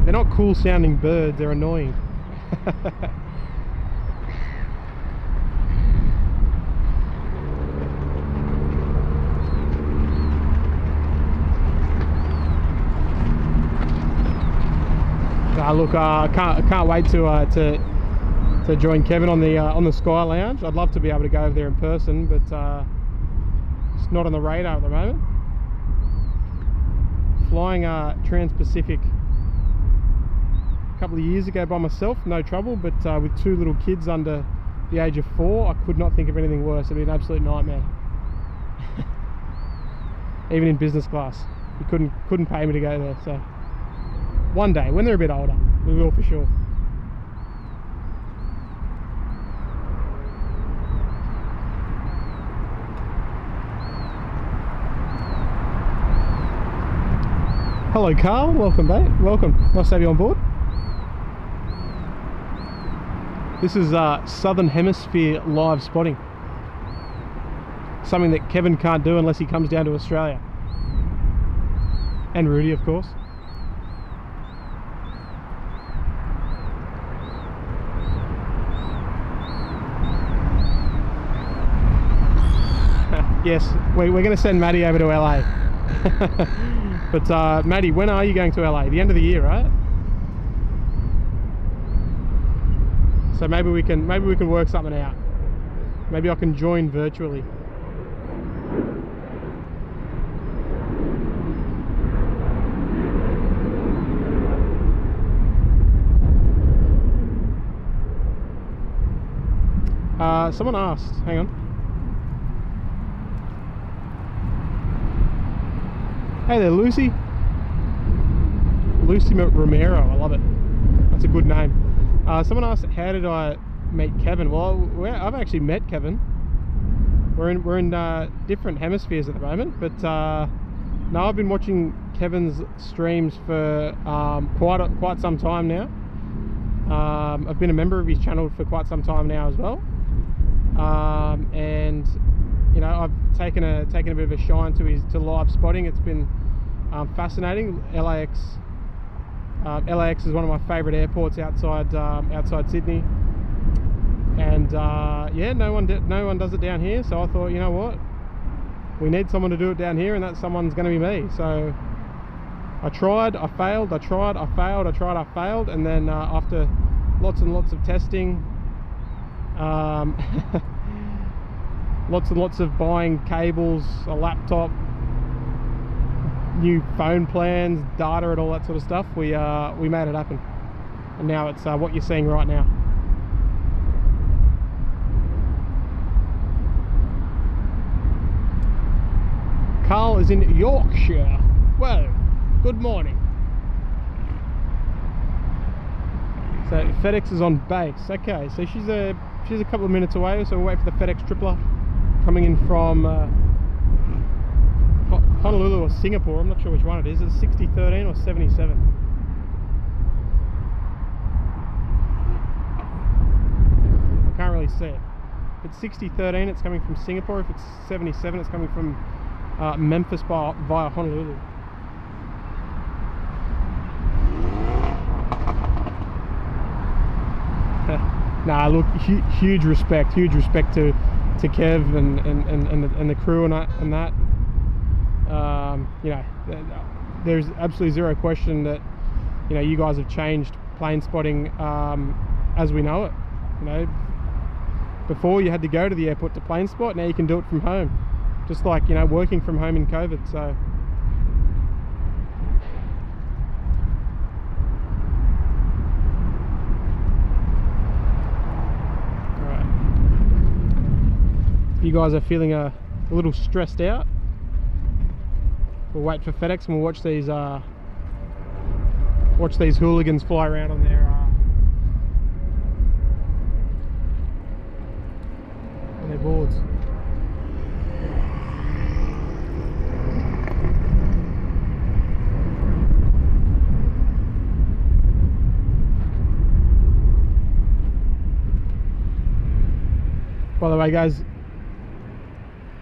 A: They're not cool sounding birds, they're annoying. Look, I can't wait to join Kevin on the Sky Lounge. I'd love to be able to go over there in person, but it's not on the radar at the moment. Flying Trans-Pacific a couple of years ago by myself, no trouble, but with two little kids under the age of 4, I could not think of anything worse. It'd be an absolute nightmare. Even in business class, you couldn't pay me to go there. So one day, when they're a bit older, we will for sure. Hello Carl, welcome mate, welcome. Nice to have you on board. This is Southern Hemisphere live spotting. Something that Kevin can't do unless he comes down to Australia. And Rudy, of course. Yes, we're going to send Maddie over to LA. But Maddie, when are you going to LA? The end of the year, right? So maybe we can work something out. Maybe I can join virtually. Someone asked, hang on. Hey there, Lucy Romero, I love it. That's a good name. Someone asked, how did I meet Kevin? Well, I've actually met Kevin. We're in different hemispheres at the moment, but no, I've been watching Kevin's streams for quite some time now. I've been a member of his channel for quite some time now as well, and you know, I've taken a bit of a shine to live spotting. It's been fascinating. LAX is one of my favourite airports outside Sydney, and yeah, no one does it down here. So I thought, you know what, we need someone to do it down here, and that someone's going to be me. So I tried, I failed, I tried, I failed, I tried, I failed, and then after lots and lots of testing, lots and lots of buying cables, a laptop, new phone plans, data and all that sort of stuff, we made it happen. And now it's what you're seeing right now. Carl is in Yorkshire. Well, good morning. So FedEx is on base. Okay, so she's a couple of minutes away, so we'll wait for the FedEx tripler coming in from Honolulu or Singapore. I'm not sure which one it is. It's 6013 or 77. I can't really see it. If it's 6013, it's coming from Singapore. If it's 77, it's coming from Memphis via Honolulu. Nah, look, huge respect to Kev and the crew and that. You know, there's absolutely zero question that, you know, you guys have changed plane spotting as we know it. You know, before you had to go to the airport to plane spot, now you can do it from home, just like, you know, working from home in COVID. So If you guys are feeling a little stressed out, we'll wait for FedEx and we'll watch these hooligans fly around on their boards. By the way, guys,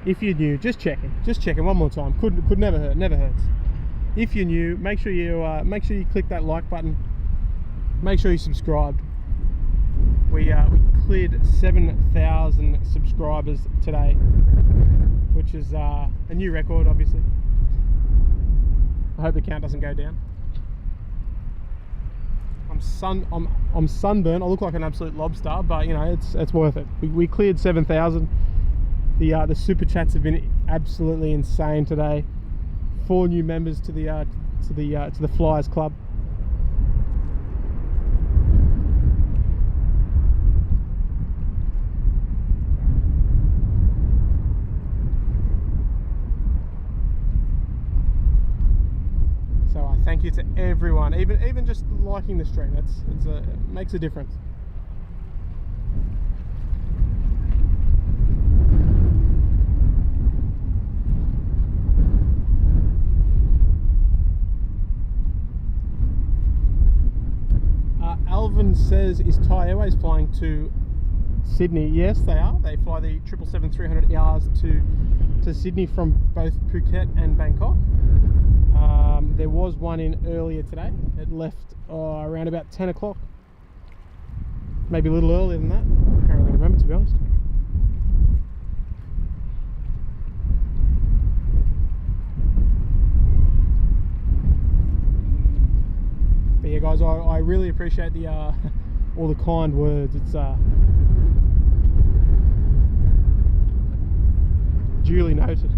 A: if you're new, just checking one more time. Could never hurt, never hurts. If you're new, make sure you click that like button. Make sure you subscribed. We cleared 7,000 subscribers today, which is a new record, obviously. I hope the count doesn't go down. I'm sunburned. I look like an absolute lobster, but you know it's worth it. We cleared 7,000. The super chats have been absolutely insane today. 4 new members to the Flyers Club. So thank you to everyone, even just liking the stream. It makes a difference. Alvin says, is Thai Airways flying to Sydney? Yes, they are. They fly the 777-300ERs to Sydney from both Phuket and Bangkok. There was one in earlier today. It left around about 10 o'clock. Maybe a little earlier than that. I can't really remember, to be honest. But yeah, guys, I really appreciate the all the kind words. It's duly noted.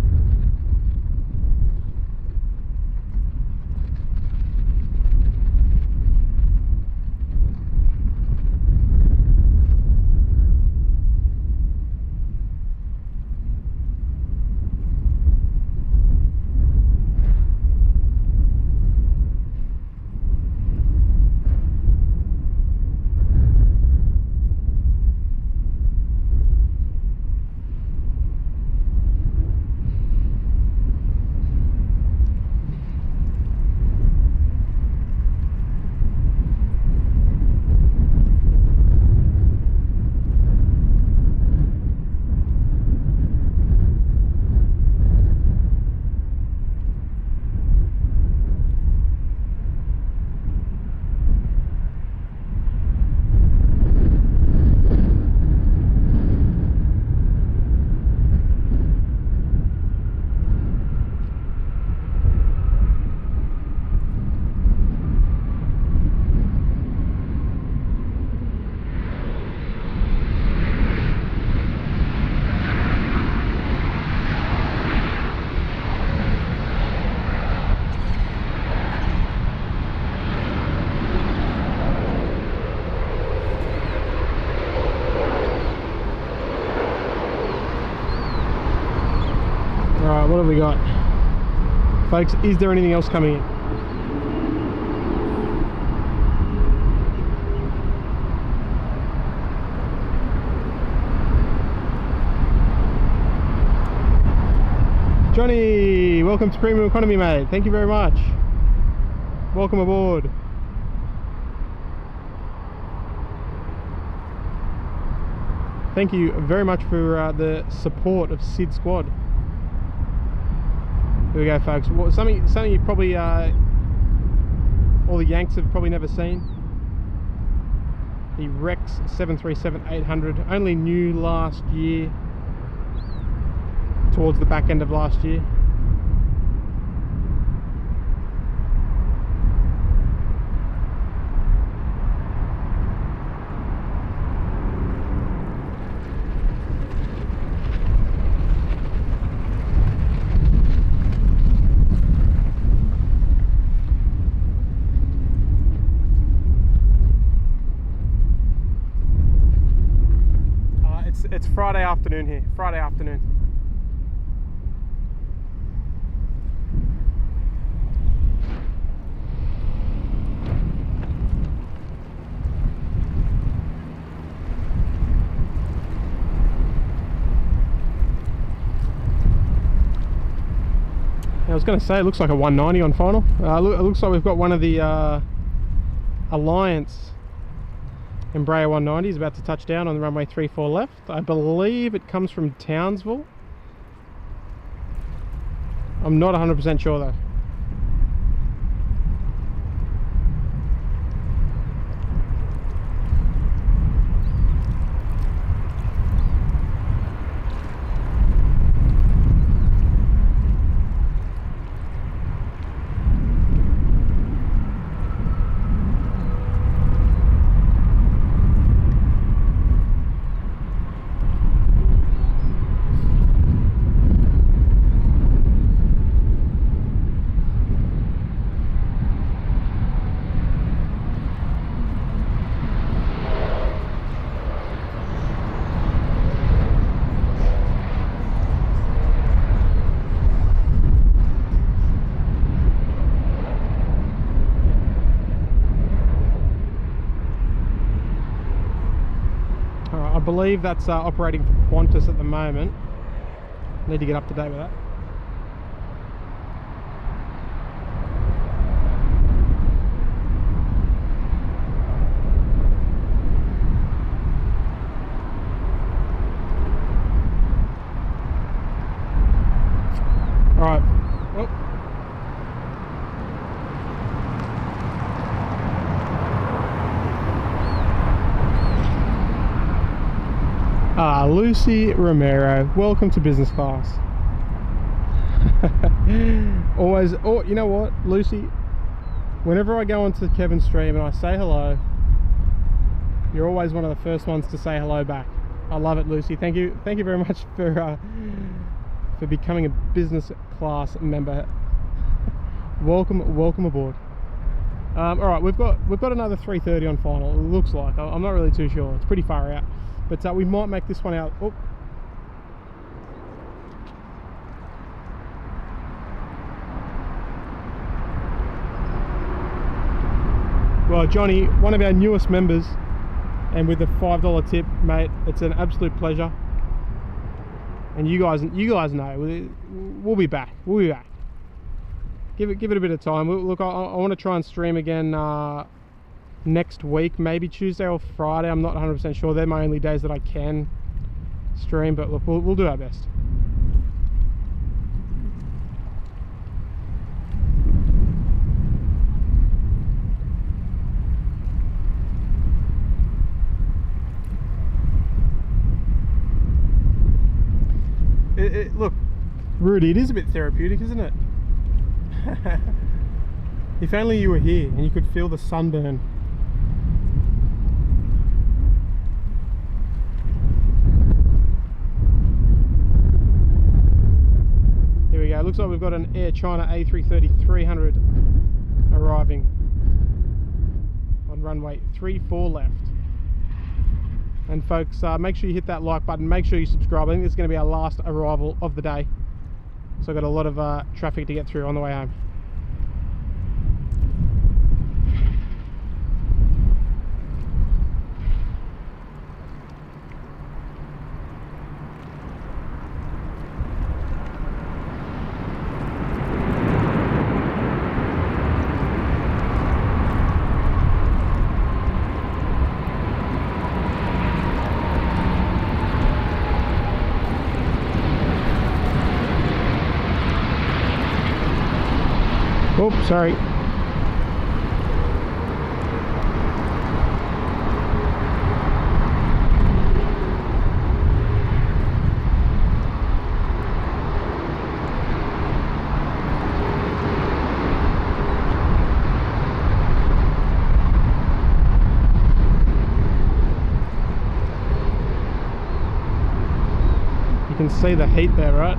A: What have we got? Folks, is there anything else coming in? Johnny, welcome to Premium Economy, mate. Thank you very much. Welcome aboard. Thank you very much for the support of SydSquad. Here we go, folks. Something you probably, all the Yanks have probably never seen. The Rex 737-800, only new last year, towards the back end of last year. Friday afternoon here, Friday afternoon. I was going to say, it looks like a 190 on final. It looks like we've got one of the Alliance Embraer 190s about to touch down on the runway 34 left. I believe it comes from Townsville. I'm not 100% sure though. I believe that's operating for Qantas at the moment. Need to get up to date with that. All right. Oh. Lucy Romero, welcome to business class. Always, oh, you know what, Lucy, whenever I go onto Kevin's stream and I say hello, you're always one of the first ones to say hello back. I love it, Lucy. Thank you very much for becoming a business class member. welcome aboard. All right, we've got another 330 on final. It looks like. I'm not really too sure. It's pretty far out. But we might make this one out. Oh. Well, Johnny, one of our newest members, and with a $5 tip, mate, it's an absolute pleasure. And you guys know, we'll be back. We'll be back. Give it a bit of time. Look, I want to try and stream again next week, maybe Tuesday or Friday. I'm not 100% sure. They're my only days that I can stream, but look, we'll do our best. Look, Rudy, it is a bit therapeutic, isn't it? If only you were here and you could feel the sunburn. Here we go. Looks like we've got an Air China A330-300 arriving on runway 34 left. And folks, make sure you hit that like button, make sure you subscribe. I think this is going to be our last arrival of the day, so I've got a lot of traffic to get through on the way home. Oops, sorry. You can see the heat there, right?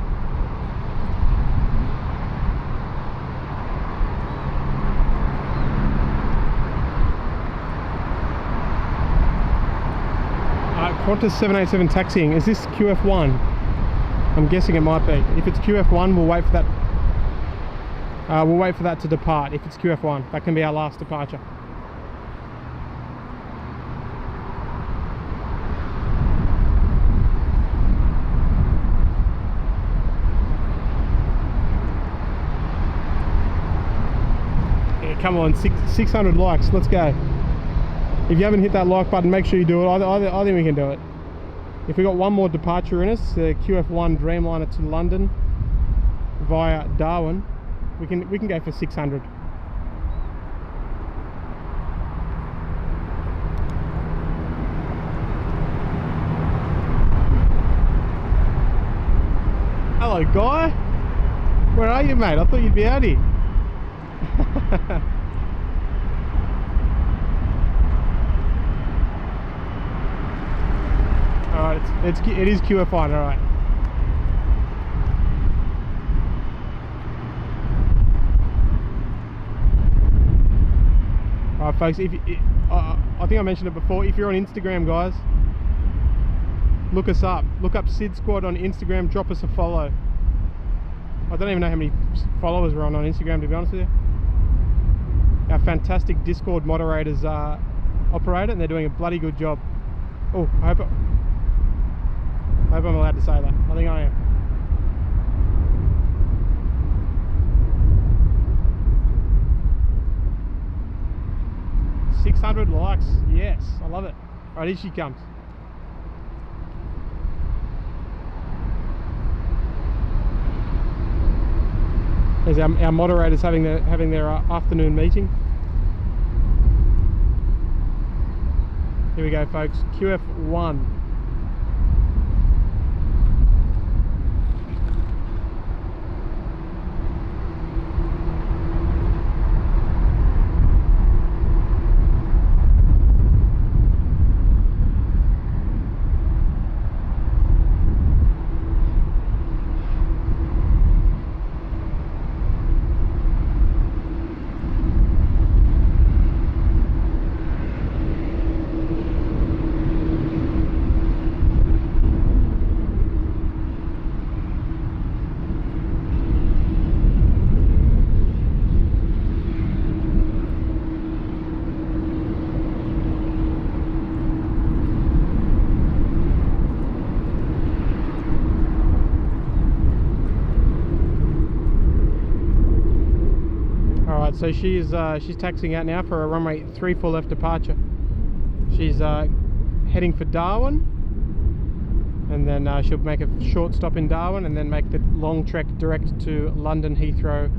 A: Qantas 787 taxiing. Is this QF1? I'm guessing it might be. If it's QF1, we'll wait for that. We'll wait for that to depart. If it's QF1, that can be our last departure. Yeah, come on, 600 likes. Let's go. If you haven't hit that like button, make sure you do it. I think we can do it. If we got one more departure in us, the QF1 Dreamliner to London via Darwin, we can go for 600. Hello, guy. Where are you, mate? I thought you'd be out here. Alright, it is QF1, alright. Alright folks, I think I mentioned it before, if you're on Instagram, guys, look us up. Look up SydSquad on Instagram, drop us a follow. I don't even know how many followers we're on Instagram, to be honest with you. Our fantastic Discord moderators operate it, and they're doing a bloody good job. Oh, I hope I'm allowed to say that. I think I am. – 600 likes. Yes, I love it. Right, here she comes. There's our moderators having their afternoon meeting. Here we go, folks. QF1. So she's taxiing out now for a runway 34 left departure. She's heading for Darwin, and then she'll make a short stop in Darwin and then make the long trek direct to London Heathrow,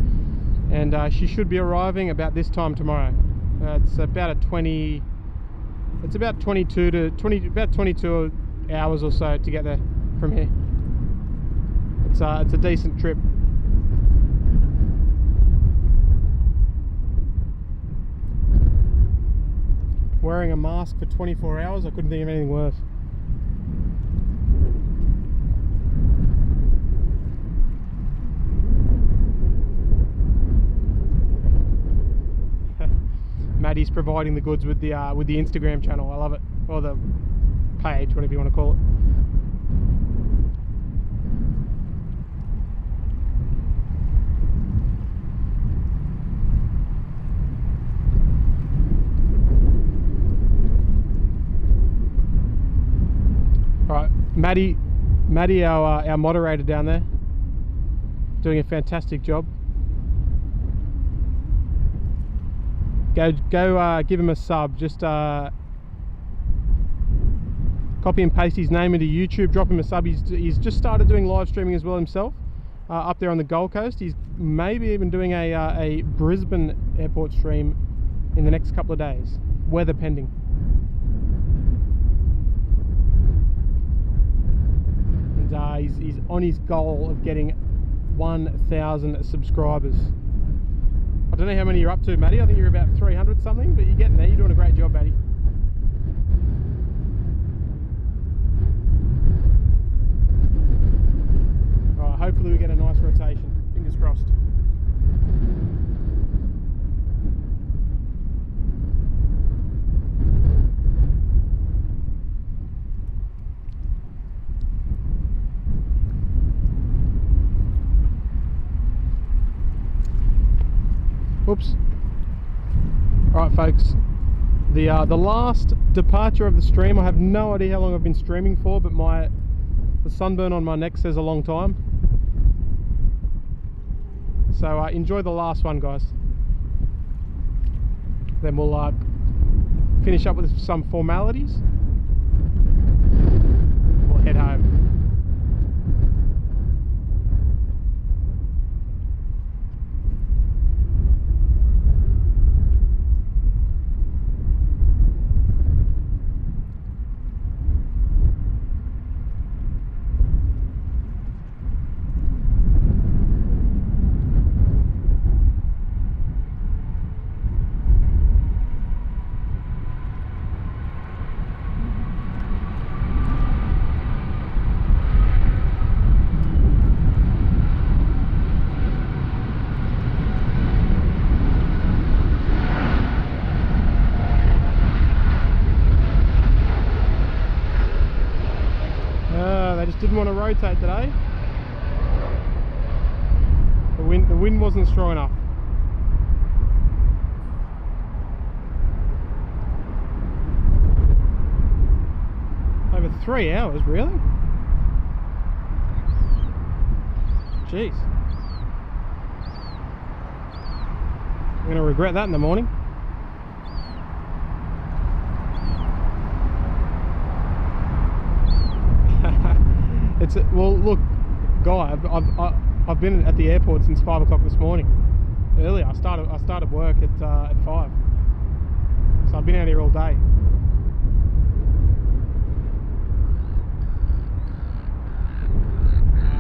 A: and she should be arriving about this time tomorrow. It's about 22 hours or so to get there from here. It's a decent trip. Wearing a mask for 24 hours, I couldn't think of anything worse. Maddie's providing the goods with the Instagram channel. I love it, or the page, whatever you want to call it. Maddie, our moderator down there, doing a fantastic job. Go give him a sub. Just copy and paste his name into YouTube, drop him a sub. He's just started doing live streaming as well himself, up there on the Gold Coast. He's maybe even doing a Brisbane airport stream in the next couple of days, weather pending. He's on his goal of getting 1,000 subscribers. I don't know how many you're up to, Matty. I think you're about 300 something, but you're getting there. You're doing a great job, Matty. Alright, hopefully we get a nice rotation. Fingers crossed. Oops. Alright folks, the last departure of the stream. I have no idea how long I've been streaming for, but the sunburn on my neck says a long time. So enjoy the last one, guys. Then we'll finish up with some formalities. We'll head home. Didn't want to rotate today. The wind wasn't strong enough. Over 3 hours, really? Jeez. I'm going to regret that in the morning. Well, look, Guy, I've been at the airport since 5 o'clock this morning. Earlier, I started work at 5, so I've been out here all day.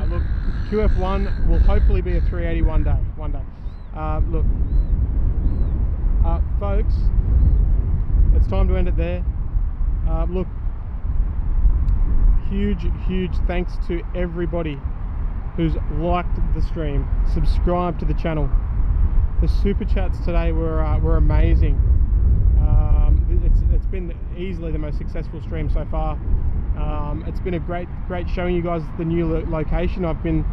A: Look, QF1 will hopefully be a 380 one day. Look, folks, it's time to end it there. Look. Huge thanks to everybody who's liked the stream, subscribed to the channel. The super chats today were amazing. It's been easily the most successful stream so far. It's been a great showing you guys the new location. I've been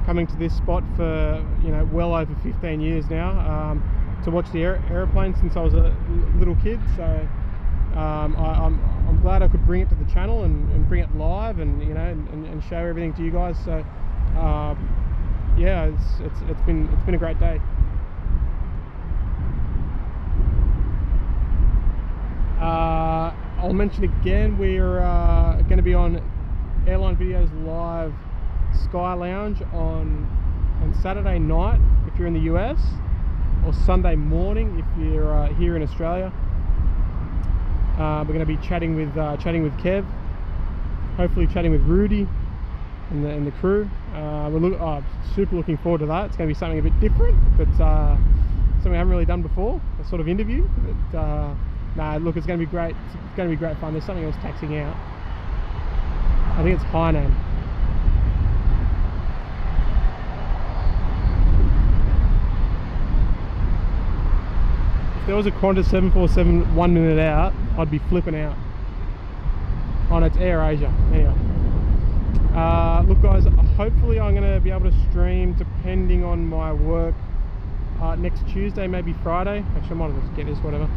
A: coming to this spot for well over 15 years now, to watch the airplane since I was a little kid. So I'm glad I could bring it to the channel and bring it live and and show everything to you guys. So yeah, it's been a great day. I'll mention again, we're going to be on Airline Videos Live Sky Lounge on Saturday night if you're in the US, or Sunday morning if you're here in Australia. We're going to be chatting with Kev, hopefully chatting with Rudy and the crew. We're super looking forward to that. It's going to be something a bit different, but something I haven't really done before, a sort of interview. But nah, look, it's going to be great. It's going to be great fun. There's something else taxiing out. I think it's Hainan. If there was a Qantas 747 1 minute out, I'd be flipping out. Oh no, it's Air Asia. Anyway, look guys, hopefully I'm going to be able to stream depending on my work next Tuesday, maybe Friday. Actually, I might as well just get this, whatever.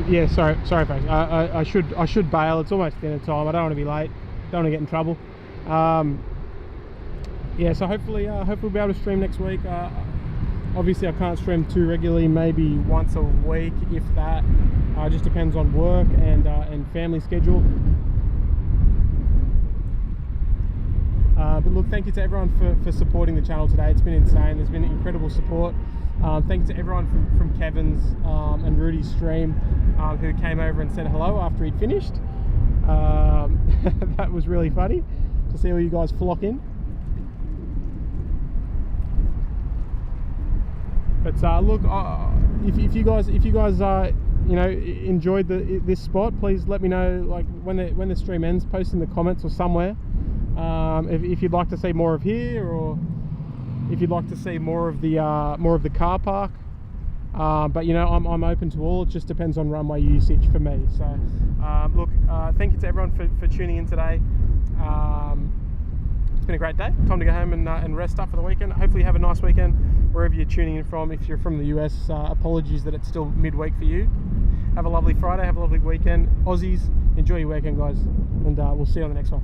A: Yeah, sorry folks. I should bail. It's almost dinner time. I don't want to be late. Don't want to get in trouble. Yeah, so hopefully we'll be able to stream next week. Obviously I can't stream too regularly, maybe once a week if that. Just depends on work and family schedule. But but look, thank you to everyone for supporting the channel today. It's been insane. There's been incredible support. Thanks to everyone from Kevin's and Rudy's stream who came over and said hello after he'd finished. That was really funny to see all you guys flock in. But look, if you guys you know, enjoyed this spot, please let me know, like when the stream ends, post in the comments or somewhere if you'd like to see more of here, or if you'd like to see more of the car park. But you know, I'm open to all. It just depends on runway usage for me. So look, thank you to everyone for tuning in today. It's been a great day. Time to go home and rest up for the weekend. Hopefully you have a nice weekend wherever you're tuning in from. If you're from the US, apologies that it's still midweek for you. Have a lovely Friday, have a lovely weekend. Aussies, enjoy your weekend, guys, and we'll see you on the next one.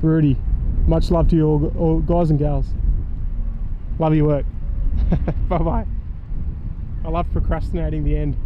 A: Rudy, much love to you all guys and gals. Love your work. Bye bye. I love procrastinating the end.